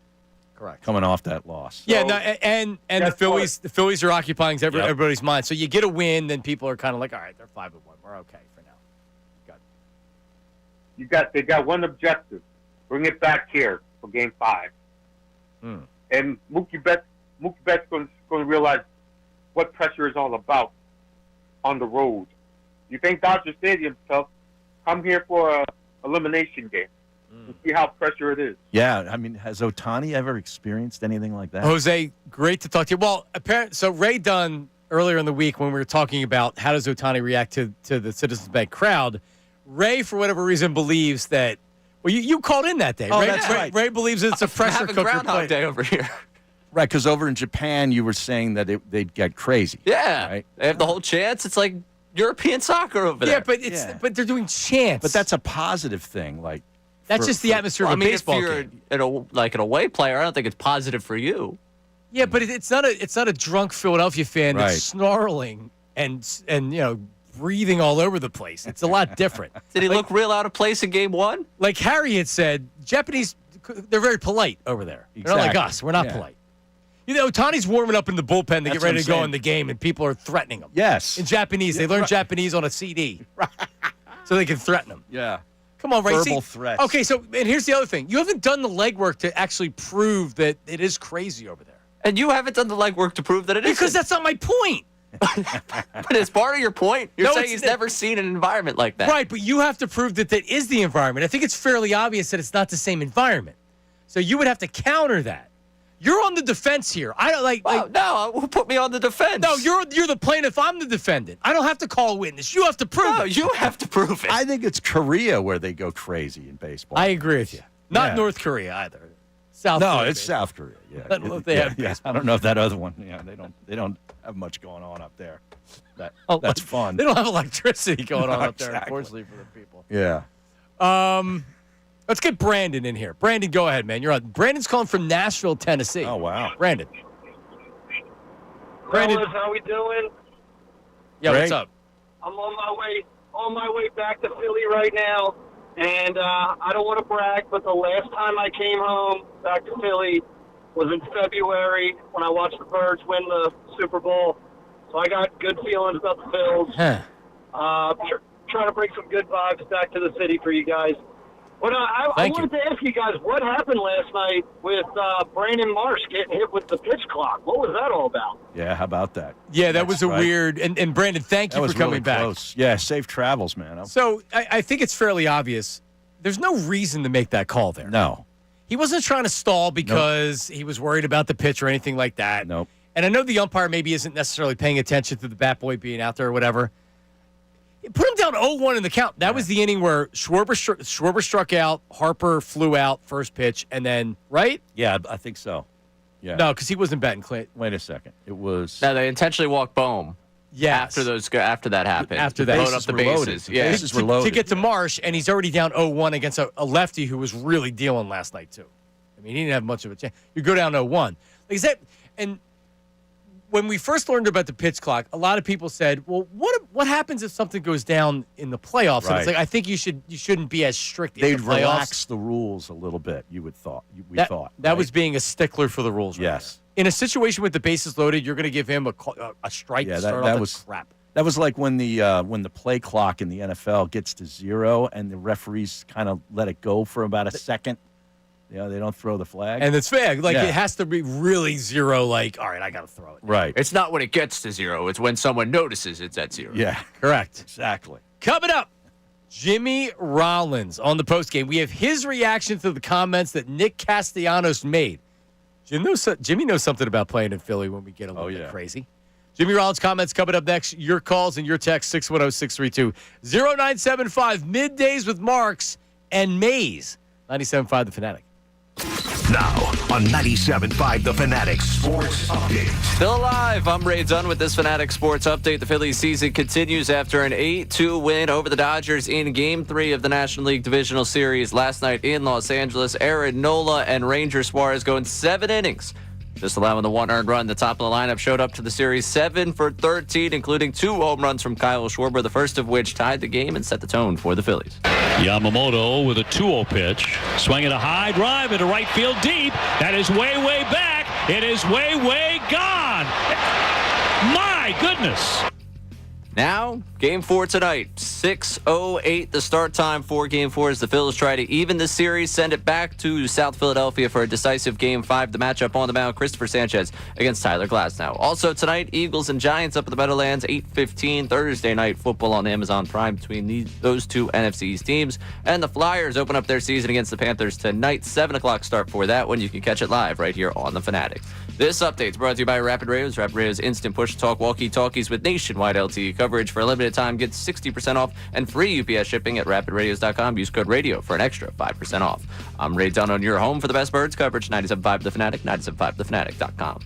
Correct. Coming off that loss. Yeah, no, and the Phillies are occupying everybody's mind. So you get a win, then people are kind of like, all right, they're 5-1. We're okay for now. They got one objective: bring it back here for Game 5. And Mookie Betts going to realize what pressure is all about on the road. You think Dodger Stadium's tough? Come here for a elimination game and see how pressure it is. Yeah, I mean, has Ohtani ever experienced anything like that? Jose, great to talk to you. Well, so Ray Dunn earlier in the week when we were talking about how does Ohtani react to the Citizens Bank crowd, Ray, for whatever reason, believes that. Well, you called in that day. Oh, Ray, that's right. Ray believes it's a pressure Having cooker Groundhog play. Day over here. Right, because over in Japan, you were saying that they'd get crazy. Yeah, right? They have the whole chance. It's like European soccer over there. Yeah, but they're doing chants. But that's a positive thing. Like that's just the atmosphere of a baseball game. If you're an away player, I don't think it's positive for you. Yeah, but it's not a drunk Philadelphia fan that's snarling and breathing all over the place. It's a lot different. Did he look real out of place in Game 1? Like Harry had said, Japanese, they're very polite over there. They're not like us. We're not polite. Ohtani's warming up in the bullpen to get ready to go in the game, and people are threatening him. Yes. In Japanese. They learn Japanese on a CD. So they can threaten him. Yeah. Come on, Ray. Verbal threats. Okay, and here's the other thing. You haven't done the legwork to actually prove that it is crazy over there. And you haven't done the legwork to prove that it is. Because that's not my point. But it's part of your point. You're saying he's never seen an environment like that. Right, but you have to prove that is the environment. I think it's fairly obvious that it's not the same environment. So you would have to counter that. You're on the defense here. I don't like. No, put me on the defense. No, you're the plaintiff. I'm the defendant. I don't have to call a witness. You have to prove it. No, you have to prove it. I think it's Korea where they go crazy in baseball. I agree with you. Not North Korea either. South Korea. No, it's South Korea. Yeah. I don't know if they have baseball. I don't know if that other one. Yeah, they don't have much going on up there. That's fun. They don't have electricity going on up there, exactly. unfortunately, for the people. Yeah. Let's get Brandon in here. Brandon, go ahead, man. You're on. Brandon's calling from Nashville, Tennessee. Oh, wow. Brandon. Fellas, how we doing? Yeah, Great. what's up? I'm on my way back to Philly right now, and I don't want to brag, but the last time I came home back to Philly was in February when I watched the Birds win the Super Bowl. So I got good feelings about the Phils. Trying to bring some good vibes back to the city for you guys. But I wanted to ask you guys, what happened last night with Brandon Marsh getting hit with the pitch clock? What was that all about? Yeah, how about that? Yeah, that was a weird. And Brandon, thank you for coming back. Close. Yeah, safe travels, man. So I think it's fairly obvious. There's no reason to make that call there. No. He wasn't trying to stall because he was worried about the pitch or anything like that. Nope. And I know the umpire maybe isn't necessarily paying attention to the bat boy being out there or whatever. Put him down 0-1 in the count. That was the inning where Schwarber struck out, Harper flew out first pitch, and then, right? Yeah, I think so. Yeah. No, because he wasn't batting clean. Wait a second. It was. No, they intentionally walked Bohm. Yes. After that happened. After that. Load up the bases. Yeah. Bases were loaded. To get to Marsh, and he's already down 0-1 against a lefty who was really dealing last night, too. I mean, he didn't have much of a chance. You go down 0-1. Like I said, and when we first learned about the pitch clock, a lot of people said, "Well, what happens if something goes down in the playoffs?" And it's like, I think you shouldn't be as strict. They'd in the playoffs. relax the rules a little bit. We thought that was being a stickler for the rules. Right yes. there. In a situation with the bases loaded, you're going to give him a strike. Yeah, to start that off was crap. That was like when the play clock in the NFL gets to 0 and the referees kind of let it go for about a second. Yeah, they don't throw the flag. And it's fair. Like, it has to be really 0, like, all right, I got to throw it. Right. It's not when it gets to 0. It's when someone notices it's at 0. Yeah. Correct. Exactly. Coming up, Jimmy Rollins on the postgame. We have his reaction to the comments that Nick Castellanos made. Jimmy knows something about playing in Philly when we get a little bit crazy. Jimmy Rollins' comments coming up next. Your calls and your text, 610-632-0975. Middays with Marks and Mays. 97.5 The Fanatic. Now on 97.5 The Fanatic Sports Update. Still alive. I'm Ray Dunn with this Fanatic Sports Update. The Phillies season continues after an 8-2 win over the Dodgers in Game 3 of the National League Divisional Series last night in Los Angeles. Aaron Nola and Ranger Suarez going 7 innings Just allowing the one earned run. The top of the lineup showed up to the series 7 for 13, including 2 home runs from Kyle Schwarber, the first of which tied the game and set the tone for the Phillies. Yamamoto with a 2-0 pitch. Swinging a high drive into right field deep. That is way, way back. It is way, way gone. My goodness. Now, Game 4 tonight, 6:08 the start time for Game 4 as the Phillies try to even the series, send it back to South Philadelphia for a decisive Game 5. The matchup on the mound, Christopher Sanchez against Tyler Glasnow. Also tonight, Eagles and Giants up at the Meadowlands, 8:15 Thursday night football on Amazon Prime between those two NFC East teams. And the Flyers open up their season against the Panthers tonight, 7 o'clock start for that one. You can catch it live right here on the Fanatic. This update is brought to you by Rapid Radios. Rapid Radios instant push-to-talk walkie-talkies with nationwide LTE coverage. For a limited time, get 60% off and free UPS shipping at rapidradios.com. Use code RADIO for an extra 5% off. I'm Ray Dunn on your home for the best birds coverage, 97.5 The Fanatic, 97.5thefanatic.com.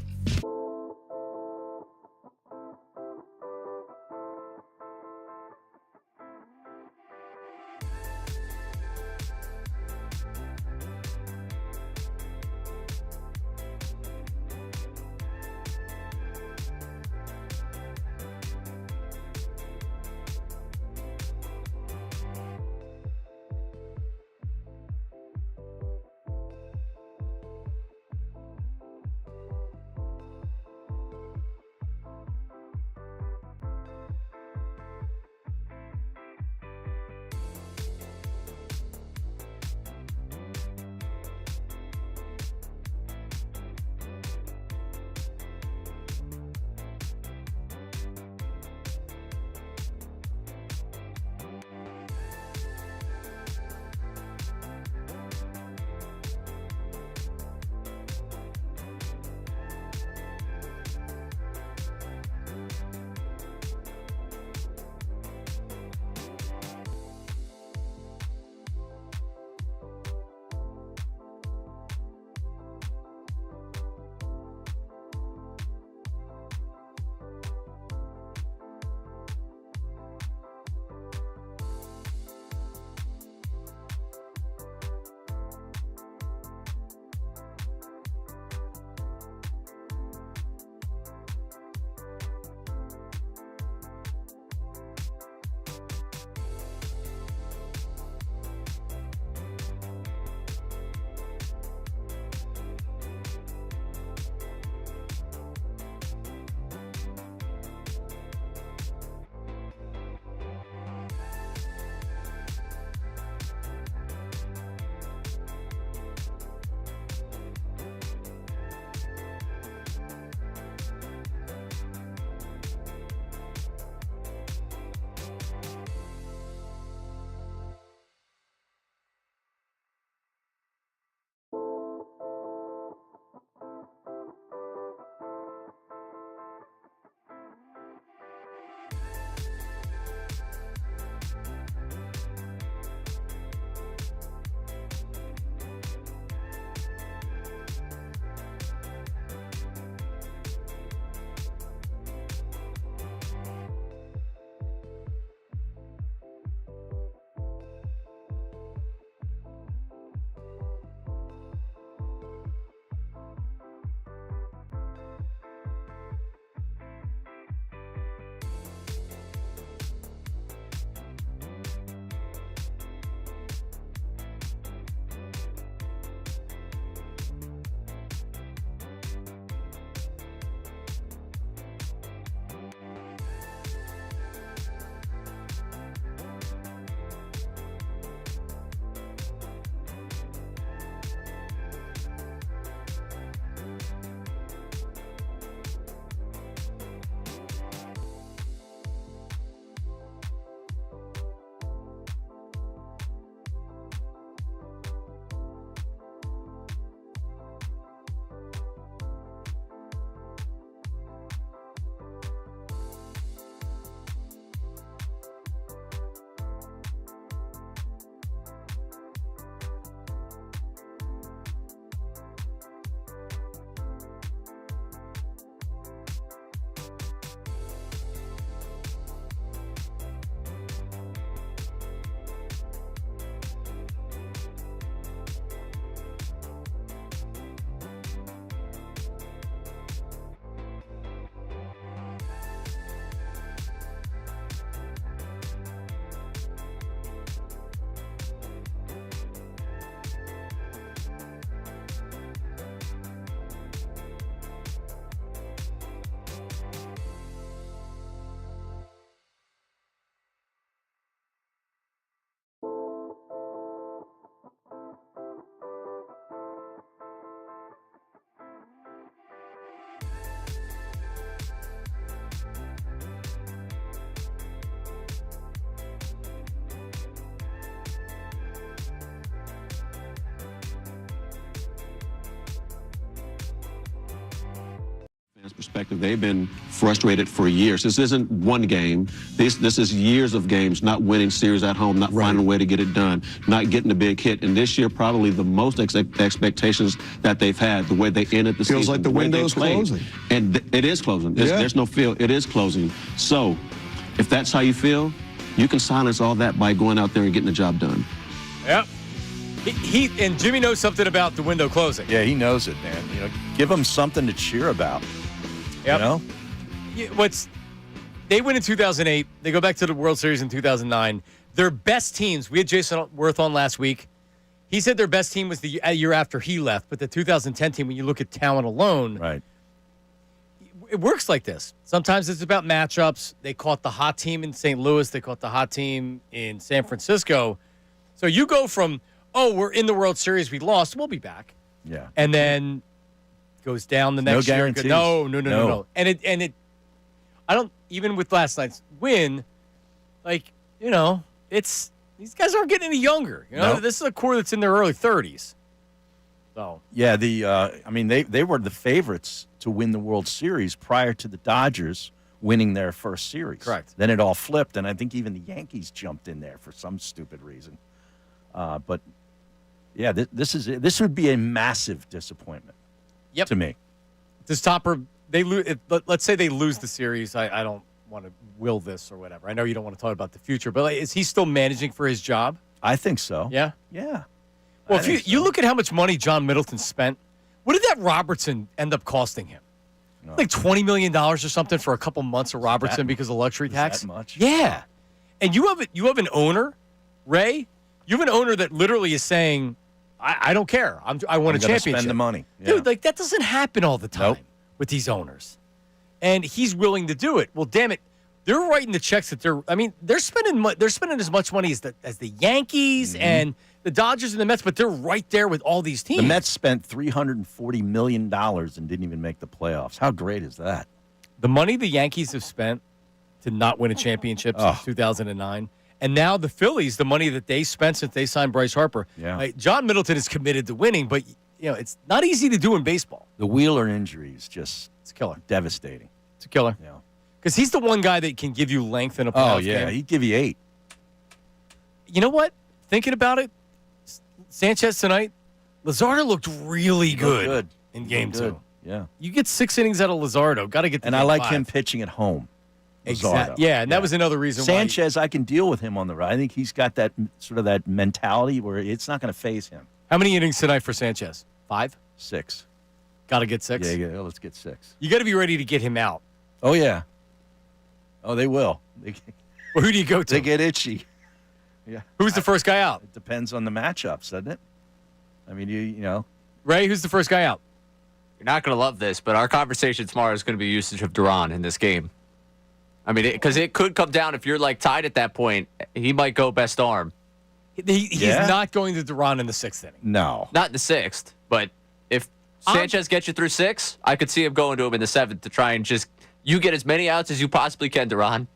perspective, they've been frustrated for years. This isn't one game. This is years of games, not winning series at home, not finding a way to get it done, not getting a big hit. And this year, probably the most expectations that they've had, the way they ended the season. Feels like the window's closing. And it is closing. There's no feel. It is closing. So if that's how you feel, you can silence all that by going out there and getting the job done. Yep. He and Jimmy knows something about the window closing. Yeah, he knows it, man. Give him something to cheer about. Yep. They win in 2008. They go back to the World Series in 2009. Their best teams, we had Jason Worth on last week. He said their best team was the year after he left, but the 2010 team, when you look at talent alone, right, it works like this. Sometimes it's about matchups. They caught the hot team in St. Louis. They caught the hot team in San Francisco. So you go from, we're in the World Series, we lost, we'll be back. Yeah. And then goes down the next no year. Guarantees. No. And it I don't, even with last night's win, it's, these guys aren't getting any younger. Nope. This is a core that's in their early 30s. So. Yeah, they were the favorites to win the World Series prior to the Dodgers winning their first series. Correct. Then it all flipped, and I think even the Yankees jumped in there for some stupid reason. But yeah, this would be a massive disappointment. Yep. To me. Does Topper, let's say they lose the series. I don't want to will this or whatever. I know you don't want to talk about the future, but is he still managing for his job? I think so. Yeah? Yeah. Well, if you look at how much money John Middleton spent, what did that Robertson end up costing him? No. Like $20 million or something for a couple months of Robertson because of luxury tax? That much? Yeah. And you have an owner, Ray, you have an owner that literally is saying, I don't care. I want a championship. Spend the money. Yeah. Dude, that doesn't happen all the time with these owners. And he's willing to do it. Well, damn it. They're writing the checks that they're spending as much money as the Yankees and the Dodgers and the Mets, but they're right there with all these teams. The Mets spent $340 million and didn't even make the playoffs. How great is that? The money the Yankees have spent to not win a championship since 2009. And now the Phillies, the money that they spent since they signed Bryce Harper. Yeah. John Middleton is committed to winning, but it's not easy to do in baseball. The Wheeler injury is just it's a killer. Devastating. It's a killer. Yeah. Because he's the one guy that can give you length in a playoff game. He'd give you 8. You know what? Thinking about it, Sanchez tonight, Luzardo looked really good in game 2. Yeah. You get 6 innings out of Luzardo. Got to get the And I like him pitching at home. Exactly. Yeah, and that was another reason Sanchez, I can deal with him on the ride. I think he's got that sort of that mentality where it's not going to phase him. How many innings tonight for Sanchez? 5? 6. Got to get 6? Yeah, let's get 6. You got to be ready to get him out. Oh, yeah. Oh, they will. Well, who do you go to? They get itchy. Yeah. Who's the first guy out? It depends on the matchups, doesn't it? I mean, you know. Ray, who's the first guy out? You're not going to love this, but our conversation tomorrow is going to be usage of Duran in this game. I mean, because it could come down if you're tied at that point. He might go best arm. He's not going to Duran in the 6th inning. No, not in the 6th. But if Sanchez gets you through 6, I could see him going to him in the 7th to try and just you get as many outs as you possibly can, Duran.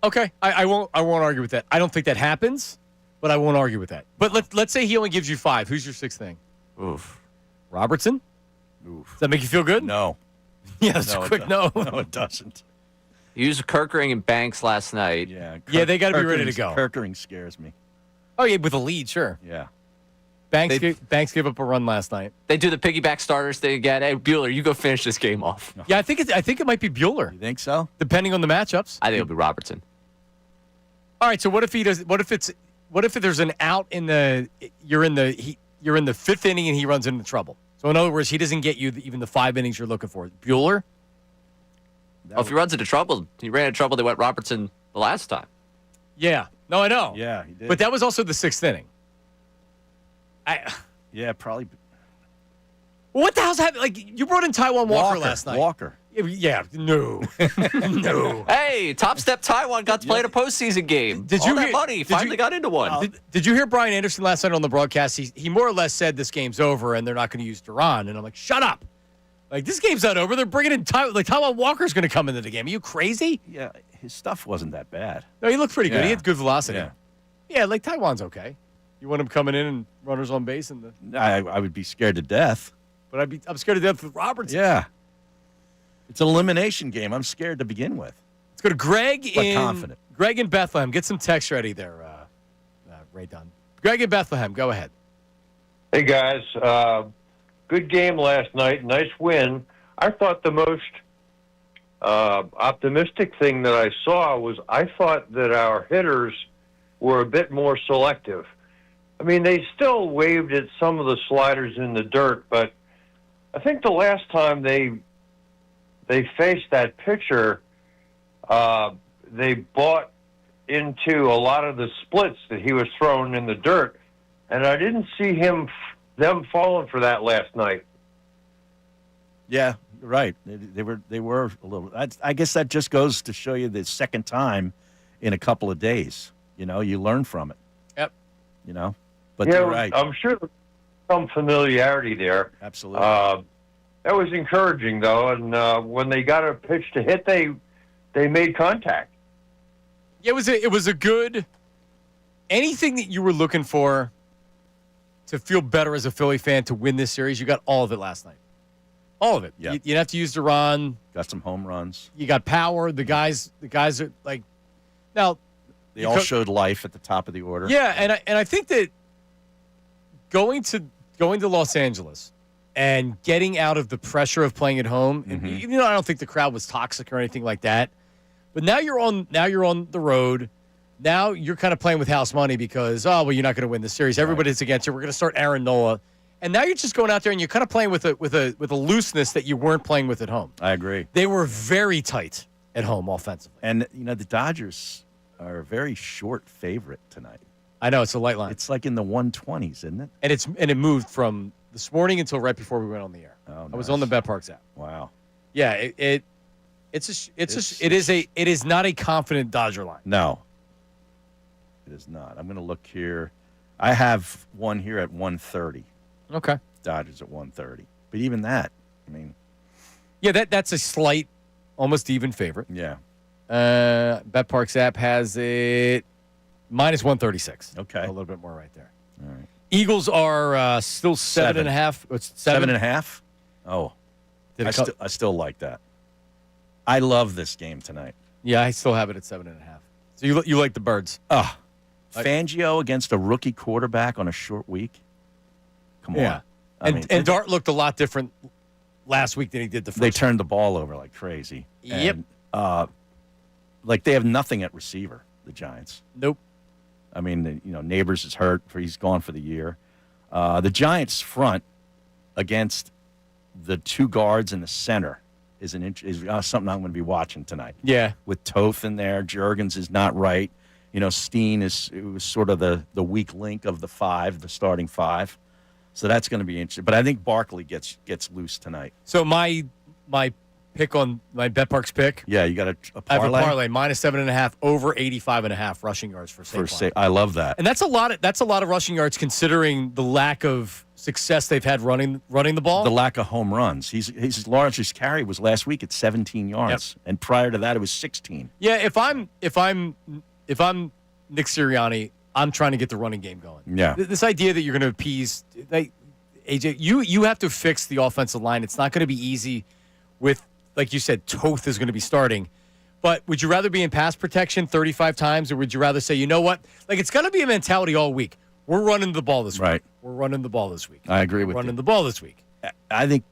Okay, I won't argue with that. I don't think that happens, but I won't argue with that. But let's say he only gives you 5. Who's your 6th thing? Oof. Robertson. Oof. Does that make you feel good? No. Yeah, that's a quick no. No, it doesn't. He used Kirkering and Banks last night. Yeah, they got to be ready to go. Kirkering scares me. Oh, yeah, with a lead, sure. Yeah. Banks gave up a run last night. They do the piggyback starters thing again. Hey, Bueller, you go finish this game off. Yeah, I think it might be Bueller. You think so? Depending on the matchups. I think it'll be Robertson. All right, so what if he does? What if there's an out you're in the 5th inning and he runs into trouble? So in other words, he doesn't get you even the 5 innings you're looking for. Bueller. If he runs into trouble, he ran into trouble. They went Robertson the last time. Yeah. No, I know. Yeah, he did. But that was also the 6th inning. Yeah, probably. What the hell's happening? Like, you brought in Taiwan Walker last night. Walker. Yeah, no. No. Hey, top step Taiwan got to play in a postseason game. Did All you that hear- money did finally you- got into one. Did you hear Brian Anderson last night on the broadcast? He more or less said this game's over and they're not going to use Duran. And I'm like, shut up. Like, this game's not over. They're bringing in Taiwan Walker's going to come into the game. Are you crazy? Yeah, his stuff wasn't that bad. No, he looked pretty good. Yeah. He had good velocity. Yeah. Yeah, like Taiwan's okay. You want him coming in and runners on base I would be scared to death. but I'm scared to death with Robertson. Yeah. It's an elimination game. I'm scared to begin with. Let's go to Greg But in confident. Greg in Bethlehem. Get some text ready there, Ray Dunn. Greg in Bethlehem, go ahead. Hey, guys. Good game last night. Nice win. I thought the most optimistic thing that I saw was I thought that our hitters were a bit more selective. I mean, they still waved at some of the sliders in the dirt, but I think the last time they faced that pitcher, they bought into a lot of the splits that he was throwing in the dirt, and I didn't see them falling for that last night. Yeah, you're right. They were a little. I guess that just goes to show you the second time in a couple of days. You know, you learn from it. Yep. You know, but yeah, you're right. I'm sure there's some familiarity there. Absolutely. That was encouraging, though, and when they got a pitch to hit, they made contact. Yeah, it was a good anything that you were looking for to feel better as a Philly fan to win this series. You got all of it last night. All of it. Yeah. You didn't have to use Duran. Got some home runs. You got power. The guys are like now. They all showed life at the top of the order. Yeah, and I think that going to Los Angeles and getting out of the pressure of playing at home, and even though I don't think the crowd was toxic or anything like that, but now you're on the road. Now you're kind of playing with house money because you're not going to win the series. Everybody's against you. We're going to start Aaron Nola, and now you're just going out there and you're kind of playing with a looseness that you weren't playing with at home. I agree. They were very tight at home offensively, and the Dodgers are a very short favorite tonight. I know it's a light line. It's like in the 120s, isn't it? And it moved from this morning until right before we went on the air. Oh, I was on the BetParks app. Wow. Yeah, it is not a confident Dodger line. No, it is not. I'm going to look here. I have one here at 130. Okay. Dodgers at 130. But even that, I mean. Yeah, that's a slight, almost even favorite. Yeah. BetParks app has it minus 136. Okay. A little bit more right there. All right. Eagles are still 7.5. It's 7.5? Oh. I still like that. I love this game tonight. Yeah, I still have it at 7.5. So you like the Birds? Fangio against a rookie quarterback on a short week? Come on. Yeah. And Dart looked a lot different last week than he did the first They turned the ball over like crazy. Yep. And, like they have nothing at receiver, the Giants. Nope. I mean, Neighbors is hurt. He's gone for the year. The Giants' front against the two guards in the center is something I'm going to be watching tonight. Yeah. With Toth in there, Juergens is not right. Steen was sort of the weak link of the starting five. So that's going to be interesting. But I think Barkley gets loose tonight. So my pick on my BetParks pick. Yeah, you got a parlay. I have a parlay minus 7.5 over 85.5 rushing yards for Saquon. I love that. And that's a lot of rushing yards considering the lack of success they've had running the ball. The lack of home runs. His largest carry was last week at 17 yards, and prior to that it was 16. Yeah, if I'm Nick Sirianni, I'm trying to get the running game going. Yeah. This idea that you're going to appease AJ, you have to fix the offensive line. It's not going to be easy with, like you said, Toth is going to be starting. But would you rather be in pass protection 35 times, or would you rather say, you know what? Like, it's going to be a mentality all week. We're running the ball this week. Right. We're running the ball this week. I agree with you. Running the ball this week. I think,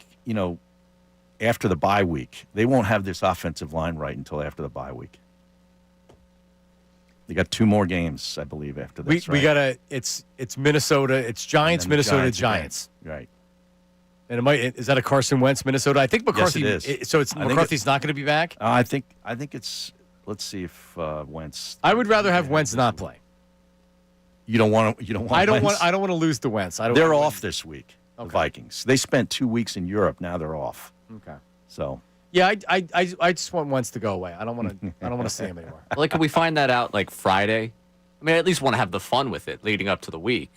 after the bye week, they won't have this offensive line right until after the bye week. They got 2 more games, I believe, after this. We got it's Minnesota. It's Giants, Minnesota, Giants. Right. And is that a Carson Wentz, Minnesota? I think McCarthy. Yes, it is. So McCarthy's not going to be back. I think it's. Let's see if Wentz. I would rather have Wentz not play. You don't want. I don't Wentz? want to lose to Wentz. They're off this week. Okay. The Vikings. They spent 2 weeks in Europe. Now they're off. Okay. So. Yeah, I just want Wentz to go away. I don't want to see him anymore. Like, can we find that out like Friday? I mean, I at least want to have the fun with it leading up to the week.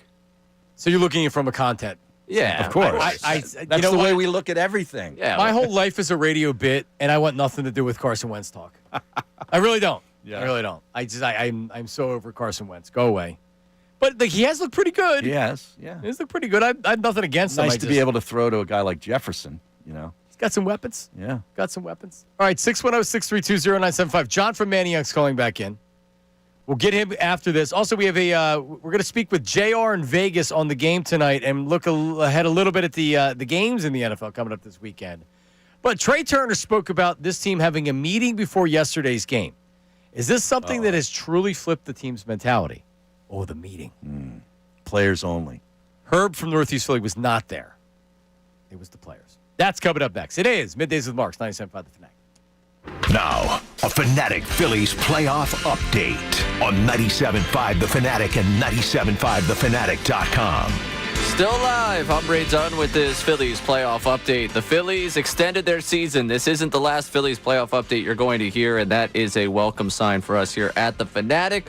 So you're looking at it from a content. Yeah, of course. That's the way we look at everything. Yeah, my whole life is a radio bit, and I want nothing to do with Carson Wentz talk. I really don't. Yeah. I really don't. I'm so over Carson Wentz. Go away. But he has looked pretty good. He has. Yeah. He's looked pretty good. I have nothing against him. Nice to be able to throw to a guy like Jefferson. He's Got some weapons. Yeah. Got some weapons. All right, 610-632-0975. John from Manayunk's calling back in. We'll get him after this. Also, we have we're going to speak with JR in Vegas on the game tonight and look ahead a little bit at the games in the NFL coming up this weekend. But Trey Turner spoke about this team having a meeting before yesterday's game. Is this something that has truly flipped the team's mentality? Oh, the meeting. Players only. Herb from Northeast Philly was not there. It was the players. That's coming up next. It is Middays with Marks, 97.5 The Fanatic. Now, a Fanatic Phillies playoff update on 97.5 The Fanatic and 97.5thefanatic.com. Still live. I'm Ray Dunn with this Phillies playoff update. The Phillies extended their season. This isn't the last Phillies playoff update you're going to hear, and that is a welcome sign for us here at the Fanatic.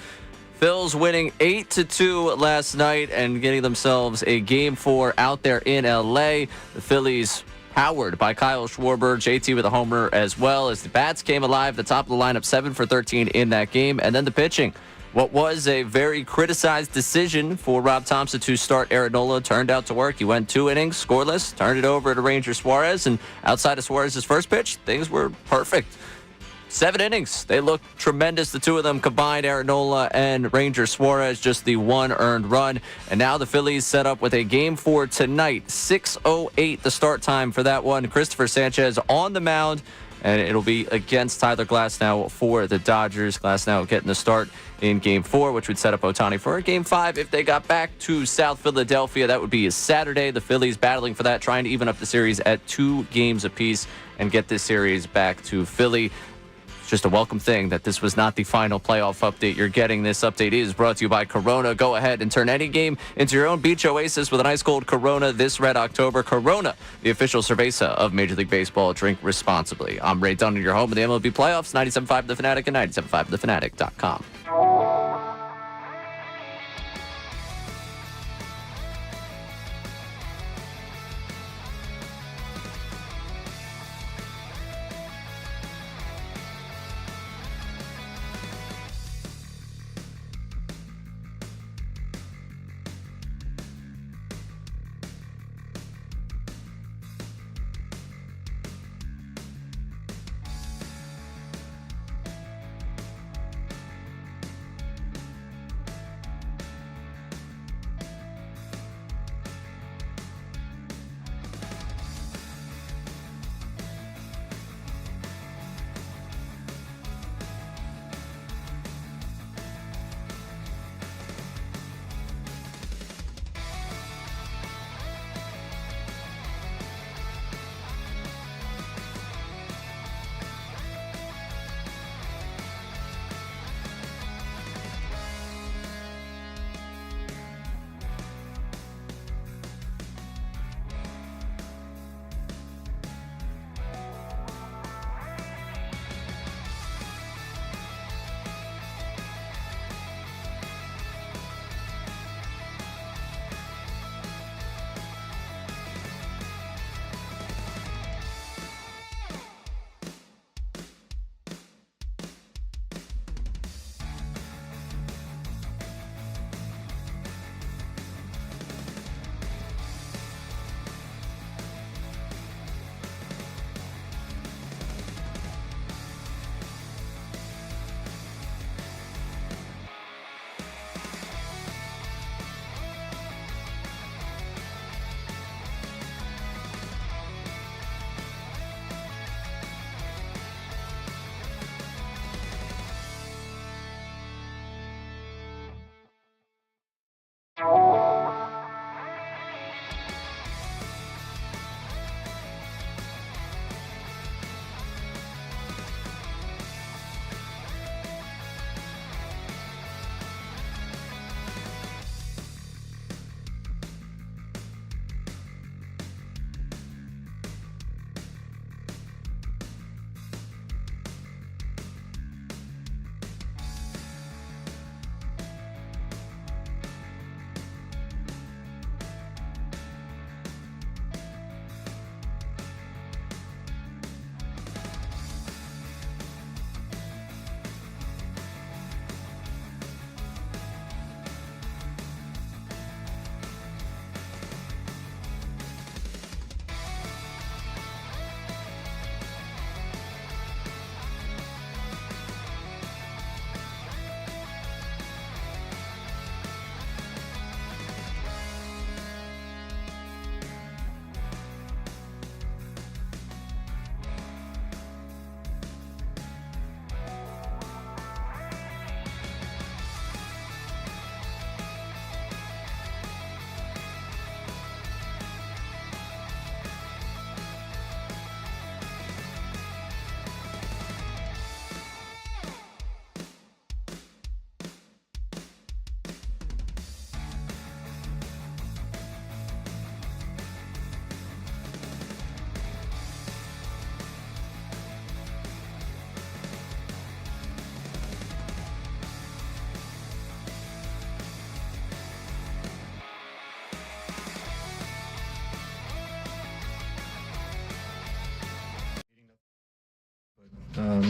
Phils winning 8-2 last night and getting themselves a Game 4 out there in L.A. The Phillies powered by Kyle Schwarber, JT with a homer as well as the bats came alive. The top of the lineup 7 for 13 in that game, and then the pitching. What was a very criticized decision for Rob Thompson to start Aaron Nola turned out to work. He went 2 innings, scoreless, turned it over to Ranger Suarez, and outside of Suarez's first pitch, things were perfect. 7 innings. They looked tremendous. The two of them combined, Aaron Nola and Ranger Suarez, just the 1 earned run. And now the Phillies set up with a Game 4 tonight. 6:08 the start time for that one. Christopher Sanchez on the mound, and it'll be against Tyler Glasnow for the Dodgers. Glasnow getting the start in Game 4, which would set up Ohtani for a Game 5. If they got back to South Philadelphia, that would be a Saturday. The Phillies battling for that, trying to even up the series at 2 games apiece and get this series back to Philly. Just a welcome thing that this was not the final playoff update you're getting. This update is brought to you by Corona. Go ahead and turn any game into your own beach oasis with an ice cold Corona this red October. Corona, the official cerveza of Major League Baseball. Drink responsibly. I'm Ray Dunn, your home of the MLB playoffs, 97.5 The Fanatic and 97.5thefanatic.com.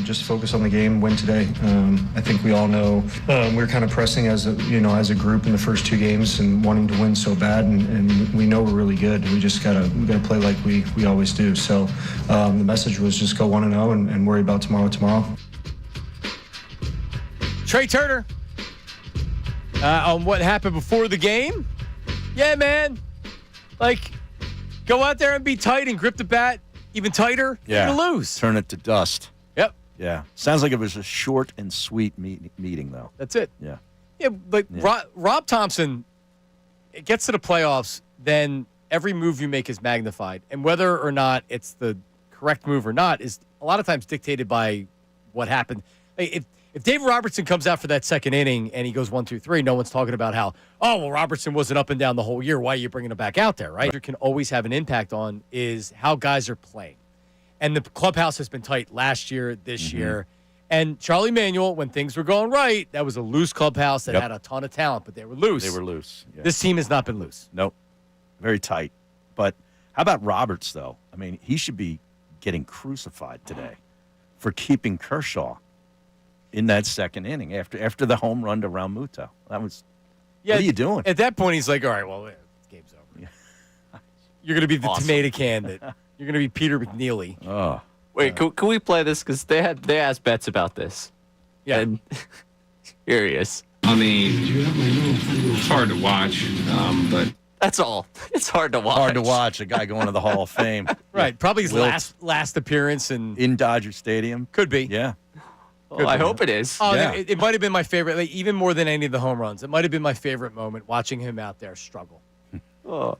just focus on the game, win today. I think we all know we're kind of pressing as a group in the first two games and wanting to win so bad, and we know we're really good. We just gotta play like we always do. So the message was just go 1-0 and worry about tomorrow. Trey Turner on what happened before the game. Yeah, man. Like, go out there and be tight and grip the bat even tighter. Yeah. You're going to lose. Turn it to dust. Yep. Yeah. Sounds like it was a short and sweet meeting, though. That's it. Yeah. Yeah, but Rob Thompson, it gets to the playoffs, then every move you make is magnified. And whether or not it's the correct move or not is a lot of times dictated by what happened. If Dave Robertson comes out for that second inning and he goes 1, 2, 3, no one's talking about how, Robertson wasn't up and down the whole year. Why are you bringing him back out there, right? What can always have an impact on is how guys are playing. And the clubhouse has been tight last year, this year. And Charlie Manuel, when things were going right, that was a loose clubhouse that had a ton of talent, but they were loose. They were loose. Yeah. This team has not been loose. Nope. Very tight. But how about Roberts, though? I mean, he should be getting crucified today for keeping Kershaw in that second inning after the home run to Realmuto. That was, what are you doing? At that point, he's like, all right, well, game's over. Yeah. You're going to be the tomato can that you're going to be Peter McNeely. Oh. Wait, can we play this? Because they asked Betts about this. Yeah. And here he is. I mean, it's hard to watch, but that's all. It's hard to watch. Hard to watch a guy going to the Hall of Fame. Right. Probably his last appearance in Dodger Stadium. Could be. Yeah. Oh, I hope it is. Oh, Yeah. it might have been my favorite, even more than any of the home runs. It might have been my favorite moment watching him out there struggle. Oh.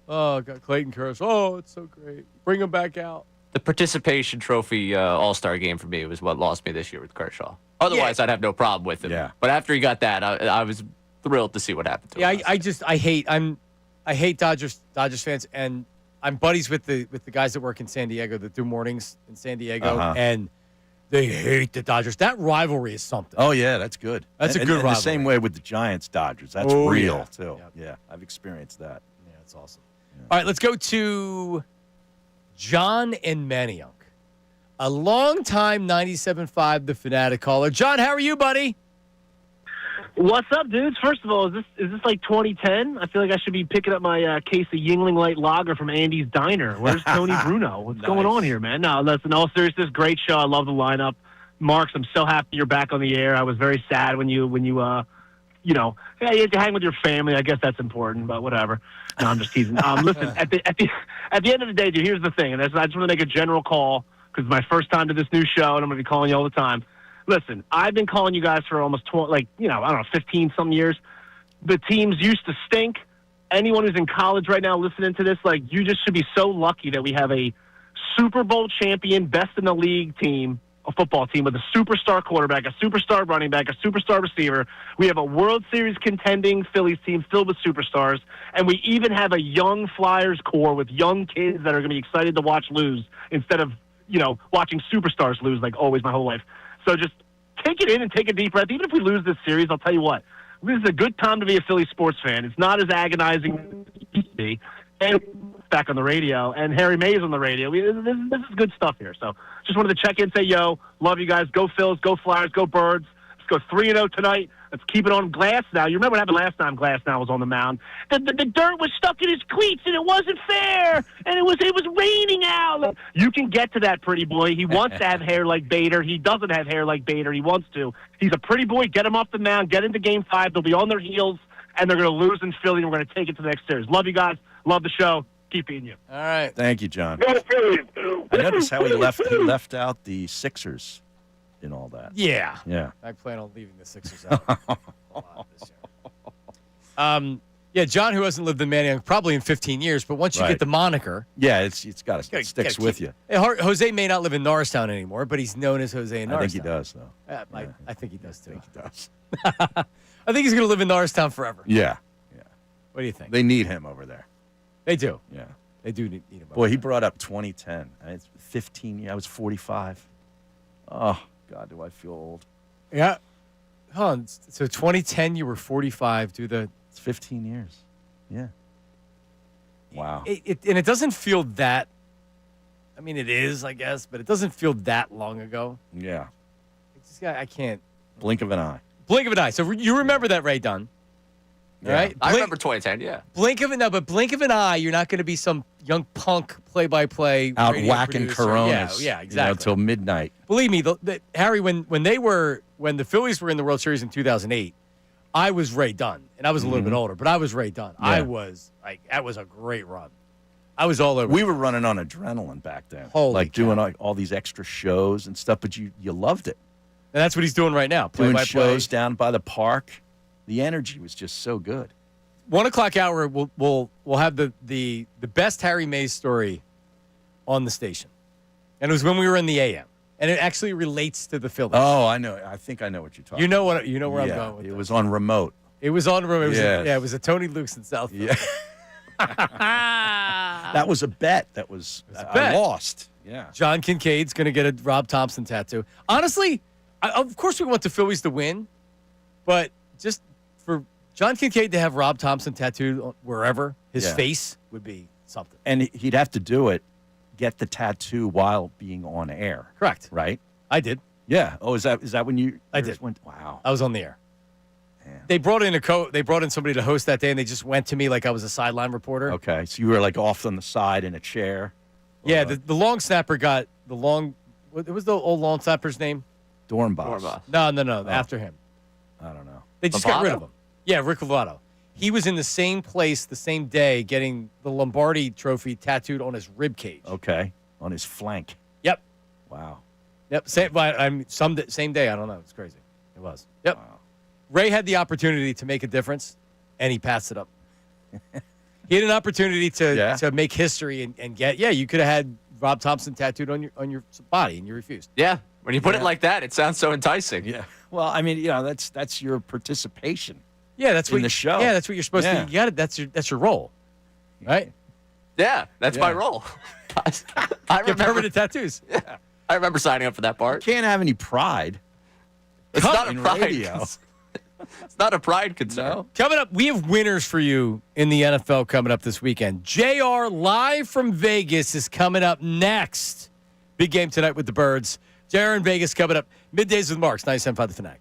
Got Clayton Kershaw. Oh, it's so great. Bring him back out. The participation trophy All-Star game for me was what lost me this year with Kershaw. Otherwise, I'd have no problem with him. Yeah. But after he got that, I was thrilled to see what happened to him. I hate Dodgers fans, and I'm buddies with the guys that work in San Diego that do mornings in San Diego, and they hate the Dodgers. That rivalry is something. Oh, yeah, that's good. That's a good rivalry. rivalry. The same way with the Giants-Dodgers. That's real, too. Yeah, I've experienced that. Yeah, that's awesome. Yeah. All right, let's go to John in Manayunk, a longtime 97.5 The Fanatic caller. John, how are you, buddy? What's up, dudes? First of all, is this like 2010? I feel like I should be picking up my case of Yingling Light Lager from Andy's Diner. Where's Tony Bruno? What's going on here, man? No, listen, all seriousness, great show. I love the lineup. Marks, I'm so happy you're back on the air. I was very sad when you you had to hang with your family. I guess that's important, but whatever. No, I'm just teasing. Listen, at the end of the day, dude, here's the thing, and I just want to make a general call because it's my first time to this new show, and I'm going to be calling you all the time. Listen, I've been calling you guys for almost 15-some years. The teams used to stink. Anyone who's in college right now listening to this, you just should be so lucky that we have a Super Bowl champion, best in the league team, a football team with a superstar quarterback, a superstar running back, a superstar receiver. We have a World Series contending Phillies team filled with superstars, and we even have a young Flyers core with young kids that are going to be excited to watch lose instead of, watching superstars lose like always my whole life. So just take it in and take a deep breath. Even if we lose this series, I'll tell you what, this is a good time to be a Philly sports fan. It's not as agonizing as it used to be. And back on the radio, and Harry Mays on the radio. This is good stuff here. So just wanted to check in, say, love you guys. Go Phils, go Flyers, go Birds. Let's go 3-0 tonight. Let's keep it on Glass now. You remember what happened last time Glass now was on the mound? The dirt was stuck in his cleats, and it wasn't fair, and it was raining out. You can get to that pretty boy. He wants to have hair like Bader. He doesn't have hair like Bader. He wants to. He's a pretty boy. Get him off the mound. Get into Game 5. They'll be on their heels, and they're going to lose in Philly, and we're going to take it to the next series. Love you guys. Love the show. Keep being you. All right. Thank you, John. Go Phillies. I noticed how he left out the Sixers in all that. Yeah. Yeah. I plan on leaving the Sixers out a lot this year. John, who hasn't lived in Manayunk probably in 15 years, but once you get the moniker. Yeah, it's got to sticks with you. Jose may not live in Norristown anymore, but he's known as Jose in Norristown. I think he does, though. I think he does, too. I think he does. I think he's going to live in Norristown forever. Yeah. What do you think? They need him over there. They do. Yeah. They do need him. Boy, he brought up 2010. It's 15 years. I was 45. Oh, God, do I feel old. Yeah. Huh. So 2010, you were 45. It's 15 years. Yeah. Wow. And it doesn't feel that. I mean, it is, I guess, but it doesn't feel that long ago. Yeah. I can't. Blink of an eye. Blink of an eye. So you remember that, Ray Dunn. Yeah. Right? I remember 2010, yeah. Blink of an eye, you're not going to be some young punk play-by-play Out radio whacking producer. Coronas. Yeah, exactly. Until midnight. Believe me, Harry, when the Phillies were in the World Series in 2008, I was Ray Dunn, and I was a little bit older, but I was Ray Dunn. Yeah. I was that was a great run. I was all over. We were running on adrenaline back then. Holy doing all these extra shows and stuff, but you loved it. And that's what he's doing right now. Doing Play-by-play. shows down by the park. The energy was just so good. 1 o'clock hour, we'll have the best Harry Mays story on the station, and it was when we were in the AM, and it actually relates to the Phillies. Oh, I know. I think I know what you're talking. You know where I'm Yeah, going with it this. was on remote. It was on remote. Yes. It was a Tony Luke's in South Philly. Yeah. That was a bet. That was I bet. lost. Yeah. John Kincaid's going to get a Rob Thompson tattoo. Honestly, of course we want the Phillies to win, but just for John Kincade to have Rob Thompson tattooed wherever, his face would be something. And he'd have to do it, get the tattoo while being on air. Correct. Right? I did. Yeah. Oh, is that when you I did. went? Wow. I was on the air. They brought in somebody to host that day, and they just went to me like I was a sideline reporter. Okay. So you were like off on the side in a chair. Yeah, the long snapper got the long. What was the old long snapper's name? Dornbos. No. After him. I don't know. They just got rid of him. Yeah, Rick Lovato. He was in the same place the same day getting the Lombardi trophy tattooed on his rib cage. Okay. On his flank. Yep. Wow. Yep. Same day. I don't know. It's crazy. It was. Yep. Wow. Ray had the opportunity to make a difference, and he passed it up. He had an opportunity to make history and get. Yeah, you could have had Rob Thompson tattooed on your body, and you refused. Yeah. When you put it like that, it sounds so enticing. Yeah. Well, I mean, that's your participation. Yeah, that's in the show. Yeah, that's what you're supposed to. You got it. That's your role, right? Yeah, that's my role. I Get permanent tattoos. Yeah, I remember signing up for that part. You can't have any pride. It's not a in pride. radio. It's not a pride concern. No? Coming up, we have winners for you in the NFL coming up this weekend. JR live from Vegas is coming up next. Big game tonight with the Birds. JR in Vegas coming up. Middays with Marks, 97.5 The Fanatic.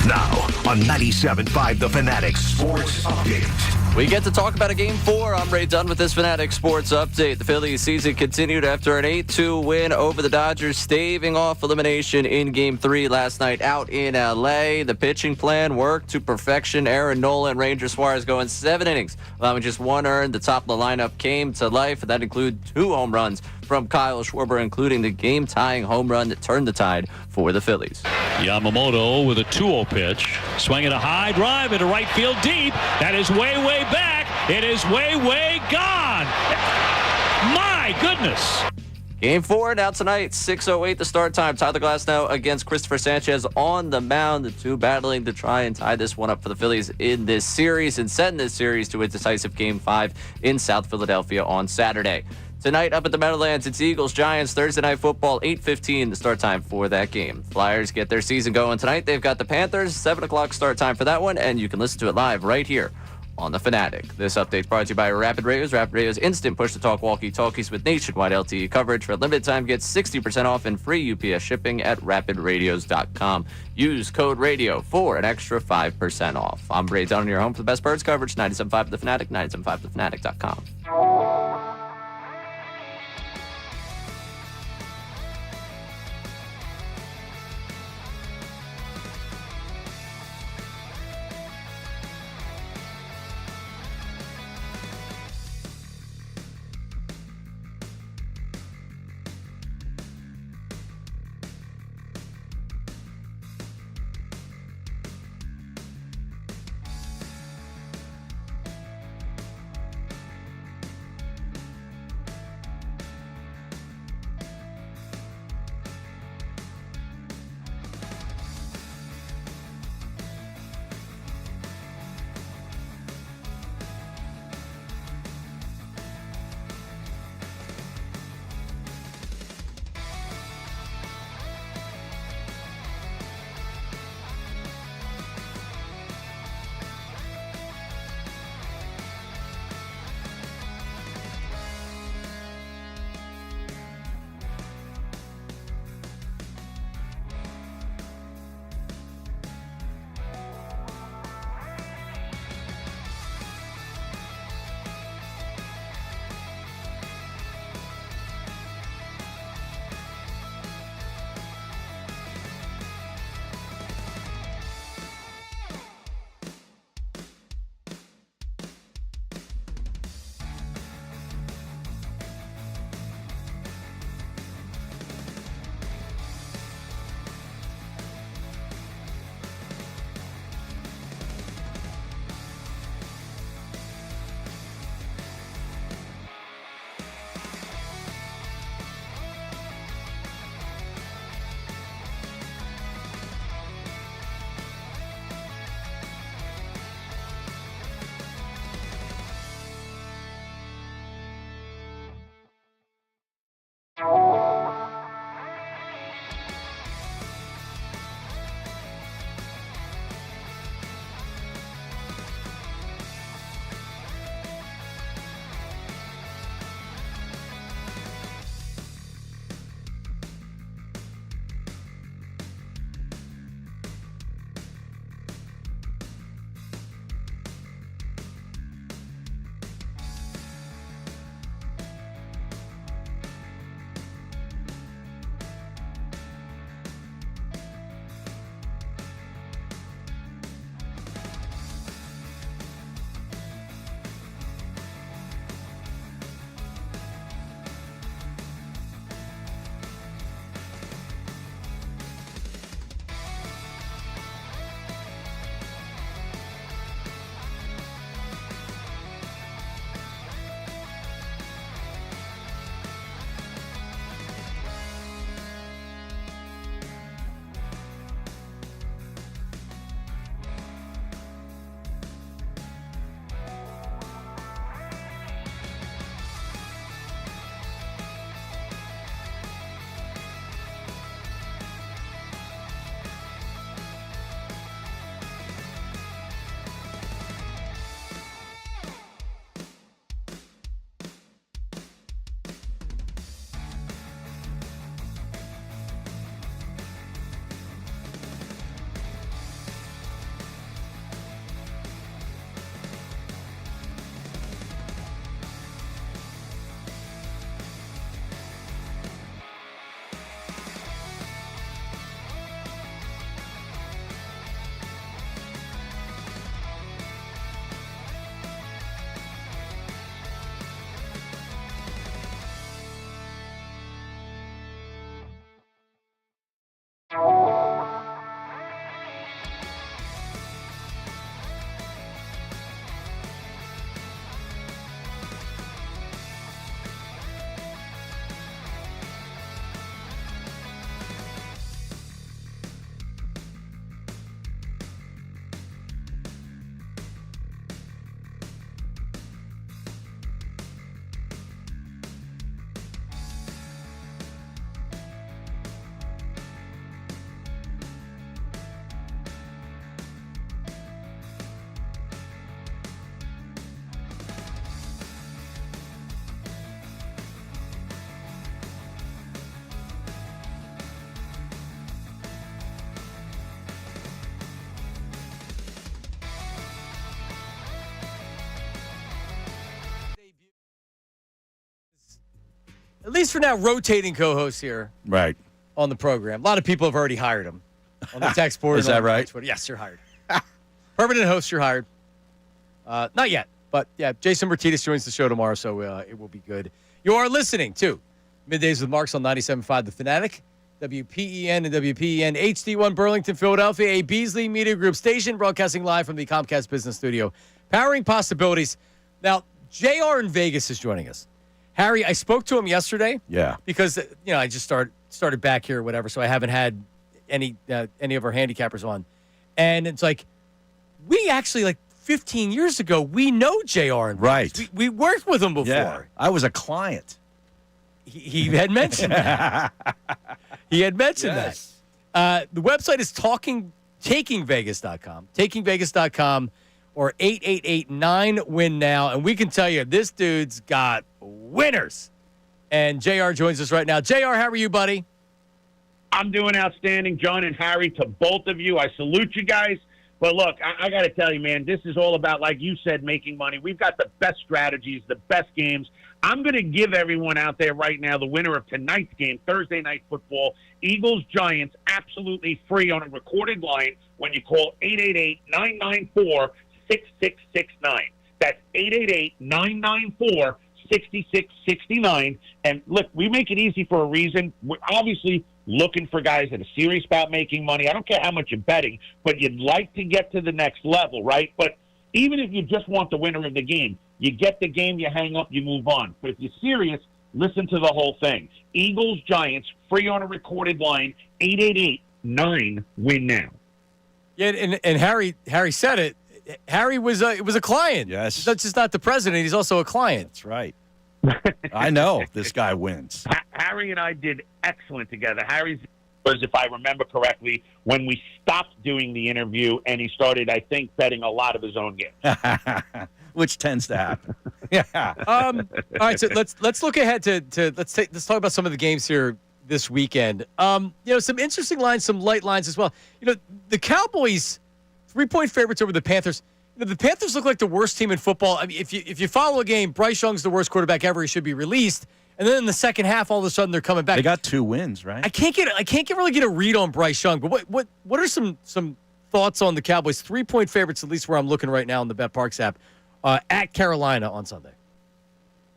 Now on 97.5 The Fanatic Sports Update. We get to talk about a Game 4. I'm Ray Dunn with this Fanatic Sports Update. The Phillies season continued after an 8-2 win over the Dodgers, staving off elimination in Game 3 last night out in L.A. The pitching plan worked to perfection. Aaron Nola and Ranger Suarez going 7 innings, allowing just 1 earned. The top of the lineup came to life, and that included 2 home runs from Kyle Schwarber, including the game-tying home run that turned the tide for the Phillies. Yamamoto with a 2-0 pitch. Swinging a high drive into right field deep. That is way back. It is way gone. My goodness. Game 4 now tonight, 6:08 the start time. Tyler Glasnow against Christopher Sanchez on the mound. The two battling to try and tie this one up for the Phillies in this series and send this series to a decisive Game 5 in South Philadelphia on Saturday. Tonight up at the Meadowlands, it's Eagles-Giants, Thursday Night Football, 8:15 the start time for that game. Flyers get their season going tonight. They've got the Panthers, 7 o'clock start time for that one, and you can listen to it live right here on The Fanatic. This update brought to you by Rapid Radios. Rapid Radios instant push-to-talk walkie-talkies with nationwide LTE coverage. For a limited time, get 60% off and free UPS shipping at rapidradios.com. Use code RADIO for an extra 5% off. I'm Ray Dunn, your home for the best Birds coverage, 97.5 The Fanatic, 97.5thefanatic.com. at least for now, rotating co-host here Right. on the program. A lot of people have already hired him on the text board. Is that right? Twitter. Yes, you're hired. Permanent host, you're hired. Not yet, but yeah, Jason Martinez joins the show tomorrow, so it will be good. You are listening to Middays with Marks on 97.5 The Fanatic, WPEN and WPEN HD1 Burlington, Philadelphia, a Beasley Media Group station broadcasting live from the Comcast Business Studio, powering possibilities. Now, JR in Vegas is joining us. Harry, I spoke to him yesterday. Yeah. Because, I just started back here or whatever, so I haven't had any of our handicappers on. And it's like, we actually, 15 years ago, we know JR in Vegas. Right. We worked with him before. Yeah. I was a client. He had mentioned that. He had mentioned that. The website is takingvegas.com. Takingvegas.com or 888-9-WIN-NOW. And we can tell you, this dude's got winners. And JR joins us right now. JR, how are you, buddy? I'm doing outstanding, John and Harry, to both of you. I salute you guys. But look, I got to tell you, man, this is all about, like you said, making money. We've got the best strategies, the best games. I'm going to give everyone out there right now the winner of tonight's game, Thursday Night Football, Eagles-Giants, absolutely free on a recorded line when you call 888-994-6669. That's 888-994-6669. And look, we make it easy for a reason. We're obviously looking for guys that are serious about making money. I don't care how much you're betting, but you'd like to get to the next level, right? But even if you just want the winner of the game, you get the game, you hang up, you move on. But if you're serious, listen to the whole thing. Eagles, Giants, free on a recorded line, 888-9-WIN-NOW. Yeah, and Harry said it. Harry was a client. Yes. He's just not the president. He's also a client. That's right. I know this guy wins. Harry and I did excellent together. Harry's was, if I remember correctly, when we stopped doing the interview and he started, I think, betting a lot of his own games. Which tends to happen. Yeah. All right, so let's look ahead to let's talk about some of the games here this weekend. Some interesting lines, some light lines as well. The Cowboys 3-point favorites over the Panthers. The Panthers look like the worst team in football. I mean, if you follow a game, Bryce Young's the worst quarterback ever. He should be released. And then in the second half, all of a sudden they're coming back. They got 2 wins, right? I can't really get a read on Bryce Young. But what are some thoughts on the Cowboys 3-point favorites? At least where I'm looking right now on the BetParks app at Carolina on Sunday.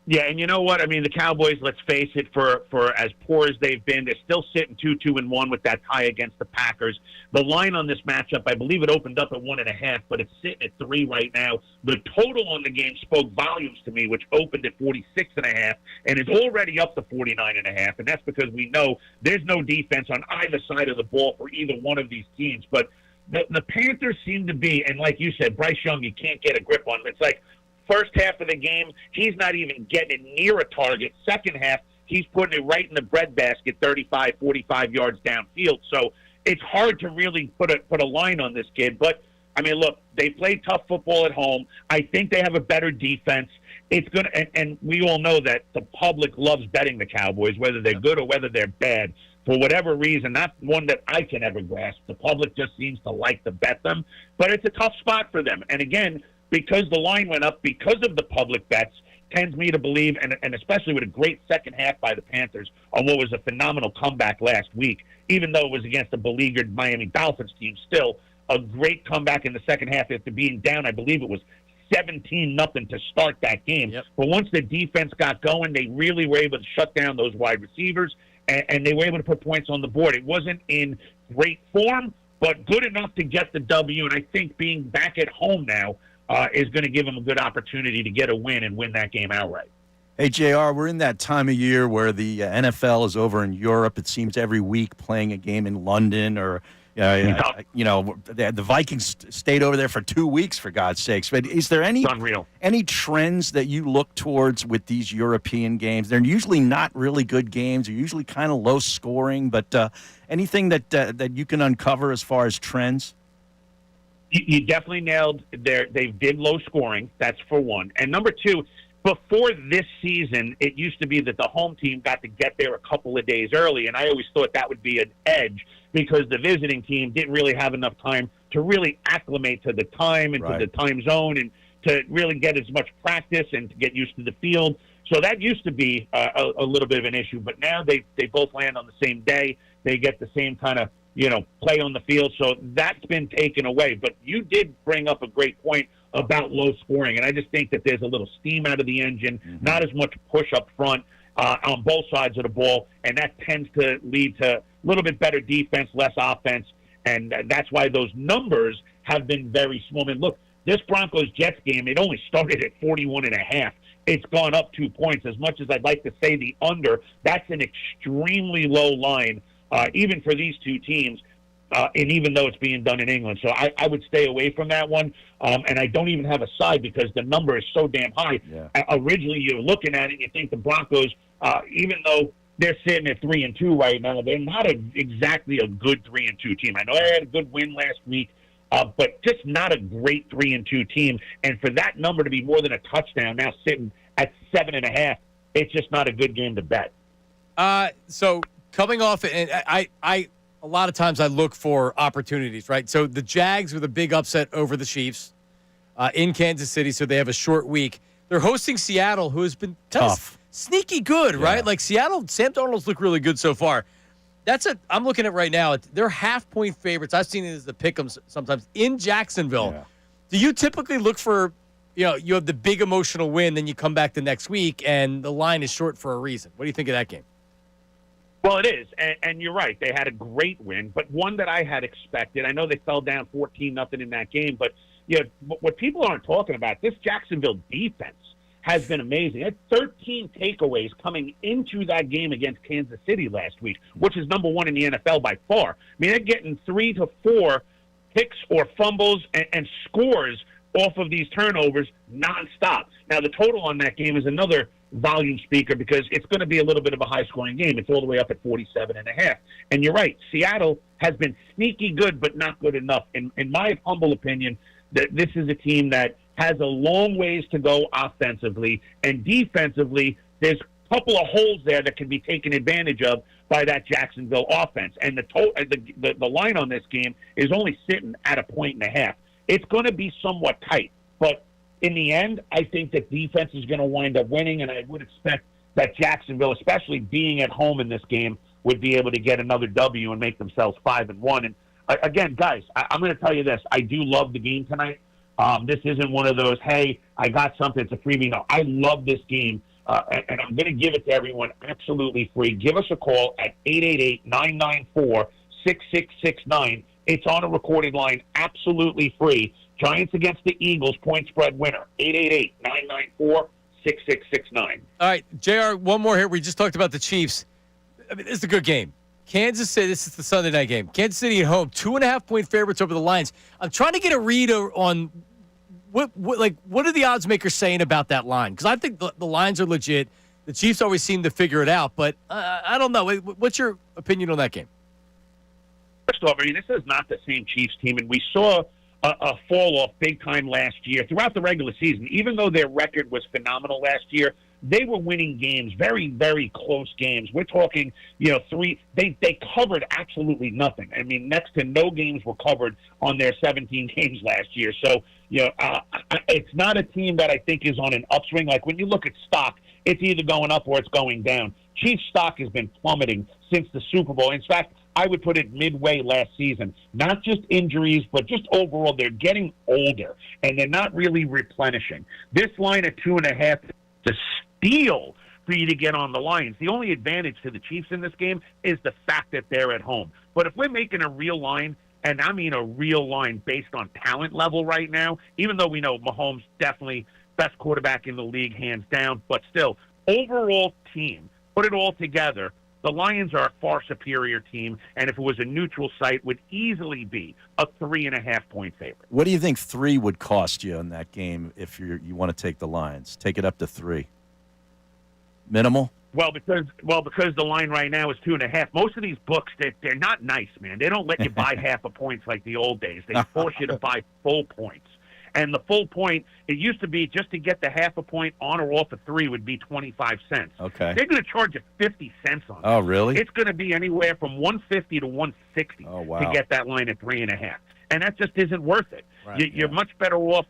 Yeah, and you know what? I mean, the Cowboys, let's face it, for as poor as they've been, they're still sitting 2-2-1 with that tie against the Packers. The line on this matchup, I believe it opened up at 1.5, but it's sitting at 3 right now. The total on the game spoke volumes to me, which opened at 46.5 and is already up to 49.5, and that's because we know there's no defense on either side of the ball for either one of these teams. But the Panthers seem to be, and like you said, Bryce Young, you can't get a grip on him. It's like, first half of the game, he's not even getting it near a target. Second half, he's putting it right in the breadbasket, 35, 45 yards downfield. So it's hard to really put a line on this kid. But, I mean, look, they play tough football at home. I think they have a better defense. It's going to, and we all know that the public loves betting the Cowboys, whether they're good or whether they're bad. For whatever reason, not one that I can ever grasp. The public just seems to like to bet them. But it's a tough spot for them. And again, because the line went up, because of the public bets, tends me to believe, and especially with a great second half by the Panthers on what was a phenomenal comeback last week, even though it was against a beleaguered Miami Dolphins team, still a great comeback in the second half after being down, I believe it was 17-0 to start that game. Yep. But once the defense got going, they really were able to shut down those wide receivers, and they were able to put points on the board. It wasn't in great form, but good enough to get the W, and I think being back at home now, is going to give them a good opportunity to get a win and win that game outright. Hey, JR, we're in that time of year where the NFL is over in Europe. It seems every week playing a game in London or, the Vikings stayed over there for 2 weeks, for God's sakes. But is there any trends that you look towards with these European games? They're usually not really good games. They're usually kind of low scoring. But anything that you can uncover as far as trends? You definitely nailed they did low scoring. That's for one. And number two, before this season, it used to be that the home team got to get there a couple of days early, and I always thought that would be an edge because the visiting team didn't really have enough time to really acclimate to the time and to the time zone and to really get as much practice and to get used to the field. So that used to be a little bit of an issue, but now they both land on the same day. They get the same kind of, play on the field. So that's been taken away. But you did bring up a great point about low scoring, and I just think that there's a little steam out of the engine, not as much push up front on both sides of the ball, and that tends to lead to a little bit better defense, less offense, and that's why those numbers have been very small. I mean, look, this Broncos-Jets game, it only started at 41.5. It's gone up 2 points. As much as I'd like to say the under, that's an extremely low line, even for these two teams, and even though it's being done in England. So I would stay away from that one, and I don't even have a side because the number is so damn high. Yeah. Originally, you're looking at it, you think the Broncos, even though they're sitting at 3-2 right now, they're not exactly a good 3-2 team. I know they had a good win last week, but just not a great 3-2 team. And for that number to be more than a touchdown, now sitting at 7.5, it's just not a good game to bet. So coming off, and I a lot of times I look for opportunities, right? So the Jags with a big upset over the Chiefs in Kansas City, so they have a short week. They're hosting Seattle, who has been tough, sneaky good, right? Like Seattle, Sam Darnold's looked really good so far. I'm looking at right now. They're half-point favorites. I've seen it as the pick'ems sometimes in Jacksonville. Yeah. Do you typically look for, you have the big emotional win, then you come back the next week, and the line is short for a reason? What do you think of that game? Well, it is, and you're right. They had a great win, but one that I had expected. I know they fell down 14-0 in that game, but what people aren't talking about, this Jacksonville defense has been amazing. They had 13 takeaways coming into that game against Kansas City last week, which is number one in the NFL by far. I mean, they're getting 3 to 4 picks or fumbles and scores off of these turnovers nonstop. Now, the total on that game is another volume speaker because it's going to be a little bit of a high-scoring game. It's all the way up at 47.5. And you're right, Seattle has been sneaky good but not good enough. In my humble opinion, this is a team that has a long ways to go offensively, and defensively, there's a couple of holes there that can be taken advantage of by that Jacksonville offense. And the line on this game is only sitting at 1.5. It's going to be somewhat tight, but in the end, I think that defense is going to wind up winning, and I would expect that Jacksonville, especially being at home in this game, would be able to get another W and make themselves 5-1. And again, guys, I'm going to tell you this: I do love the game tonight. This isn't one of those, hey, I got something, it's a freebie. No, I love this game, and I'm going to give it to everyone absolutely free. Give us a call at 888-994-6669. It's on a recorded line, absolutely free. Giants against the Eagles, point spread winner, 888-994-6669. All right, JR, one more here. We just talked about the Chiefs. I mean, this is a good game. Kansas City, this is the Sunday night game. Kansas City at home, 2.5-point favorites over the Lions. I'm trying to get a read on what are the odds makers saying about that line? Because I think the lines are legit. The Chiefs always seem to figure it out, but I don't know. What's your opinion on that game? First off, I mean, this is not the same Chiefs team, and we saw a fall off big time last year throughout the regular season. Even though their record was phenomenal last year, they were winning games, very, very close games. We're talking, they covered absolutely nothing. I mean, next to no games were covered on their 17 games last year. So, it's not a team that I think is on an upswing. Like when you look at stock, it's either going up or it's going down. Chiefs stock has been plummeting since the Super Bowl. In fact, I would put it midway last season. Not just injuries, but just overall, they're getting older, and they're not really replenishing. This line at 2.5, the steal for you to get on the Lions. The only advantage to the Chiefs in this game is the fact that they're at home. But if we're making a real line, and I mean a real line based on talent level right now, even though we know Mahomes definitely best quarterback in the league, hands down, but still, overall team, put it all together, the Lions are a far superior team, and if it was a neutral site, would easily be a 3.5-point favorite. What do you think 3 would cost you in that game if you want to take the Lions? Take it up to 3. Minimal? Well, because the line right now is 2.5. Most of these books, they're not nice, man. They don't let you buy half a points like the old days. They force you to buy full points. And the full point, it used to be just to get the half a point on or off of 3 would be 25 cents. Okay. They're going to charge you 50 cents on it. Oh, really? It's going to be anywhere from 150 to 160 wow. to get that line at 3.5. And that just isn't worth it. Right, You're much better off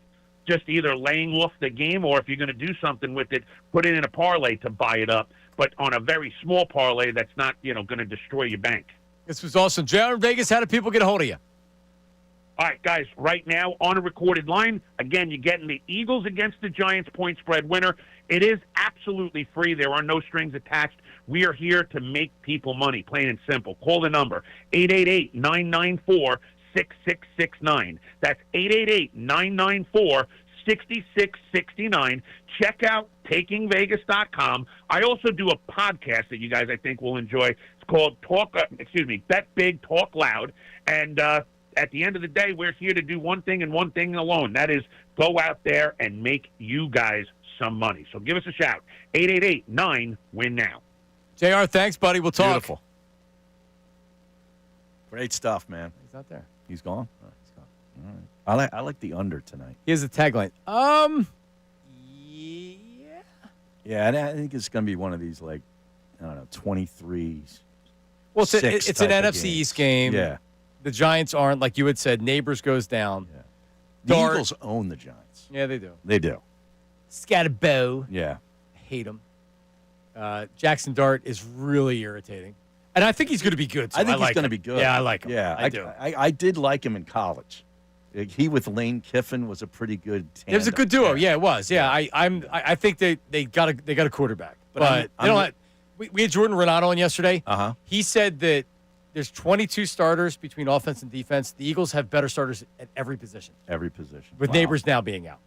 just either laying off the game, or if you're going to do something with it, put it in a parlay to buy it up, but on a very small parlay that's not, going to destroy your bank. This was awesome. JR in Vegas, how do people get a hold of you? All right, guys, right now on a recorded line, again, you're getting the Eagles against the Giants point spread winner. It is absolutely free. There are no strings attached. We are here to make people money, plain and simple. Call the number, 888-994-6669. That's 888-994-6669. Check out takingvegas.com. I also do a podcast that you guys, I think, will enjoy. It's called Bet Big, Talk Loud. And at the end of the day, we're here to do one thing and one thing alone. That is go out there and make you guys some money. So give us a shout. 888-9-WIN-NOW. JR, thanks, buddy. We'll talk. Beautiful. Great stuff, man. He's not there. He's gone? He's gone. All right. I like the under tonight. Here's the tagline. Yeah, and I think it's going to be one of these, 23s. Well, it's an NFC East game. Yeah. The Giants aren't, like you had said, Neighbors goes down. Yeah. The Eagles own the Giants. Yeah, they do. They do. Scatterbo. Yeah. I hate him. Jackson Dart is really irritating. And I think he's going to be good, too. I think he's like going to him. be good. Yeah, I like him. Yeah, I do. I did like him in college. He with Lane Kiffin was a pretty good tandem. It was a good duo. Yeah, it was. Yeah, I think they got a quarterback. But they don't have, we had Jordan Renato on yesterday. Uh-huh. He said that there's 22 starters between offense and defense. The Eagles have better starters at every position. Every position. With Neighbors now being out.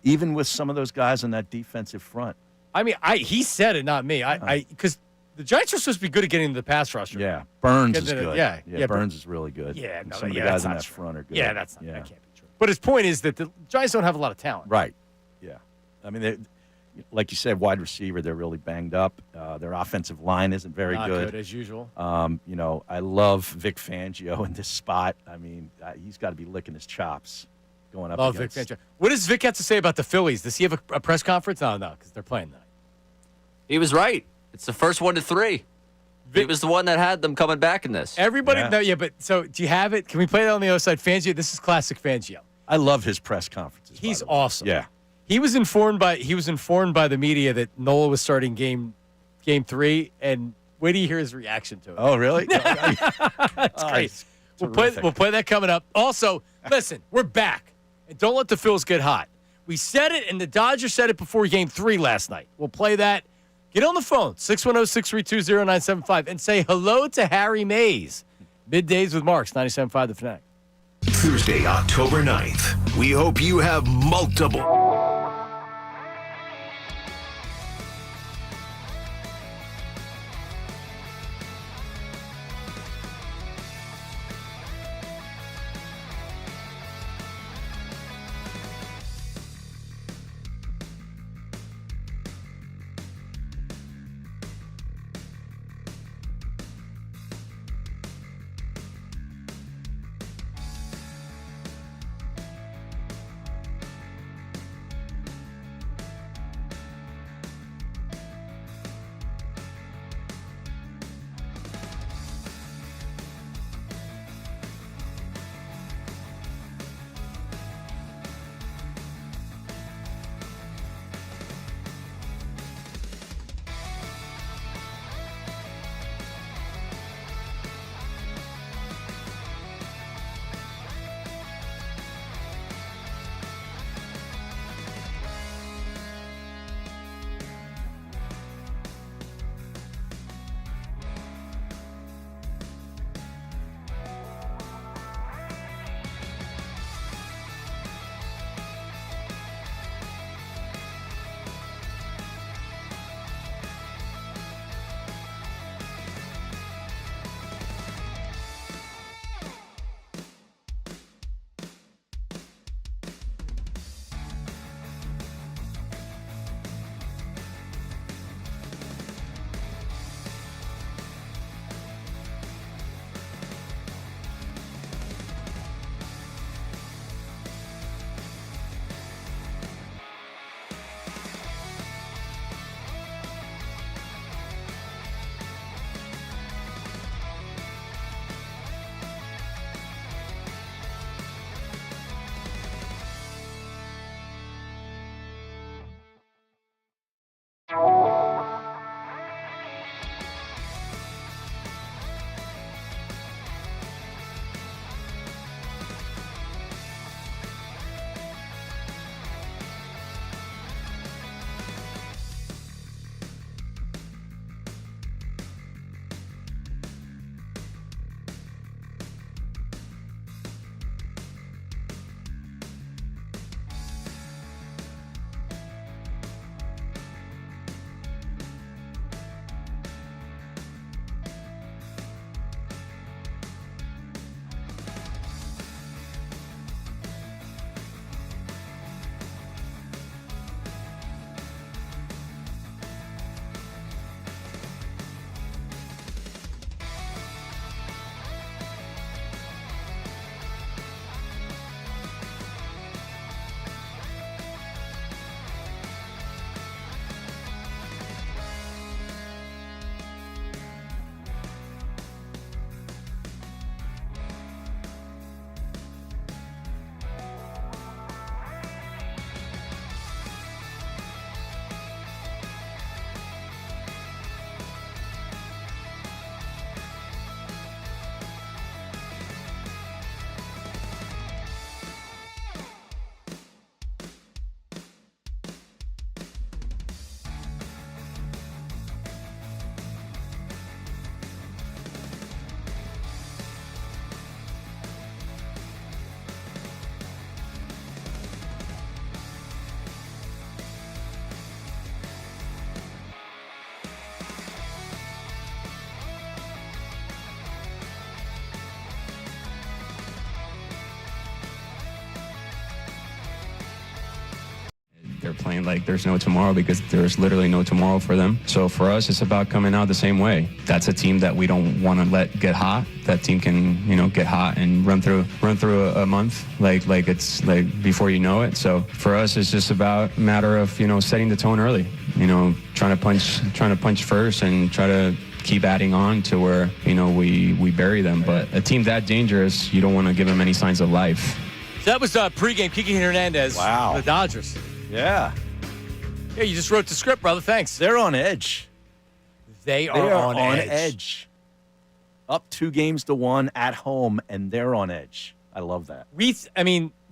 Even with some of those guys in that defensive front. I mean, he said it, not me. Because the Giants are supposed to be good at getting into the pass rusher. Yeah, Burns is good. Yeah, Burns is really good. Yeah, And no, some of the yeah, guys that's in not that true. front are good. Yeah, that can't be true. But his point is that the Giants don't have a lot of talent. Right. Yeah. I mean, like you said, wide receiver, they're really banged up. Their offensive line isn't very Not good. good as usual. I love Vic Fangio in this spot. I mean, he's got to be licking his chops going up Love against. Vic Fangio. What does Vic have to say about the Phillies? Does he have a press conference? No, because they're playing tonight. He was right. It's the first 1-3. He was the one that had them coming back in this. Everybody, but so do you have it? Can we play that on the other side? Fangio, this is classic Fangio. I love his press conferences. He's awesome. Yeah. He was informed by the media that Nola was starting game 3, and wait till you hear his reaction to it. Oh, really? That's great. We'll play that coming up. Also, listen, we're back, and don't let the Phils get hot. We said it, and the Dodgers said it before game 3 last night. We'll play that. Get on the phone, 610-632-0975, and say hello to Harry Mays. Middays with Marks, 97.5 The Fanatic. Thursday, October 9th. We hope you have multiple. playing like there's no tomorrow because there's literally no tomorrow for them. So for us, it's about coming out the same way. That's a team that we don't want to let get hot. That team can, get hot and run through a month like it's like before you know it. So for us, it's just about a matter of, setting the tone early, trying to punch first and try to keep adding on to where, we bury them. But a team that dangerous, you don't want to give them any signs of life. So that was pregame Kiki Hernandez. Wow. The Dodgers. Yeah. Yeah, you just wrote the script, brother. Thanks. They're on edge. They are on edge. Up 2-1 at home, and they're on edge. I love that. We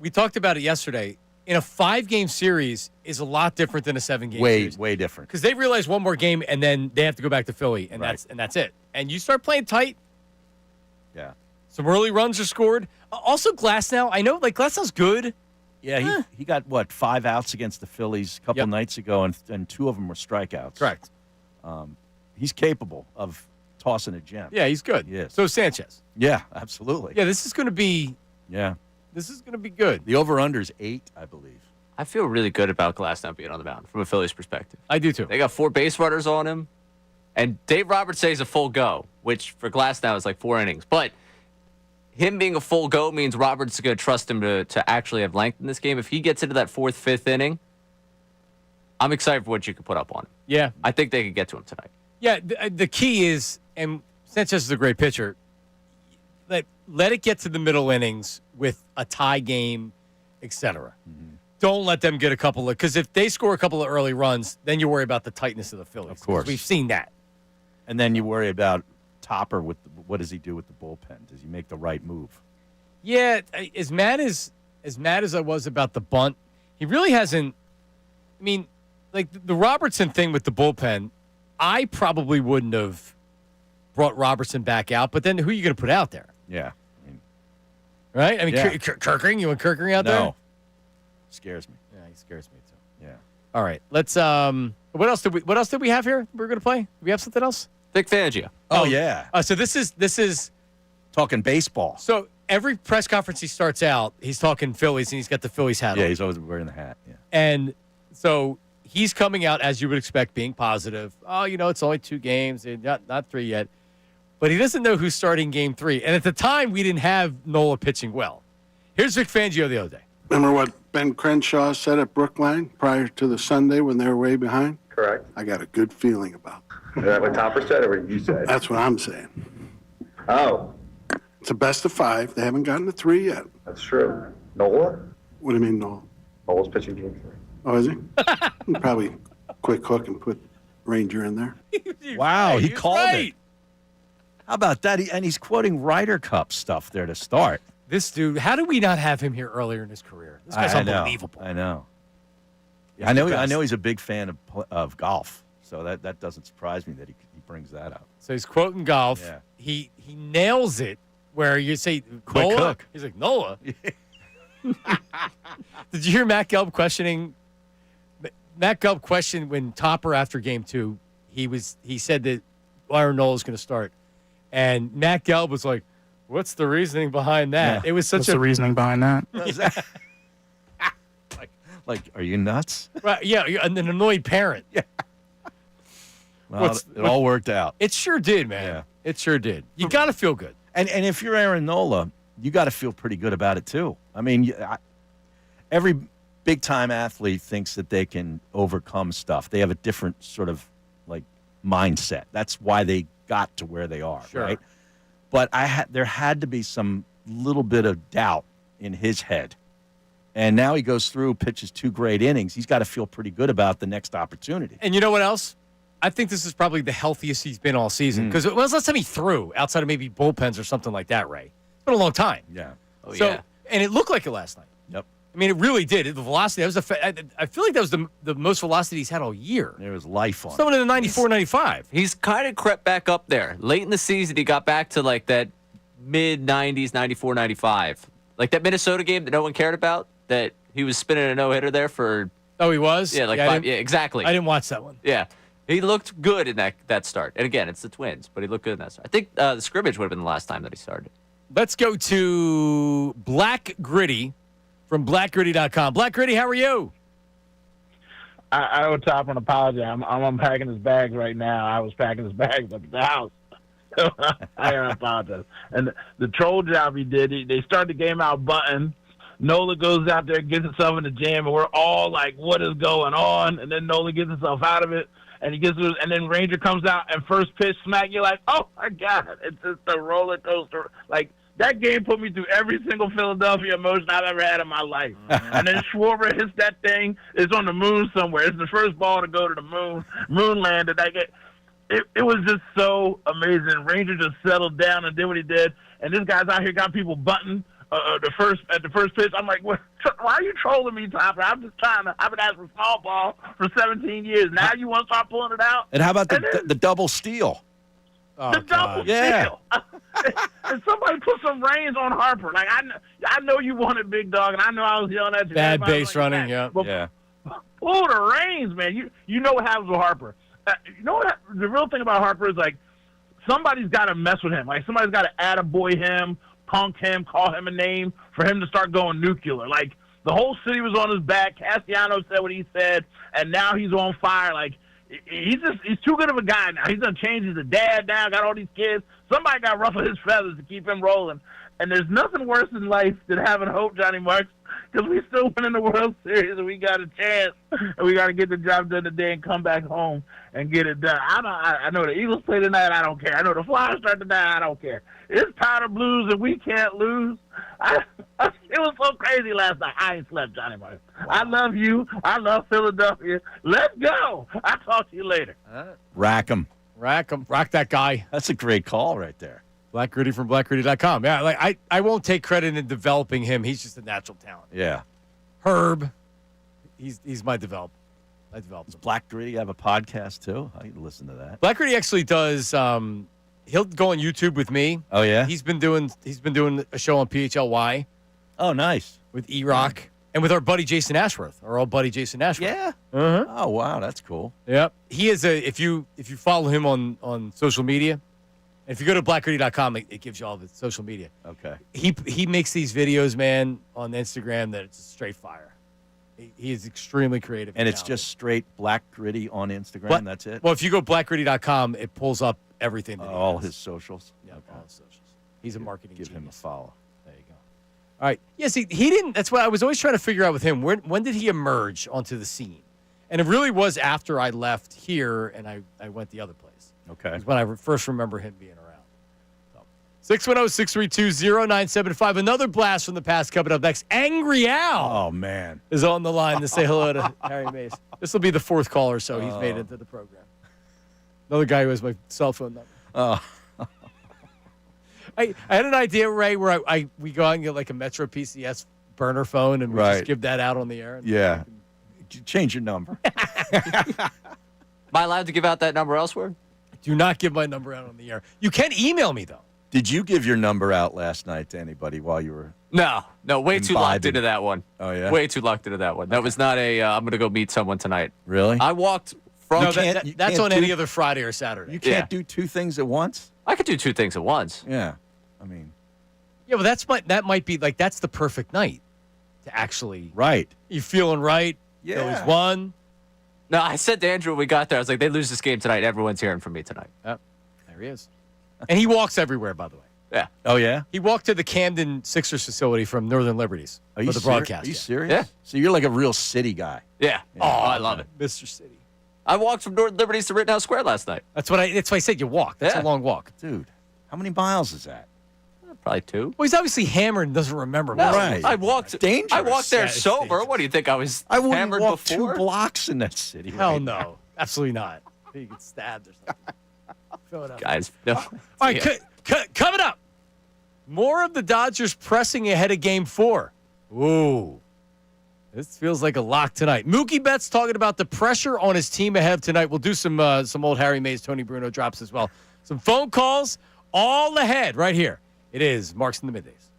talked about it yesterday. In a 5-game series is a lot different than a 7-game series. Way different. Because they realize one more game, and then they have to go back to Philly, and that's it. And you start playing tight. Yeah. Some early runs are scored. Also, Glasnow, I know, Glasnow's good. Yeah, he got, 5 outs against the Phillies a couple nights ago, and 2 of them were strikeouts. Correct. He's capable of tossing a gem. Yeah, he's good. Yes. So Sanchez. Yeah, absolutely. Yeah, this is going to be. Yeah. This is going to be good. The over/under is 8, I believe. I feel really good about Glasnow being on the mound from a Phillies perspective. I do too. They got 4 base runners on him, and Dave Roberts says a full go, which for Glasnow is like 4 innings. But him being a full go means Roberts is going to trust him to actually have length in this game. If he gets into that 4th, 5th inning, I'm excited for what you can put up on him. Yeah. I think they could get to him tonight. Yeah, the key is, and Sanchez is a great pitcher, let it get to the middle innings with a tie game, etc. Mm-hmm. Don't let them get a couple of, because if they score a couple of early runs, then you worry about the tightness of the Phillies. Of course. We've seen that. And then you worry about Topper with what does he do with the bullpen? Does he make the right move? Yeah, as mad as I was about the bunt, he really hasn't. I mean, the Robertson thing with the bullpen, I probably wouldn't have brought Robertson back out, but then who are you going to put out there? Yeah. Right? I mean, Yeah. Kirkering? You want Kirkering out there? No. Scares me. Yeah, he scares me too. Yeah. All right. Let's what else did we have here? We're going to play? Do we have something else? Vic Fangio. Oh yeah. So this is talking baseball. So every press conference he starts out, he's talking Phillies and he's got the Phillies hat on. Yeah, he's always wearing the hat. Yeah. And so he's coming out, as you would expect, being positive. Oh, it's only 2 games, not 3 yet. But he doesn't know who's starting game 3. And at the time, we didn't have Nola pitching well. Here's Vic Fangio the other day. Remember what Ben Crenshaw said at Brookline prior to the Sunday when they were way behind? Correct. I got a good feeling about it. Is that what Topper said or what you said? That's what I'm saying. Oh. It's a best of 5. They haven't gotten to 3 yet. That's true. Nola? What do you mean, Nola? Nola's pitching game 3. Oh, is he? He'll probably quick hook and put Ranger in there. Wow, he He's called right. it. How about that? And he's quoting Ryder Cup stuff there to start. This dude, how did we not have him here earlier in his career? This guy's unbelievable. I know. Yeah, I know he's a big fan of golf, so that doesn't surprise me that he brings that up. So he's quoting golf. Yeah. He nails it where you say, Quick Nola? hook. He's like, Nola? Did you hear Matt Gelb questioning? Matt Gelb questioned when Topper after game 2, he said that Aaron Nola's going to start. And Matt Gelb was like, what's the reasoning behind that? Yeah. It was such What's the reasoning behind that? like, are you nuts? Right, yeah, you're an annoyed parent. Yeah. Well, it all worked out. It sure did, man. Yeah. It sure did. You got to feel good. And if you're Aaron Nola, you got to feel pretty good about it too. I mean, every big-time athlete thinks that they can overcome stuff. They have a different sort of mindset. That's why they got to where they are, Sure. right? But there had to be some little bit of doubt in his head. And now he goes through, pitches 2 great innings. He's got to feel pretty good about the next opportunity. And you know what else? I think this is probably the healthiest he's been all season. Because when was the last time he threw outside of maybe bullpens or something like that, Ray? It's been a long time. Yeah. Oh, yeah. And it looked like it last night. Yep. I mean, it really did. The velocity, that was I feel like that was the most velocity he's had all year. There was life on it. Someone in the 94, 95. He's kind of crept back up there. Late in the season, he got back to that mid-90s, 94, 95. Like that Minnesota game that no one cared about, that he was spinning a no-hitter there for... Oh, he was? Yeah, 5. Yeah, exactly. I didn't watch that one. Yeah. He looked good in that start. And again, it's the Twins, but he looked good in that start. I think the scrimmage would have been the last time that he started. Let's go to Black Gritty from blackgritty.com. Black Gritty, how are you? I owe Top an apology. I'm unpacking his bags right now. I was packing his bags up at the house. So I apologize. And the troll job he did, they started the game out button. Nola goes out there, gets himself in the jam, and we're all like, what is going on? And then Nola gets himself out of it, and and then Ranger comes out, and first pitch smack, you're like, oh, my God. It's just a roller coaster. Like, that game put me through every single Philadelphia emotion I've ever had in my life. And then Schwarber hits that thing. It's on the moon somewhere. It's the first ball to go to the moon. Moon landed. It was just so amazing. Ranger just settled down and did what he did. And this guy's out here got people butting at the first pitch. I'm like, why are you trolling me, Topper? I'm just trying to. I've been asking for small ball for 17 years. Now you want to start pulling it out? And how about the double steal? The double steal. And somebody put some reins on Harper. Like I know you wanted Big Dog, and I know I was yelling at you. Bad base running, yeah. But pull the reins, man. You know what happens with Harper. You know what? The real thing about Harper is like somebody's got to mess with him. Like somebody's got to attaboy him, punk him, call him a name for him to start going nuclear. Like the whole city was on his back. Castellanos said what he said, and now he's on fire. Like. He's too good of a guy now. He's done changed. He's a dad now, got all these kids. Somebody got to ruffle his feathers to keep him rolling. And there's nothing worse in life than having hope, Johnny Marks, because we still win in the World Series and we got a chance. And we got to get the job done today and come back home and get it done. I know the Eagles play tonight. I don't care. I know the Flyers start tonight. I don't care. It's powder blues and we can't lose. It was so crazy last night. I ain't slept, Johnny Marks. I love you. I love Philadelphia. Let's go. I'll talk to you later. Rack 'em. Rack that guy. That's a great call right there. Black Gritty from blackgritty.com. Yeah, like I won't take credit in developing him. He's just a natural talent. Yeah. Herb, he's my develop. I developed him. Black Gritty have a podcast too? I can listen to that. Black Gritty actually does. He'll go on YouTube with me. Oh yeah. He's been doing a show on PHLY. Oh, nice. With E-Rock and with our buddy Jason Ashworth, our old buddy Jason Ashworth. Yeah. Uh-huh. Oh wow, that's cool. Yep. He is if you follow him on social media, and if you go to blackgritty.com, it gives you all the social media. Okay. He makes these videos, man, on Instagram that it's straight fire. He is extremely creative. And it's just straight Black Gritty on Instagram. That's it. Well, if you go blackgritty.com, it pulls up everything. That all his socials. Yeah, all his socials. He's a marketing Give genius. him a follow. There you go. All right. Yeah, see, he didn't. That's what I was always trying to figure out with him. When did he emerge onto the scene? And it really was after I left here and I went the other place. Okay. It's when I first remember him being around. 610-632-0975. Another blast from the past coming up next. Angry Al. Oh, man. Is on the line to say hello to Harry Mays. This will be the fourth caller, so he's made it into the program. Another guy who has my cell phone number. Oh. I had an idea, Ray, where we go out and get like a Metro PCS burner phone and we just give that out on the air. Yeah. Change your number. Am I allowed to give out that number elsewhere? Do not give my number out on the air. You can email me, though. Did you give your number out last night to anybody while you were? No, way too locked into that one. Oh, yeah? Way too locked into that one. That was not I'm going to go meet someone tonight. Really? I walked from... No, that's on any other Friday or Saturday. You can't do two things at once? I could do two things at once. Yeah. I mean... Yeah, well, that might be, like, that's the perfect night to actually... Right. You feeling right? Yeah. You know, he's won. No, I said to Andrew when we got there, I was like, they lose this game tonight. Everyone's hearing from me tonight. Yep. There he is. And he walks everywhere, by the way. Yeah. Oh, yeah? He walked to the Camden Sixers facility from Northern Liberties for the broadcast. Are you serious? Yeah. So you're like a real city guy. Yeah. Oh, I love it. Mr. City. I walked from Northern Liberties to Rittenhouse Square last night. That's why I said you walk. That's a long walk. Dude, how many miles is that? Probably 2. Well, he's obviously hammered and doesn't remember. No, Right. I walked Dangerous. I walked there Yeah, it's sober. dangerous. What do you think? I was I wouldn't hammered walk before? 2 blocks in that city. Hell right no. now. Absolutely not. You get stabbed or something. Fill it up. Guys, no. All right, coming up. More of the Dodgers pressing ahead of Game 4. Ooh. This feels like a lock tonight. Mookie Betts talking about the pressure on his team ahead of tonight. We'll do some old Harry Mays, Tony Bruno drops as well. Some phone calls all ahead right here. It is Marks in the Middays.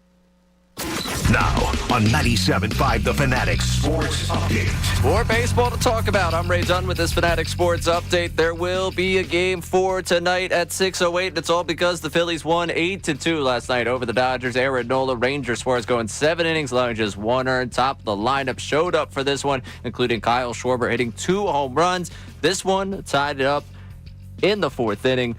Now, on 97.5 The Fanatic Sports Update. More baseball to talk about. I'm Ray Dunn with this Fanatic Sports Update. There will be a Game 4 tonight at 6:08, and it's all because the Phillies won 8-2 last night over the Dodgers. Aaron Nola, Ranger Suarez going 7 innings, allowing just 1 earned. Top of the lineup showed up for this one, including Kyle Schwarber hitting 2 home runs. This one tied it up in the 4th inning.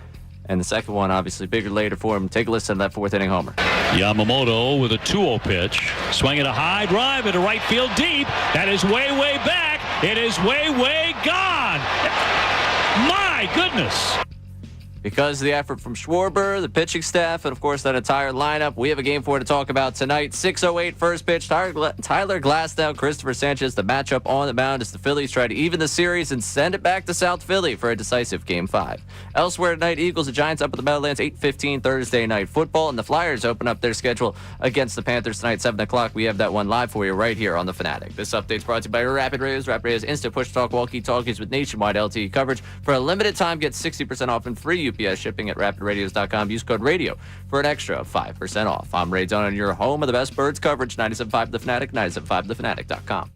And the second one, obviously, bigger later for him. Take a listen to that 4th inning homer. Yamamoto with a 2-0 pitch. Swinging a high drive into right field deep. That is way, way back. It is way, way gone. My goodness. Because of the effort from Schwarber, the pitching staff, and, of course, that entire lineup, we have a Game 4 to talk about tonight. 6:08 first pitch. Tyler Glasnow, Christopher Sanchez. The matchup on the mound as the Phillies try to even the series and send it back to South Philly for a decisive Game 5. Elsewhere tonight, Eagles and Giants up at the Meadowlands, 8:15 Thursday night football, and the Flyers open up their schedule against the Panthers tonight, 7 o'clock. We have that one live for you right here on The Fanatic. This update's brought to you by Rapid Radios. Rapid Radios instant push talk walkie-talkies with nationwide LTE coverage. For a limited time, get 60% off and free UPS shipping at rapidradios.com. Use code radio for an extra 5% off. I'm Ray Dunn, and your home of the best birds coverage, 97.5 The Fanatic, 97.5thefanatic.com.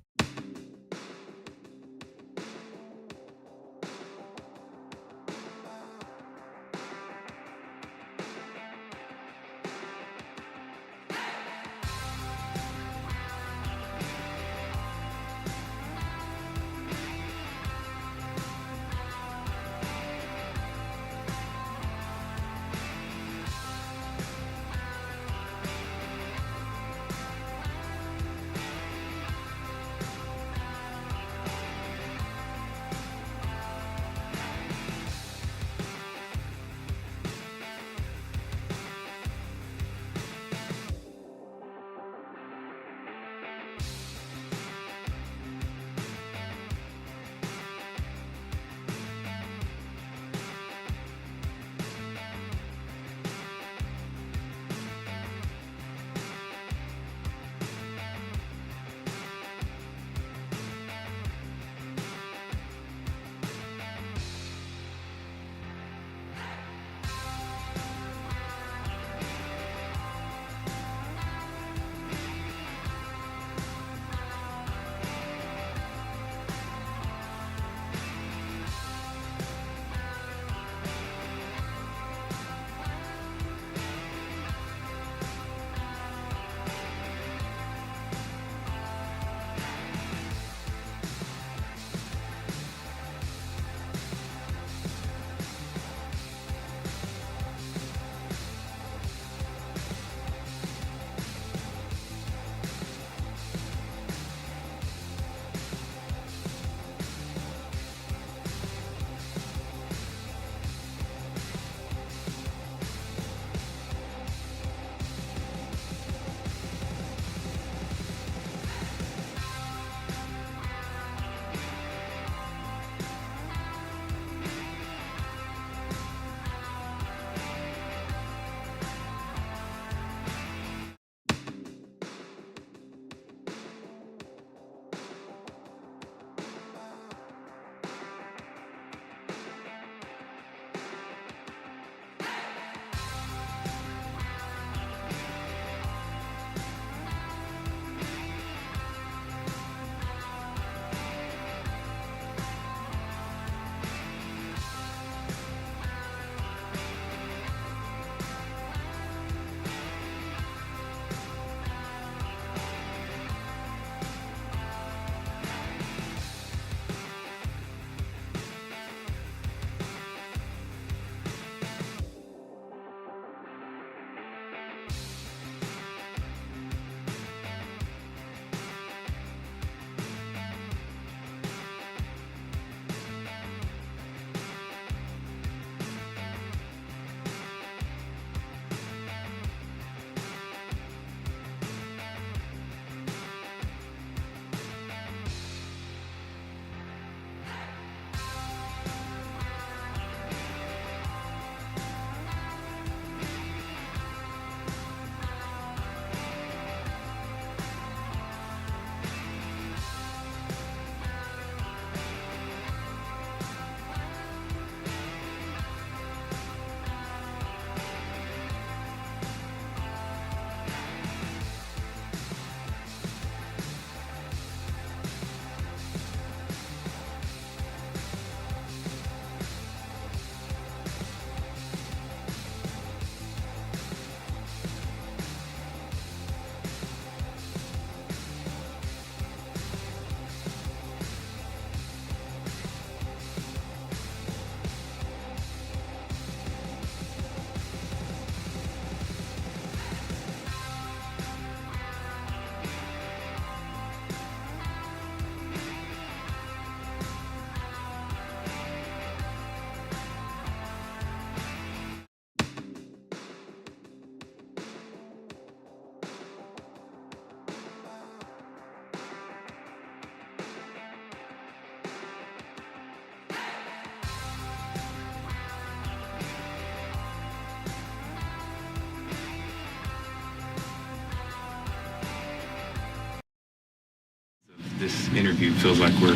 this interview feels like we're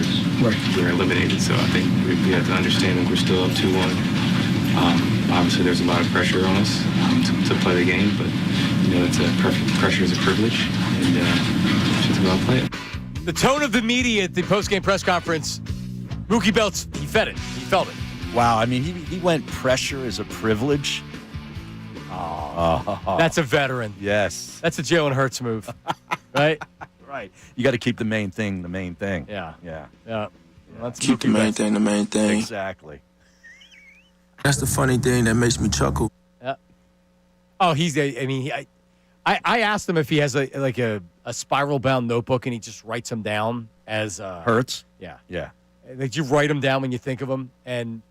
eliminated. So I think we have to understand that we're still up 2-1. Obviously, there's a lot of pressure on us to play the game, but it's pressure is a privilege, and just go out and play it. The tone of the media at the post-game press conference, Mookie Betts, he fed it. He felt it. Wow, I mean, he went pressure is a privilege. That's a veteran. Yes. That's a Jalen Hurts move, right? Right. You got to keep the main thing the main thing. Yeah. Yeah. Yeah. Let's Keep the main thing the main thing. Exactly. That's the funny thing that makes me chuckle. Yeah. Oh, I asked him if he has a spiral-bound notebook and he just writes them down as Hurts? Yeah. Yeah. Like you write them down when you think of them, and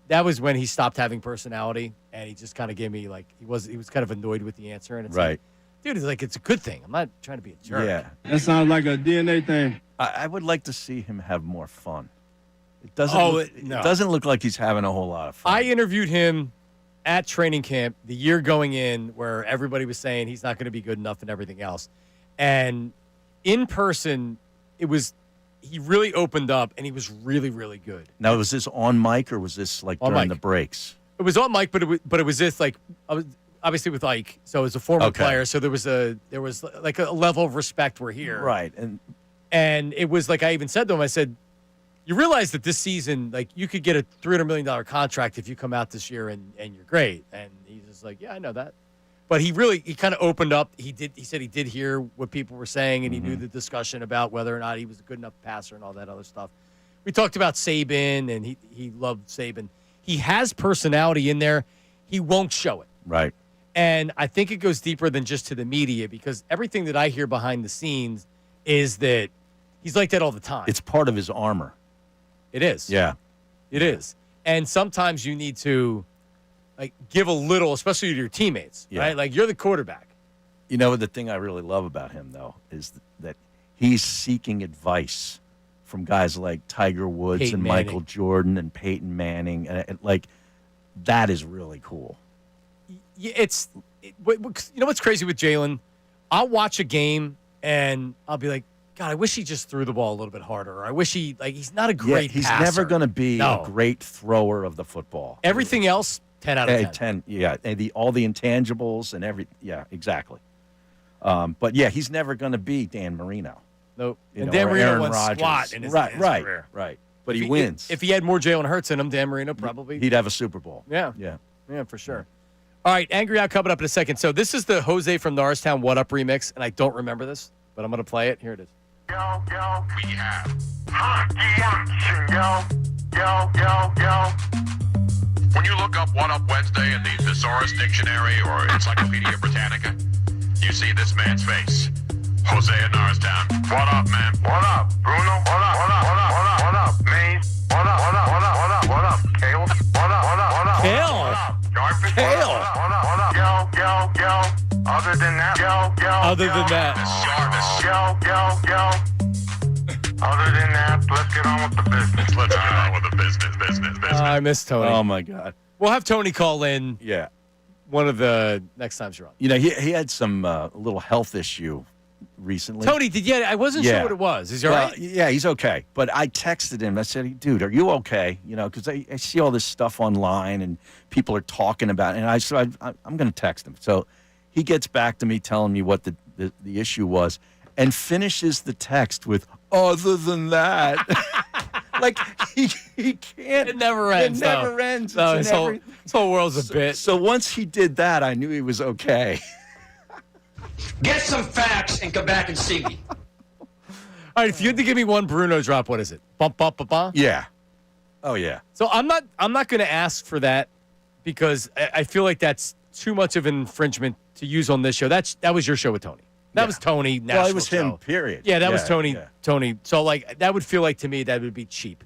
that was when he stopped having personality, and he just kind of gave me he was kind of annoyed with the answer, and it's right. Dude, it's a good thing. I'm not trying to be a jerk. Yeah. That sounds like a DNA thing. I would like to see him have more fun. It doesn't. No. It doesn't look like he's having a whole lot of fun. I interviewed him at training camp the year going in, where everybody was saying he's not going to be good enough and everything else, and in person, he really opened up, and he was really, really good. Now, was this on mic or was this On during mic. the breaks? It was on mic, but it was this I was obviously with Ike, so as a former player, so there was a level of respect we're here, Right, and it was I even said to him, I said, you realize that this season, you could get a $300 million contract if you come out this year and you're great, and he's just like, yeah, I know that. But he kind of opened up. He said he did hear what people were saying, and he knew the discussion about whether or not he was a good enough passer and all that other stuff. We talked about Saban, and he loved Saban. He has personality in there. He won't show it. Right. And I think it goes deeper than just to the media, because everything that I hear behind the scenes is that he's like that all the time. It's part of his armor. It is. Yeah. It is. And sometimes you need to give a little, especially to your teammates, right? You're the quarterback. You know, the thing I really love about him, though, is that he's seeking advice from guys like Tiger Woods Peyton and Manning. Michael Jordan and Peyton Manning. And that is really cool. Yeah, you know what's crazy with Jalen? I'll watch a game and I'll be like, God, I wish he just threw the ball a little bit harder. Or I wish he's not a great he's passer. never going to be No. a great thrower of the football. Everything else, 10 out of 10. Yeah, and all the intangibles and yeah, exactly. But yeah, he's never going to be Dan Marino. Nope. You And know, Dan or Marino Aaron won Rodgers. squat in his career. Right. But he wins. If he had more Jalen Hurts in him, Dan Marino probably. He'd have a Super Bowl. Yeah. Yeah. Yeah, for sure. All right, Angry Out coming up in a second. So this is the Jose from Norristown What Up remix, and I don't remember this, but I'm going to play it. Here it is. We have hockey action, yo. When you look up What Up Wednesday in the Thesaurus Dictionary or Encyclopedia Britannica, you see this man's face. Jose in Norristown. What up, man? What up, Bruno? What up? What up? What up? What up? What up, Maze? What up? What up? What up? What up? What up, Kale? What up? What up? What up? Kale. What up? Jarvis? Kale. What up? What up? Yo. Other than that, Other than that. Jarvis. Other than that, let's get on with the business. Let's get on with the business. I miss Tony. Oh, my God. We'll have Tony call in Yeah. one of the next times you're on. You know, he had some little health issue recently. Tony, I wasn't sure what it was. Is he all right? Yeah, he's okay. But I texted him. I said, dude, are you okay? You know, because I see all this stuff online and people are talking about it. And I said, I'm going to text him. So he gets back to me telling me what the issue was and finishes the text with, other than that. Like, he can't. It never ends. It never ends. No, It's his whole world's a bit. So once he did that, I knew he was okay. Get some facts and come back and see me. All right, if you had to give me one Bruno drop, what is it? Bump, bump, bump, bump? Yeah. Oh, yeah. So I'm not going to ask for that because I feel like that's too much of an infringement to use on this show. That was your show with Tony. That was Tony. Well, it was show. him, period. Yeah, that was Tony. Yeah. Tony. So, that would feel like to me that would be cheap.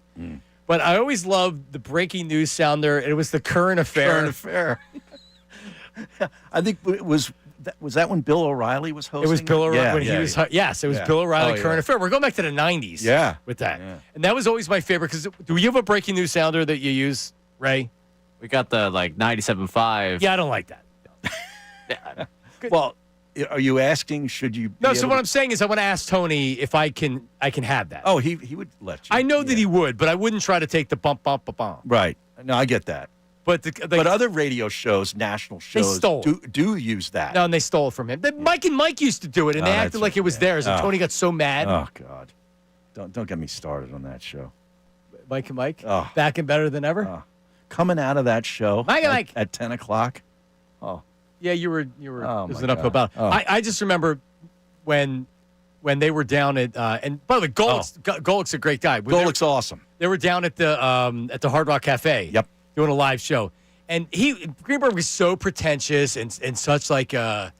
But I always loved the breaking news sounder. It was the current affair. Current affair. I think it was that when Bill O'Reilly was hosting? It was Bill O'Reilly Yeah, when yeah, he was. yeah. Yes, it was Yeah. Bill O'Reilly. Oh, Current yeah. affair. We're going back to the '90s. Yeah. with that, Yeah. and that was always my favorite. Because do you have a breaking news sounder that you use, Ray? We got the 97.5. Yeah, I don't like that. Well, Are you asking? Should you? No. So what I'm saying is, I want to ask Tony if I can have that. Oh, he would let you. I know that he would, but I wouldn't try to take the bump. Right. No, I get that. But but other radio shows, national shows, do use that. No, and they stole it from him. Mike and Mike used to do it, and they acted like it was theirs. And Tony got so mad. Oh God, don't get me started on that show. Mike and Mike, back and better than ever. Coming out of that show, Mike and Mike at 10 o'clock. Oh, yeah, you were. Oh, it was my an uphill God. battle. I just remember when they were down at and by the way, Golick's a great guy. Golick's awesome. They were down at the Hard Rock Cafe. Yep. Doing a live show, and Greenberg was so pretentious and such like a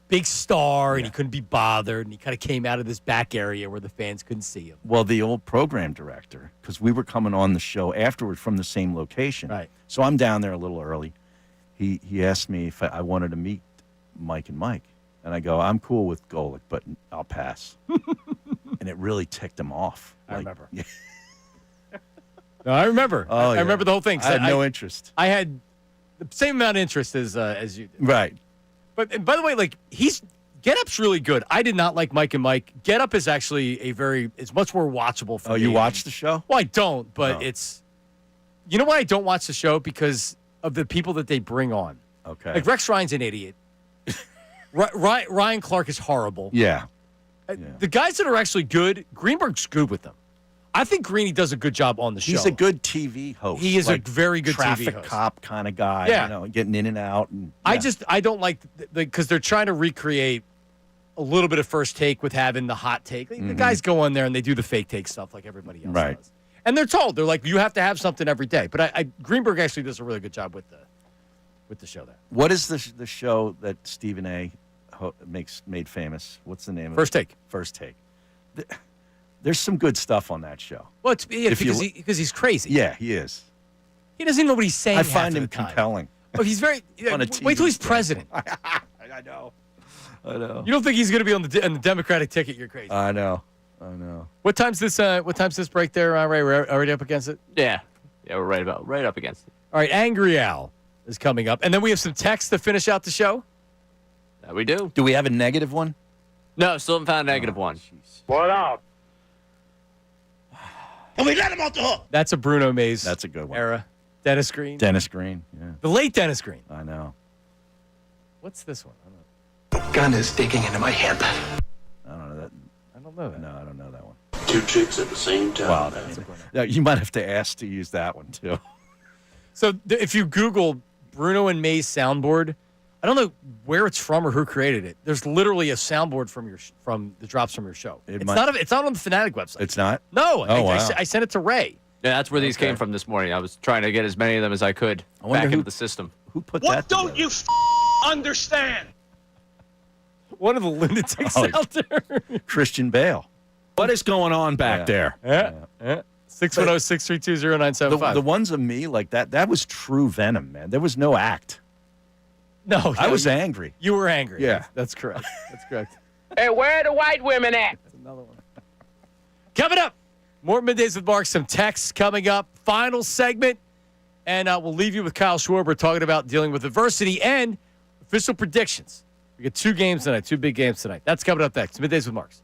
big star, and he couldn't be bothered, and he kind of came out of this back area where the fans couldn't see him. Well, the old program director, because we were coming on the show afterward from the same location. Right. So I'm down there a little early. He asked me if I wanted to meet Mike and Mike. And I go, I'm cool with Golick, but I'll pass. And it really ticked him off. I remember. Yeah. No, I remember. Oh, I remember the whole thing. I had no interest. I had the same amount of interest as you did. Right. But and by the way, like Get Up's really good. I did not like Mike and Mike. Get Up is actually it's much more watchable for me. Oh, you watch the show? Well, I don't, but it's. You know why I don't watch the show? Because of the people that they bring on. Okay. Like Rex Ryan's an idiot. Ryan Clark is horrible. Yeah. The guys that are actually good, Greenberg's good with them. I think Greeny does a good job on the show. He's a good TV host. He is like a very good traffic TV host. cop kind of guy. Yeah. You know, getting in and out. And, I don't like because they're trying to recreate a little bit of First Take with having the hot take. The guys go on there and they do the fake take stuff like everybody else does. And they're told, they're like, you have to have something every day. But Greenberg actually does a really good job with the show there. What is the show that Stephen A. made famous? What's the name First of it? Take. First Take. There's some good stuff on that show. Well, it's because he's crazy. Yeah, he is. He doesn't even know what he's saying. I find him compelling. Oh, he's very. Wait till he's president. I know. You don't think he's going to be on the Democratic ticket? You're crazy. I know. What time's this break there, Ray? We're already up against it. Yeah, we're right up against it. All right, Angry Al is coming up, and then we have some text to finish out the show. That we do. Do we have a negative one? No, still haven't found a negative one. Geez. What up? And we let him off the hook. That's a Bruno Mays. That's a good one. Era. Dennis Green. Dennis Green. Yeah. The late Dennis Green. I know. What's this one? Gun is digging into my hip. I don't know that. I don't know that. No, I don't know that one. Two chicks at the same time. Wow, you might have to ask to use that one too. So if you Google Bruno and Mays soundboard, I don't know where it's from or who created it. There's literally a soundboard from the drops from your show. It's not on the Fanatic website. It's not? No. Wow. I sent it to Ray. Yeah, that's where these came from this morning. I was trying to get as many of them as I could back into the system. Who put What that don't together? you understand? One of the lunatics out there. Christian Bale. What is going on back there? Yeah. 610-632-0975. The ones of me like that was true venom, man. There was no act. No, I was angry. You were angry. Yeah. That's correct. That's correct. Hey, where are the white women at? That's another one. Coming up, more Middays with Mark. Some texts coming up. Final segment. And we'll leave you with Kyle Schwarber talking about dealing with adversity and official predictions. We got two big games tonight. That's coming up next. Middays with Marks.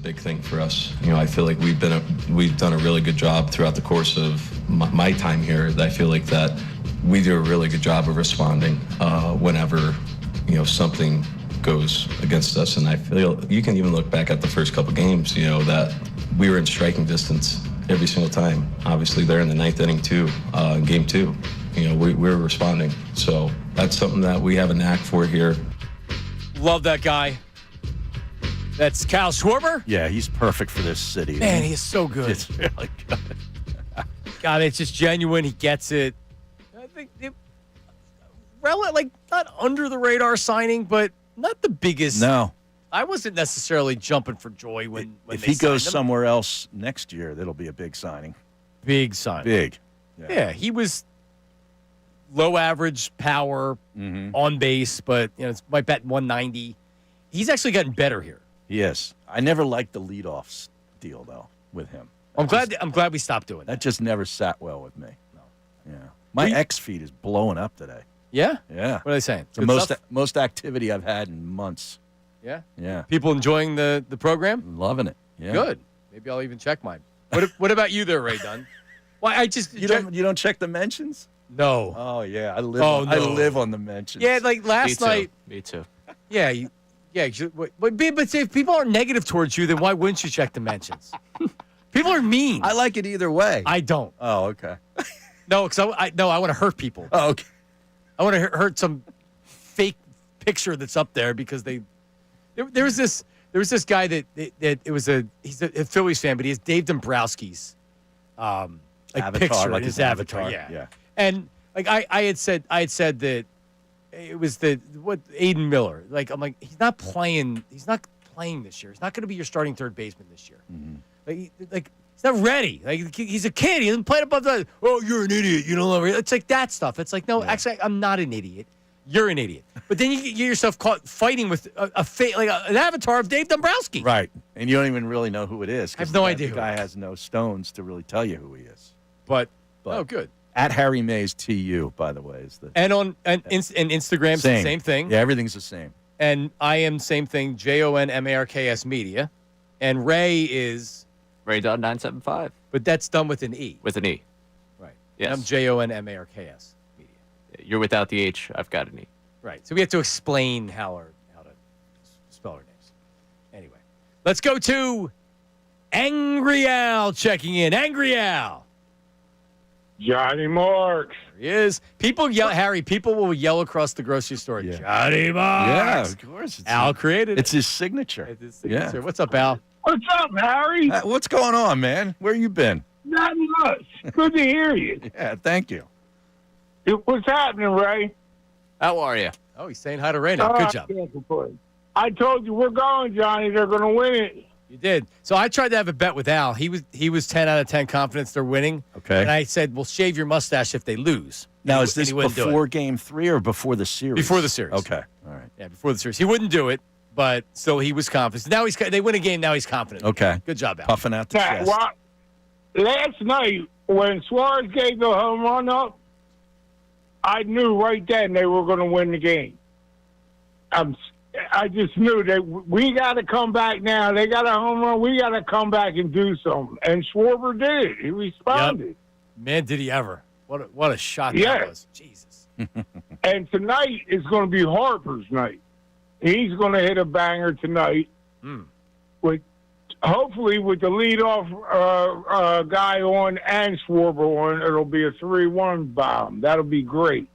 big thing for us. I feel like we've done a really good job throughout the course of my time here. I feel like that we do a really good job of responding whenever something goes against us. And I feel you can even look back at the first couple games, that we were in striking distance every single time. Obviously, they're in the ninth inning too, game 2. We're responding. So that's something that we have a knack for here. Love that guy. That's Kyle Schwarber? Yeah, he's perfect for this city. Man, he is so good. It's really good. God, it's just genuine. He gets it. I think not under the radar signing, but not the biggest. No. I wasn't necessarily jumping for joy when if they he goes signed him. somewhere else next year, that'll be a big signing. Big signing. Big. Yeah, he was low average power on base, but it's might bet 190. He's actually gotten better here. Yes. I never liked the leadoff deal though with him. I'm glad we stopped doing that. That just never sat well with me. No. Yeah. My X feed is blowing up today. Yeah? Yeah. What are they saying? It's the most activity I've had in months. Yeah? Yeah. People enjoying the program? Loving it. Yeah. Good. Maybe I'll even check mine. What about you there, Ray Dunn? Well, you don't check the mentions? No. Oh yeah, I live on the mentions. Yeah, like last night. Me too. Yeah, but if people are negative towards you, then why wouldn't you check the mentions? People are mean. I like it either way. I don't. Oh, okay. No, because I want to hurt people. Oh, okay. I want to hurt some fake picture that's up there because there was this guy that he's a Phillies fan, but he has Dave Dombrowski's picture in his avatar. Yeah. And like I had said that it was Aiden Miller. Like I'm like he's not playing this year. He's not going to be your starting third baseman this year. Like he's not ready. Like he's a kid. He hasn't played above the. Oh, you're an idiot. You don't know. It's like that stuff. It's like no, actually, I'm not an idiot. You're an idiot. But then you get yourself caught fighting with an avatar of Dave Dombrowski. Right, and you don't even really know who it is. I have no idea. The guy has no stones to really tell you who he is. But oh, good. At Harry Mays TU, by the way, is the and Instagram the same thing. Yeah, everything's the same. And I am same thing. JONMARKS Media, and Ray is Ray Dunn 975. But that's done with an E. With an E. Right. Yes. And I'm JONMARKS Media. You're without the H. I've got an E. Right. So we have to explain how to spell our names. Anyway, let's go to Angry Al checking in. Angry Al. Johnny Marks. There he is. People yell, Harry, people will yell across the grocery store, Johnny Marks. Yeah, of course. Al created it. It's his signature. It's his signature. Yeah. What's up, Al? What's up, Harry? What's going on, man? Where you been? Not much. Good to hear you. Yeah, thank you. What's happening, Ray? How are you? Oh, he's saying hi to Ray now. Good job. I told you we're going, Johnny. They're going to win it. You did. So I tried to have a bet with Al. He was 10 out of 10 confidence they're winning. Okay. And I said, well, shave your mustache if they lose. Now, is this before Game 3 or before the series? Before the series. Okay. All right. Yeah, before the series. He wouldn't do it, but still he was confident. Now they win a game. Now he's confident. Okay. Good job, Al. Puffing out the chest. Well, last night when Suarez gave the home run up, I knew right then they were going to win the game. I just knew that we got to come back now. They got a home run. We got to come back and do something. And Schwarber did. He responded. Yep. Man, did he ever. What a shot that was. Jesus. And tonight is going to be Harper's night. He's going to hit a banger tonight. Hopefully with the leadoff guy on and Schwarber on, it'll be a 3-1 bomb. That'll be great.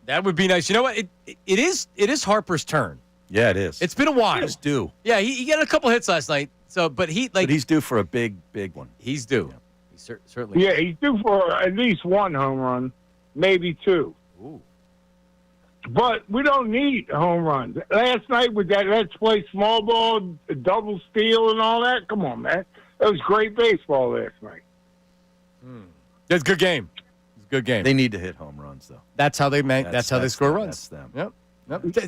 That would be nice. You know what? It is Harper's turn. Yeah, it is. It's been a while. He's due. Yeah, he got a couple hits last night. So, but he's due for a big one. He's due. Yeah. He's certainly. Yeah, he's due for at least one home run, maybe two. Ooh. But we don't need home runs. Last night with that let's play small ball, double steal, and all that. Come on, man. That was great baseball last night. It's a good game. It's a good game. They need to hit home runs, though. That's how they make. That's how they score runs. That's them. Yep.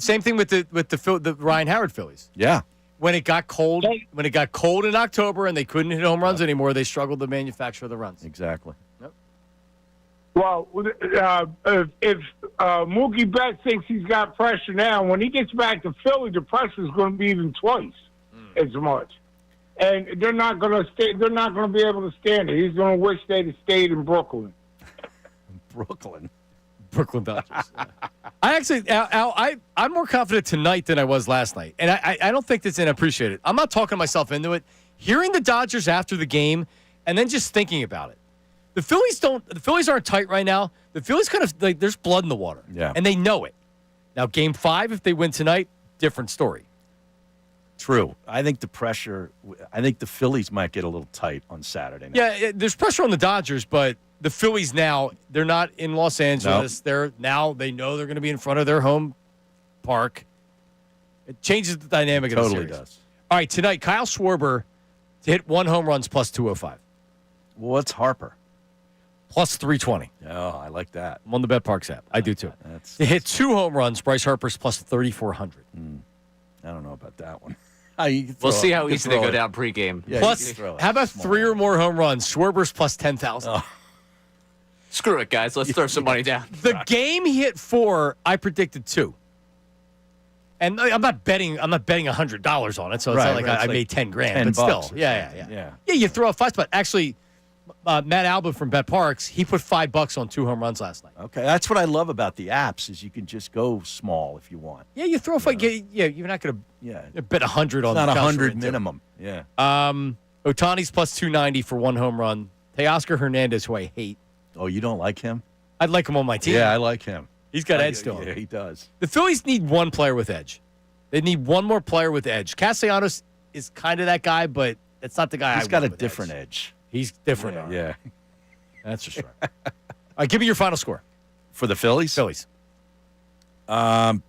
Same thing with the Ryan Howard Phillies. Yeah. When it got cold, in October and they couldn't hit home runs anymore, they struggled to manufacture the runs. Exactly. Yep. Well, if Mookie Betts thinks he's got pressure now, when he gets back to Philly, the pressure is going to be even twice as much. and they're not going to stay. They're not going to be able to stand it. He's going to wish they'd have stayed in Brooklyn. Brooklyn Dodgers. I actually, Al, I'm more confident tonight than I was last night, and I don't think that's inappreciated. I'm not talking myself into it. Hearing the Dodgers after the game, and then just thinking about it. The Phillies aren't tight right now. The Phillies kind of like there's blood in the water, and they know it. Now, Game 5, if they win tonight, different story. True. I think the pressure. I think the Phillies might get a little tight on Saturday night. Yeah, there's pressure on the Dodgers, but the Phillies now, they're not in Los Angeles. They know they're going to be in front of their home park. It changes the dynamic of the series. Totally does. All right, tonight, Kyle Schwarber to hit 1 home runs plus 205. Well, what's Harper? Plus 320. Oh, I like that. I'm on the BetParks app. I do too. To hit 2 home runs, Bryce Harper's plus 3,400. I don't know about that one. We'll see how easy they go down pregame. Yeah, plus, how about 3 or more home runs? Schwarber's plus 10,000. Oh. Screw it, guys. Let's throw some money down. The game he hit 4, I predicted 2. And I'm not betting $100 on it, so it's not like I made 10 grand. But still, yeah. You throw a 5 spot. Actually, Matt Alba from BetParks, he put $5 on 2 home runs last night. Okay, that's what I love about the apps is you can just go small if you want. Yeah, you throw a 5. Yeah, you're not going to bet 100 on. It's not the 100 minimum. Yeah. Otani's plus 290 for 1 home run. Teoscar Hernandez, who I hate. Oh, you don't like him? I'd like him on my team. Yeah, I like him. He's got edge to him. Yeah, he does. The Phillies need one player with edge. They need one more player with edge. Castellanos is kind of that guy, but it's not the guy He's got a different edge. He's different. Yeah. That's for sure. All right, give me your final score. For the Phillies? Phillies. Let's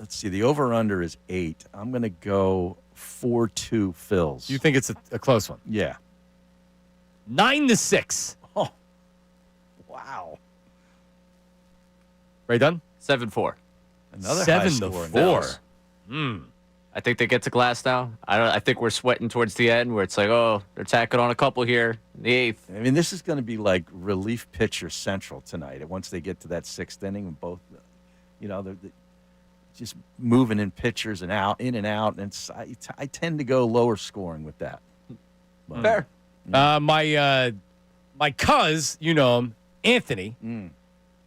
see. The over-under is 8. I'm going to go 4-2 Phils. You think it's a close one? Yeah. 9-6. Oh, wow. Ray done? 7-4. Another 7-4. I think they get to Glass now. I think we're sweating towards the end where it's like, oh, they're tacking on a couple here in the 8th. I mean, this is going to be like relief pitcher central tonight. Once they get to that 6th inning, and both, they're just moving in pitchers and out, in and out. And I tend to go lower scoring with that. But, Fair. My cuz, you know him, Anthony,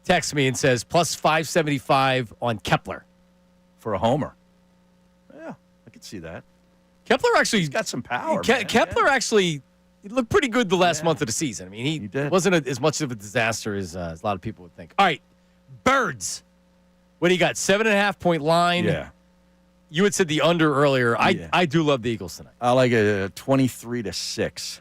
texts me and says plus 575 on Kepler for a homer. Yeah, I could see that. Kepler actually he's got some power. Kepler actually looked pretty good the last month of the season. I mean, he wasn't as much of a disaster as a lot of people would think. All right, Birds. What do you got? 7.5-point line. Yeah. You had said the under earlier. I do love the Eagles tonight. I like a 23-6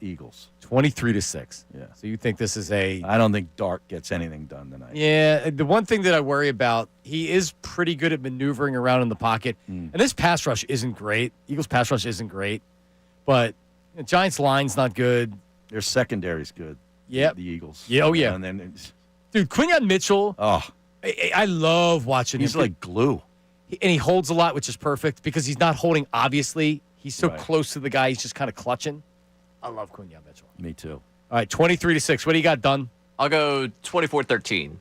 Eagles. 23-6. Yeah. So you think this is I don't think Dart gets anything done tonight. Yeah. The one thing that I worry about, he is pretty good at maneuvering around in the pocket. And this pass rush isn't great. Eagles pass rush isn't great. But the Giants line's not good. Their secondary's good. Yeah. The Eagles. Yeah. Oh, yeah. And then dude, Quinyon Mitchell. Oh. I love watching him. He's like glue. And he holds a lot, which is perfect because he's not holding, obviously. He's so close to the guy. He's just kind of clutching. I love Quinyon Mitchell. Me too. All right, 23-6. What do you got done? I'll go 24-13.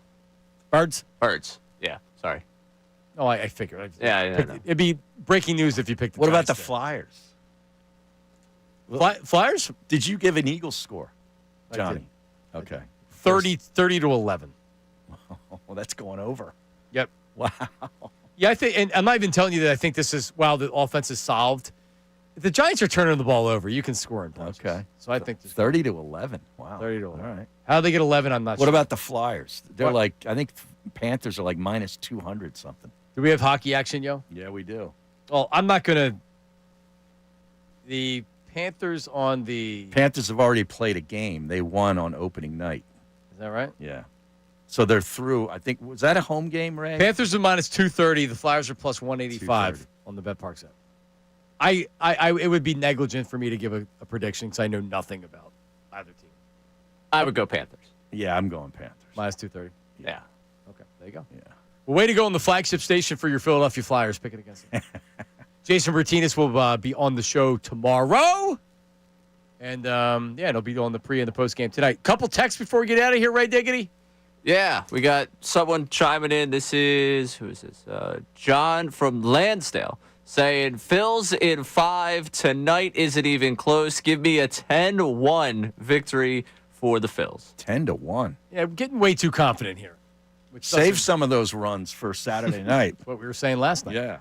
Birds? Birds. Yeah, sorry. No, I figured. Yeah. It'd be breaking news if you picked the What about Giants the Flyers? Flyers? Did you give an Eagles score, Johnny? Okay. 30-11. Well, that's going over. Yep. Wow. Yeah, I think, and I'm not even telling you that I think this is, the offense is solved. If the Giants are turning the ball over, you can score in bunches. Okay. So I think 30-11. Wow. 30-11. All right. How do they get 11? I'm not sure. What about the Flyers? They're I think Panthers are like minus 200 something. Do we have hockey action, yo? Yeah, we do. Well, I'm not going to. The Panthers Panthers have already played a game. They won on opening night. Is that right? Yeah. So they're through. I think, was that a home game, Ray? Panthers are minus 230. The Flyers are plus 185 on the BetParks app. It would be negligent for me to give a prediction because I know nothing about either team. I would go Panthers. Yeah, I'm going Panthers. Minus 230. Yeah. Okay, there you go. Yeah. Well, way to go on the flagship station for your Philadelphia Flyers picking against them. Jason Martinez will be on the show tomorrow. And, it'll be on the pre and the post game tonight. Couple texts before we get out of here, Ray Diggity. Yeah, we got someone chiming in. Who is this? John from Lansdale saying Phil's in 5 tonight. Isn't even close. Give me a 10-1 victory for the Phils. 10-1. Yeah, I'm getting way too confident here. Which Save some of those runs for Saturday night. what we were saying last night. Yeah.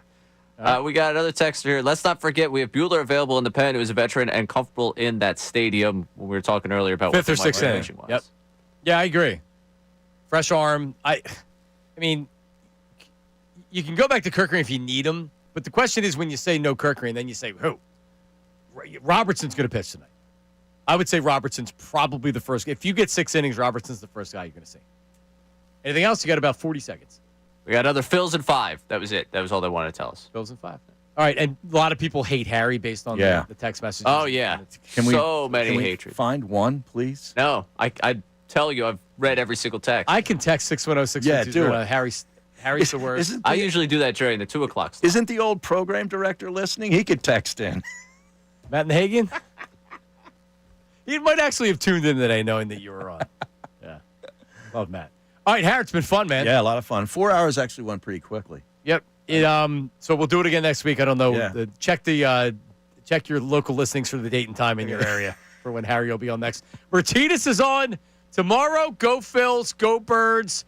We got another texter here. Let's not forget we have Buehler available in the pen, who is a veteran and comfortable in that stadium. When we were talking earlier about Fifth what or sixth inning. Yep. Yeah, I agree. Fresh arm. I mean, you can go back to Kirkering if you need him, but the question is when you say no Kirkering, then you say who? Robertson's going to pitch tonight. I would say Robertson's probably the first. If you get 6 innings, Robertson's the first guy you're going to see. Anything else? You got about 40 seconds. We got other Phils in 5. That was it. That was all they wanted to tell us. Phils in 5. All right, and a lot of people hate Harry based on the text messages. Oh, yeah. Can we hatred. Find one, please? No, I tell you, I've read every single text. I can text 610-612. Yeah, do it. Harry's the worst. I usually do that during the 2 o'clock slot. Isn't the old program director listening? He could text in. Matt and Hagen? He might actually have tuned in today knowing that you were on. Yeah. Love Matt. All right, Harry, it's been fun, man. Yeah, a lot of fun. 4 hours actually went pretty quickly. Yep. So we'll do it again next week. I don't know. Yeah. Check your local listings for the date and time in your area for when Harry will be on next. Martinez is on tomorrow. Go Phils. Go Birds.